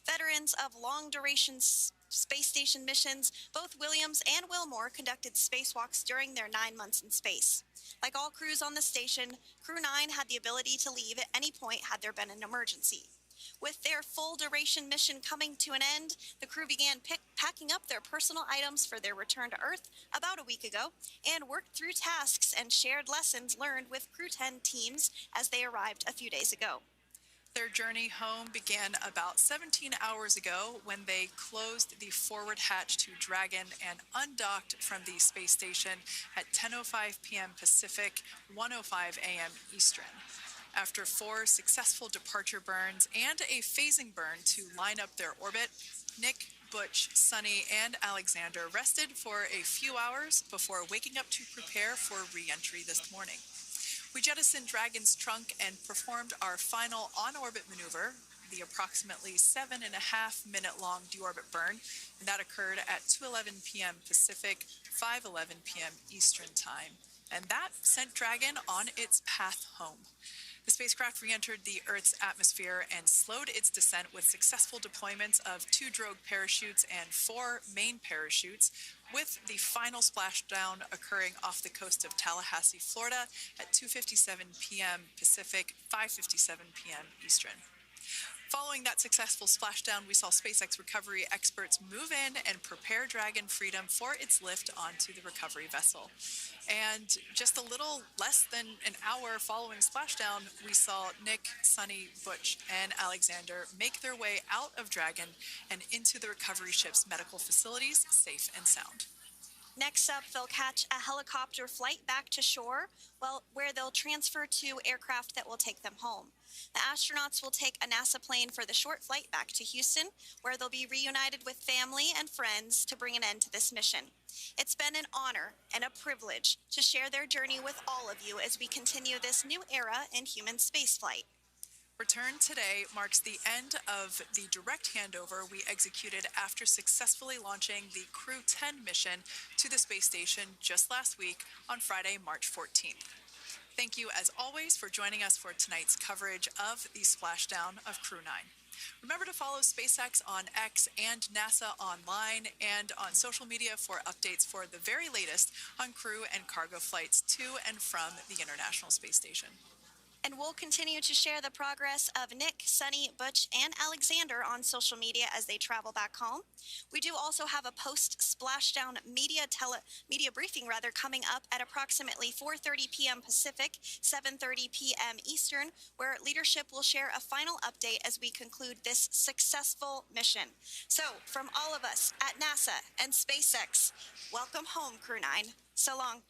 Veterans of long-duration space station missions, both Williams and Wilmore conducted spacewalks during their 9 months in space. Like all crews on the station, Crew 9 had the ability to leave at any point had there been an emergency. With their full-duration mission coming to an end, the crew began packing up their personal items for their return to Earth about a week ago and worked through tasks and shared lessons learned with Crew 10 teams as they arrived a few days ago.
Their journey home began about 17 hours ago when they closed the forward hatch to Dragon and undocked from the space station at 10:05 p.m. Pacific, 1:05 a.m. Eastern. After 4 successful departure burns and a phasing burn to line up their orbit, Nick, Butch, Sunny, and Alexander rested for a few hours before waking up to prepare for re-entry this morning. We jettisoned Dragon's trunk and performed our final on-orbit maneuver, the approximately 7.5-minute-long deorbit burn, and that occurred at 2:11 p.m. Pacific, 5:11 p.m. Eastern Time. And that sent Dragon on its path home. The spacecraft re-entered the Earth's atmosphere and slowed its descent with successful deployments of 2 drogue parachutes and 4 main parachutes, with the final splashdown occurring off the coast of Tallahassee, Florida at 2:57 p.m. Pacific, 5:57 p.m. Eastern.
Following that successful splashdown, we saw SpaceX recovery experts move in and prepare Dragon Freedom for its lift onto the recovery vessel. And just a little less than an hour following splashdown, we saw Nick, Sunny, Butch, and Alexander make their way out of Dragon and into the recovery ship's medical facilities, safe and sound.
Next up, they'll catch a helicopter flight back to shore, where they'll transfer to aircraft that will take them home. The astronauts will take a NASA plane for the short flight back to Houston, where they'll be reunited with family and friends to bring an end to this mission. It's been an honor and a privilege to share their journey with all of you as we continue this new era in human spaceflight.
Return today marks the end of the direct handover we executed after successfully launching the Crew 10 mission to the space station just last week on Friday, March 14th. Thank you, as always, for joining us for tonight's coverage of the splashdown of Crew 9. Remember to follow SpaceX on X and NASA online and on social media for updates for the very latest on crew and cargo flights to and from the International Space Station.
And we'll continue to share the progress of Nick, Sunny, Butch, and Alexander on social media as they travel back home. We do also have a post-splashdown media briefing coming up at approximately 4:30 p.m. Pacific, 7:30 p.m. Eastern, where leadership will share a final update as we conclude this successful mission. So, from all of us at NASA and SpaceX, welcome home, Crew 9. So long.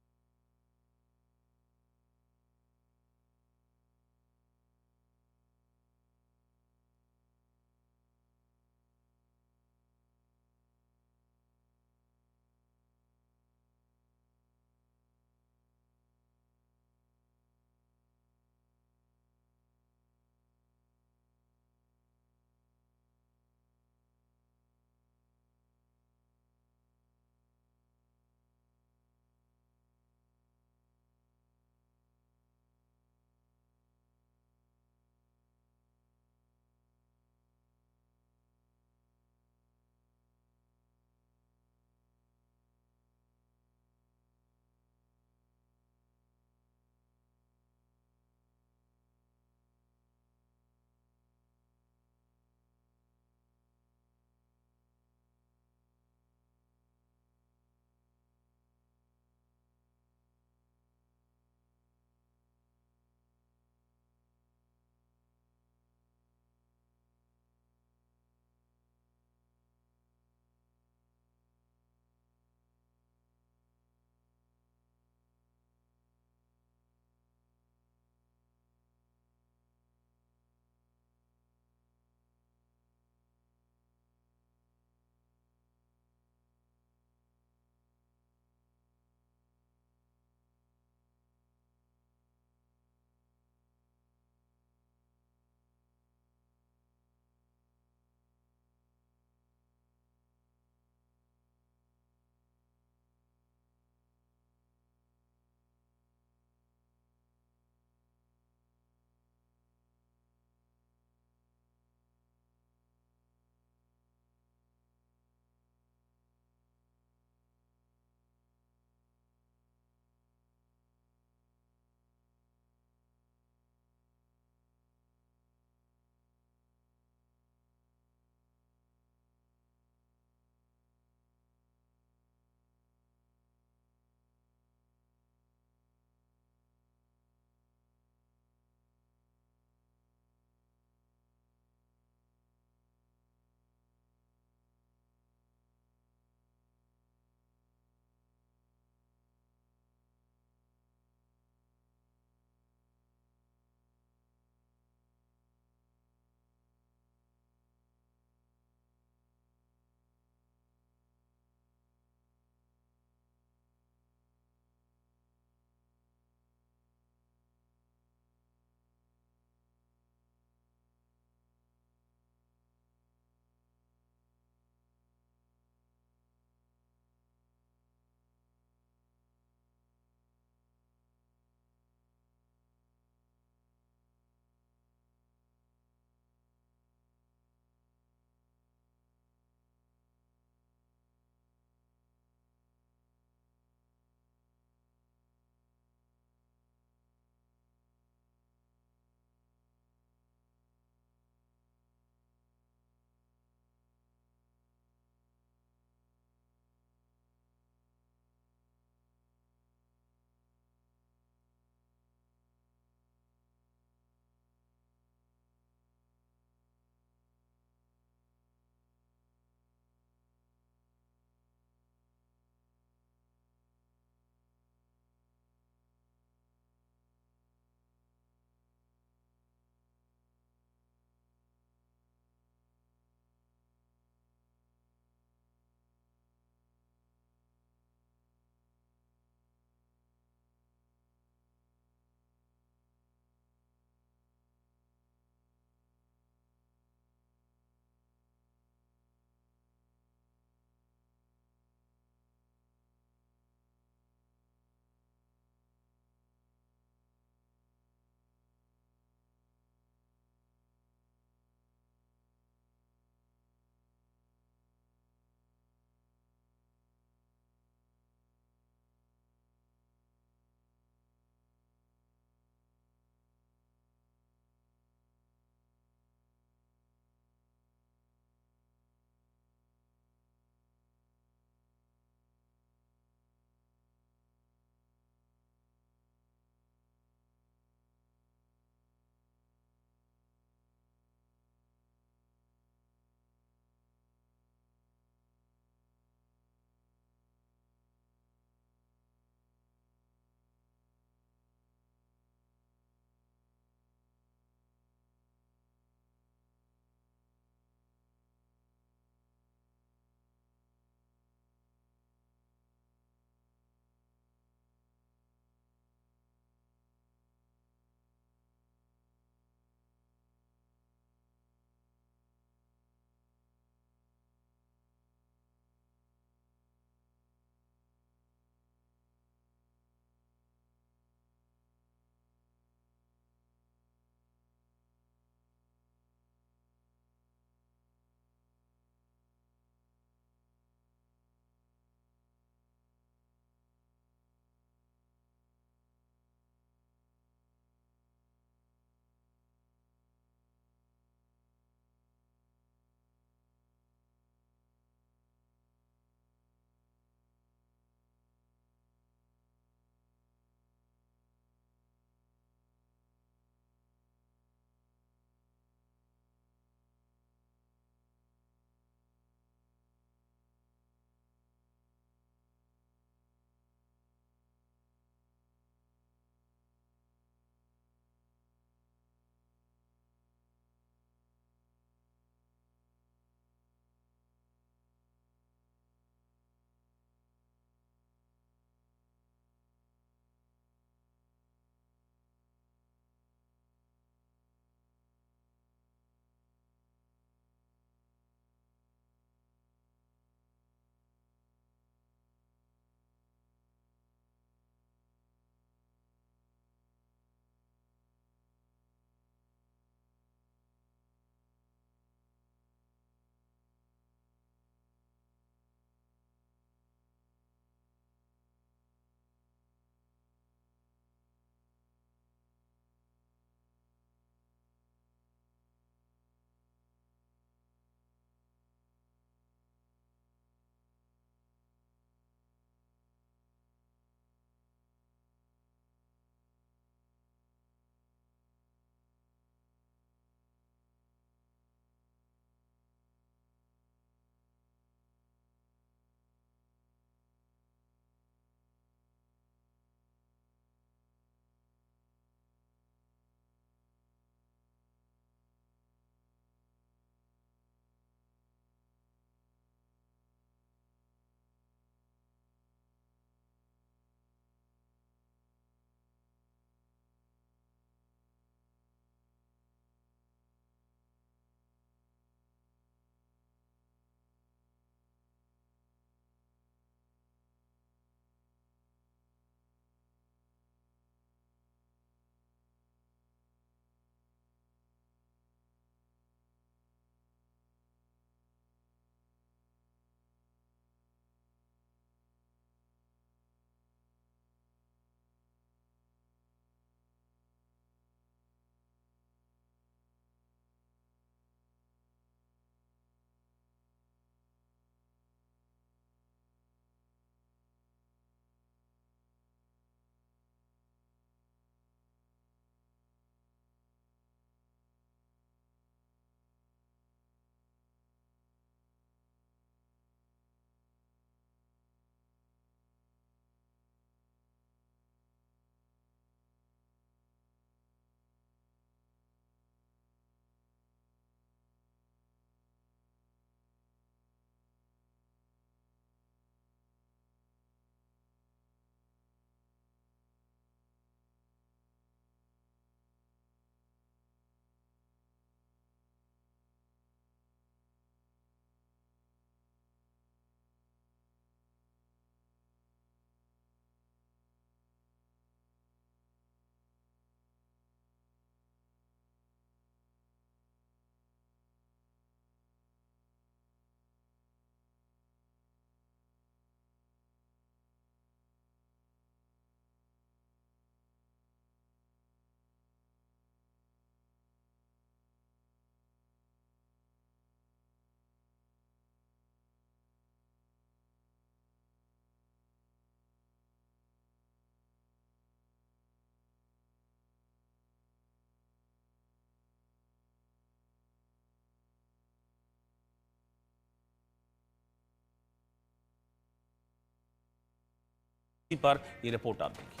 पर ये report आप देखिए।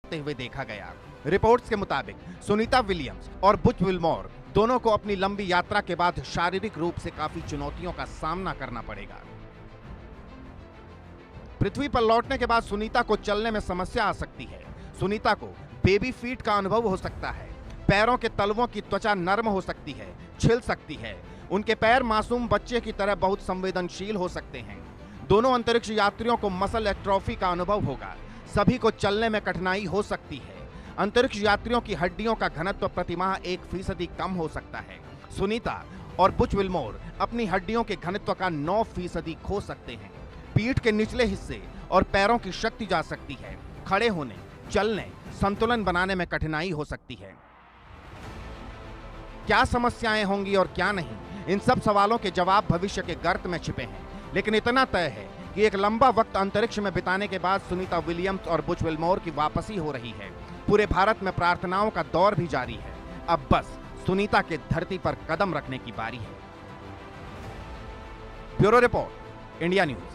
हुए देखा गया। Reports के मुताबिक Sunita Williams और बुच विल्मोर दोनों को अपनी लंबी यात्रा के बाद शारीरिक रूप से काफी चुनौतियों का सामना करना पड़ेगा। पृथ्वी पर लौटने के बाद सुनीता को चलने में समस्या आ सकती है। सुनीता को बेबी फीट का अनुभव हो सकता है। पैरों के तलवों की त्वचा नरम हो सकती है, छिल सकती है। उनके पैर मासूम बच्चे की तरह बहुत संवेदनशील हो सकते हैं। दोनों अंतरिक्ष यात्रियों को मसल एट्रोफी का अनुभव होगा। सभी को चलने में कठिनाई हो सकती है। अंतरिक्ष यात्रियों की हड्डियों का घनत्व प्रतिमाह 1% कम हो सकता है। सुनीता और बुच विल्मोर अपनी हड्डियों के घनत्व का 9% खो सकते हैं। पीठ के निचले हिस्से और पैरों की शक्ति जा सकती है। खड़े होने, चलने, संतुलन बनाने में कठिनाई हो सकती है। क्या समस्याएं होंगी और क्या नहीं, इन सब सवालों के जवाब भविष्य के गर्त में छिपे हैं। लेकिन इतना तय है कि एक लंबा वक्त अंतरिक्ष में बिताने के बाद सुनीता विलियम्स और बुच विल्मोर की वापसी हो रही है। पूरे भारत में प्रार्थनाओं का दौर भी जारी है। अब बस सुनीता के धरती पर कदम रखने की बारी है। Bureau report, India news.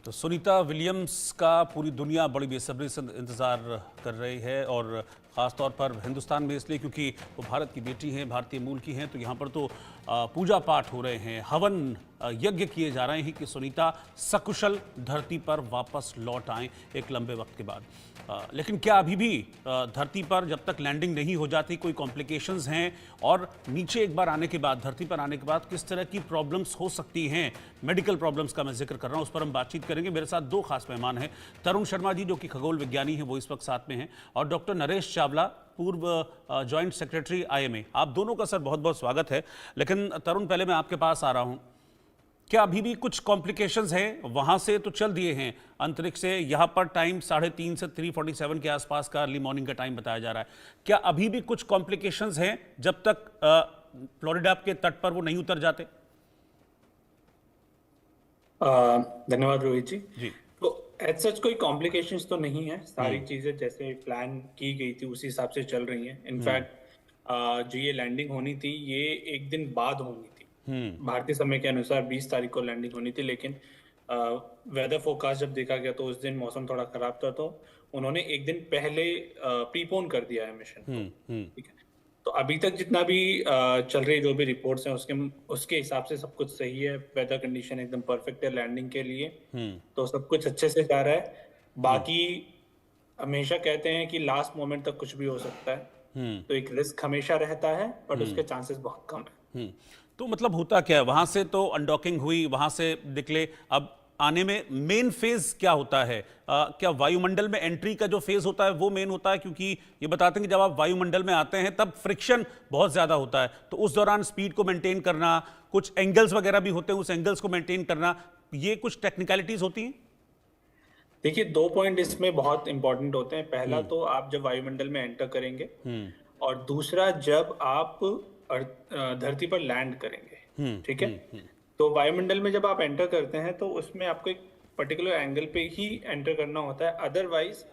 तो सुनीता विलियम्स का पूरी दुनिया बड़ी बेसब्री से इंतज़ार कर रही है, और ख़ास तौर पर हिंदुस्तान में इसलिए क्योंकि वो भारत की बेटी हैं, भारतीय मूल की हैं। तो यहाँ पर तो पूजा पाठ हो रहे हैं, हवन यज्ञ किए जा रहे हैं कि सुनीता सकुशल धरती पर वापस लौट आएँ एक लंबे वक्त के बाद। लेकिन क्या अभी भी धरती पर जब तक लैंडिंग नहीं हो जाती कोई कॉम्प्लिकेशंस हैं, और नीचे एक बार आने के बाद, धरती पर आने के बाद किस तरह की प्रॉब्लम्स हो सकती हैं, मेडिकल प्रॉब्लम्स का मैं जिक्र कर रहा हूं, उस पर हम बातचीत करेंगे। मेरे साथ दो खास मेहमान हैं। तरुण शर्मा जी जो कि खगोल विज्ञानी हैं, वो इस वक्त साथ में हैं, और डॉक्टर नरेश चावला, पूर्व जॉइंट सेक्रेटरी IMA। आप दोनों का सर बहुत बहुत स्वागत है। लेकिन तरुण, पहले मैं आपके पास आ रहा हूं। क्या अभी भी कुछ कॉम्प्लिकेशंस हैं? वहां से तो चल दिए हैं अंतरिक्ष से, यहां पर टाइम 3:30 से 3:47 के आसपास का अर्ली मॉर्निंग का टाइम बताया जा रहा है। क्या अभी भी कुछ कॉम्प्लिकेशंस हैं जब तक फ्लोरिडा के तट पर वो नहीं उतर जाते?
धन्यवाद रोहित जी। तो एज सच कोई कॉम्प्लिकेशंस तो नहीं है। सारी चीजें जैसे प्लान की गई थी उसी हिसाब से चल रही हैं। इनफैक्ट जो ये लैंडिंग होनी थी ये एक दिन बाद होनी थी। भारतीय समय के अनुसार 20 तारीख को लैंडिंग होनी थी, लेकिन वेदर फोरकास्ट जब देखा गया तो उस दिन मौसम थोड़ा खराब था, तो उन्होंने एक दिन पहले प्रीपोन कर दिया है मिशन को। ठीक है, तो अभी तक जितना भी चल रही जो भी रिपोर्ट्स हैं उसके हिसाब से सब कुछ सही है। वेदर कंडीशन एकदम परफेक्ट है लैंडिंग के लिए, तो सब कुछ अच्छे से जा रहा है। बाकी हमेशा कहते हैं कि लास्ट मोमेंट तक कुछ भी हो सकता है, तो एक रिस्क हमेशा रहता है, बट उसके चांसेस बहुत कम है।
तो मतलब होता क्या है, वहां से तो अनडॉकिंग हुई, वहां से निकले, अब आने में मेन फेज क्या होता है? क्या वायुमंडल में एंट्री का जो फेज होता है वो मेन होता है? क्योंकि ये बताते हैं कि जब आप वायुमंडल में आते हैं तब फ्रिक्शन बहुत ज्यादा होता है, तो उस दौरान स्पीड को मेंटेन करना, कुछ एंगल्स वगैरह भी होते हैं, उस एंगल्स को मेंटेन करना, ये कुछ टेक्निकलिटीज होती हैं।
देखिए, 2 पॉइंट इसमें बहुत इंपॉर्टेंट होते हैं। पहला तो आप जब वायुमंडल में एंटर करेंगे, और दूसरा जब आप धरती पर लैंड करेंगे, ठीक है। तो वायुमंडल में जब आप एंटर करते हैं तो उसमें आपको एक पर्टिकुलर एंगल पे ही एंटर करना होता है, अदरवाइज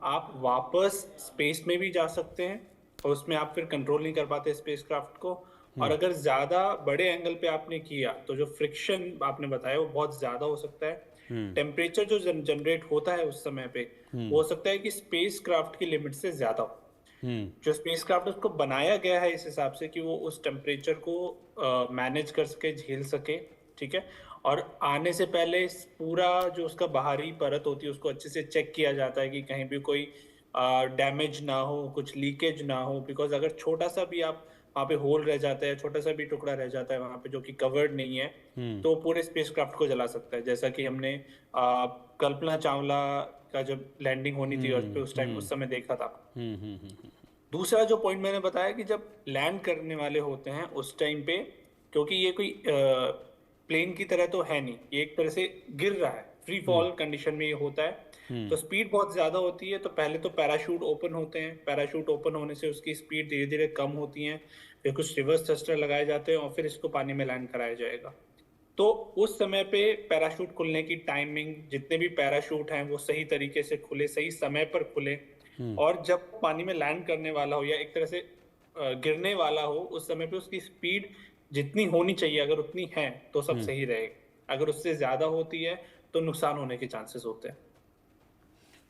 आप वापस स्पेस में भी जा सकते हैं और उसमें आप फिर कंट्रोल नहीं कर पाते स्पेसक्राफ्ट को। और अगर ज्यादा बड़े एंगल पे आपने किया तो जो फ्रिक्शन आपने बताया वो बहुत ज्यादा हो सकता है। टेम्परेचर जो जनरेट होता है उस समय पे वो हो सकता है कि स्पेसक्राफ्ट की लिमिट से ज्यादा हो। जो स्पेसक्राफ्ट उसको बनाया गया है इस हिसाब से कि वो उस टेम्परेचर को मैनेज कर सके, झेल सके, ठीक है। और आने से पहले पूरा जो उसका बाहरी परत होती है उसको अच्छे से चेक किया जाता है कि कहीं भी कोई डैमेज ना हो, कुछ लीकेज ना हो। बिकॉज अगर छोटा सा भी आप वहाँ पे होल रह जाता है, छोटा सा भी टुकड़ा रह जाता है वहाँ पे जो कि कवर्ड नहीं है, तो पूरे स्पेसक्राफ्ट को जला सकता है। जैसा कि हमने कल्पना चावला का जब लैंडिंग होनी थी अर्थ पे उस टाइम उस समय देखा था। दूसरा जो पॉइंट मैंने बताया कि जब लैंड करने वाले होते हैं उस टाइम पे, क्योंकि ये कोई प्लेन की तरह तो है नहीं, ये एक तरह से गिर रहा है, फ्री फॉल कंडीशन में ये होता है, तो स्पीड बहुत ज्यादा होती है। तो पहले तो पैराशूट ओपन होते हैं, पैराशूट ओपन होने से उसकी स्पीड धीरे धीरे कम होती है, फिर कुछ रिवर्स थ्रस्टर लगाए जाते हैं और फिर इसको पानी में लैंड कराया जाएगा। तो उस समय पे पैराशूट खुलने की टाइमिंग, जितने भी पैराशूट हैं वो सही तरीके से खुले, सही समय पर खुले, और जब पानी में लैंड करने वाला हो या एक तरह से गिरने वाला हो उस समय पे उसकी स्पीड जितनी होनी चाहिए अगर उतनी है तो सब सही रहेगा। अगर उससे ज्यादा होती है तो नुकसान होने के चांसेस होते हैं।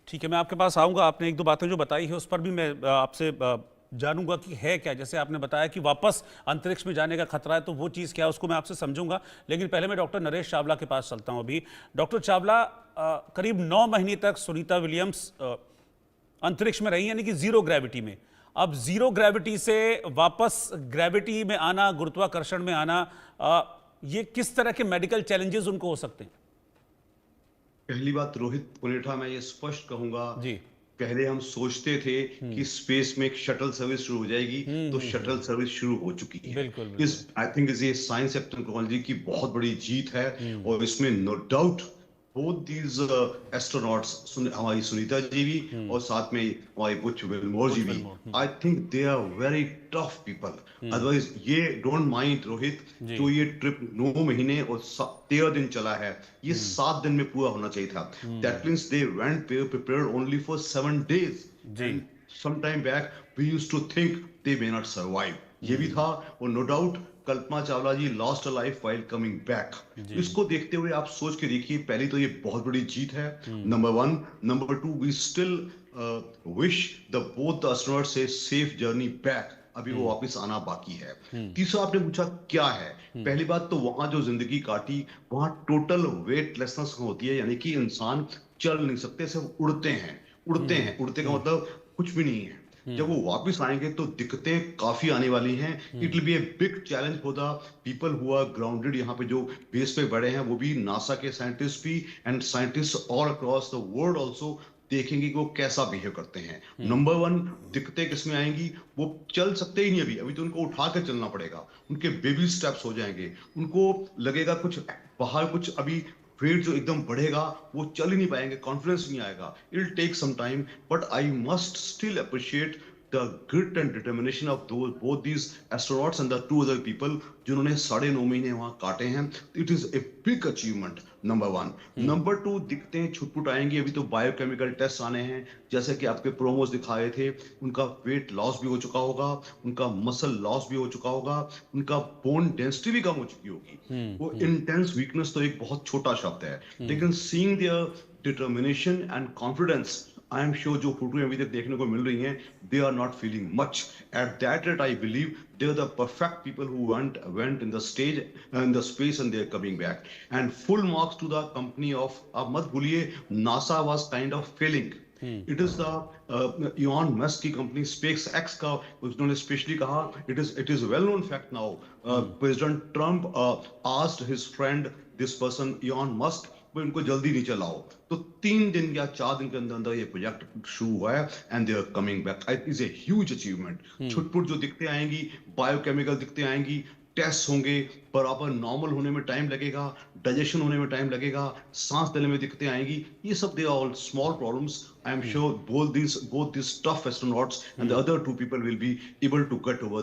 ठीक है, मैं आपके पास आऊंगा। आपने एक दो बातें जो बताई है उस पर भी मैं आपसे जानूंगा कि है क्या। जैसे आपने बताया कि वापस अंतरिक्ष में जाने का खतरा है, तो वो चीज़ क्या है उसको मैं आपसे समझूंगा। लेकिन पहले मैं डॉक्टर नरेश चावला के पास चलता हूं। अभी डॉक्टर चावला, करीब 9 महीने तक सुनीता विलियम्स अंतरिक्ष में रही, यानी कि जीरो ग्रेविटी में। अब जीरो ग्रेविटी से वापस ग्रेविटी में आना, गुरुत्वाकर्षण में आना, ये किस तरह के मेडिकल चैलेंजेस उनको हो सकते हैं?
पहली बात रोहित पुनेठा, मैं ये स्पष्ट कहूंगा
जी,
पहले हम सोचते थे कि स्पेस में एक शटल सर्विस शुरू हो जाएगी, तो शटल सर्विस शुरू हो चुकी है। इस आई थिंक इज ये साइंस एंड टेक्नोलॉजी की बहुत बड़ी जीत है, और इसमें no doubt both these astronauts, हमारी सुनीता जी भी और साथ में हमारी बुच विल्मोर जी भी, I think they are very tough people. Otherwise ये डोंट माइंड रोहित, जो ये ट्रिप 9 महीने और 13 दिन चला है, ये 7 दिन में पूरा होना चाहिए था। That means they went prepared only for 7 days। Some time back we used to think they may not survive, ये भी था। और no doubt Kalpana Chawla ji lost a life while coming back. इसको देखते हुए आप सोच के देखिए, पहली तो ये बहुत बड़ी जीत है, number 1। Number 2, we still wish the both the astronauts a safe journey back. अभी वो वापस आना बाकी है। तीसरा, आपने पूछा क्या है, पहली बात तो वहां जो जिंदगी काटी, वहां टोटल वेटलेसनेस होती है, यानी कि इंसान चल नहीं सकते, सिर्फ उड़ते हैं। उड़ते का मतलब कुछ भी नहीं है। जब वो वापस आएंगे तो दिक्कतें काफी आने वाली हैं। It will be a big challenge for the people who are grounded. यहाँ पे जो बेस पे बड़े हैं वो भी, नासा के साइंटिस्ट भी, and scientist all across the world also देखेंगे कि वो कैसा बिहेव करते हैं। नंबर 1, दिक्कतें किसमें आएंगी, वो चल सकते ही नहीं अभी तो उनको उठा कर चलना पड़ेगा, उनके बेबी स्टेप्स हो जाएंगे, उनको लगेगा कुछ बाहर, कुछ अभी वेट जो एकदम बढ़ेगा वो चल ही नहीं पाएंगे, कॉन्फिडेंस नहीं आएगा। It will take some time, but I must still appreciate the grit and determination of both these astronauts and the 2 other people जिन्होंने 9.5 महीने वहां काटे हैं। It is a big achievement, number 1। Number 2, दिक्कतें छुटपुट आएंगी। अभी तो बायोकेमिकल टेस्ट आने हैं, जैसे कि आपके प्रोमोस दिखाए थे। उनका वेट लॉस भी हो चुका होगा, उनका मसल लॉस भी हो चुका होगा, उनका बोन डेंसिटी भी कम हो चुकी होगी। वो इंटेंस वीकनेस तो एक बहुत छोटा शब्द है, लेकिन seeing their determination and confidence, I am sure जो फोटो अभी तक देखने को मिल रही हैं, they are not feeling much. At that rate I believe they are the perfect people who went in the stage in the space and they are coming back. And full marks to the company of, आप मत भूलिए NASA was kind of failing, it is the Elon Musk की company SpaceX का, उन्होंने specially कहा it is well known fact now, president Trump asked his friend this person Elon Musk, इनको जल्दी नीचे लाओ, तो 3 दिन या 4 दिन के अंदर अंदर ये प्रोजेक्ट शुरू हुआ है and they are coming back. It is a huge achievement. छुटपुट जो दिखते आएंगी, बायोकेमिकल दिखते आएंगी, टेस्ट होंगे, प्रॉपर नॉर्मल होने में टाइम लगेगा, डाइजेशन होने में टाइम लगेगा, सांस लेने में दिक्कतें आएंगी, ये सब they are all small problems. I am sure both these tough astronauts and the other 2 people will be able to get over.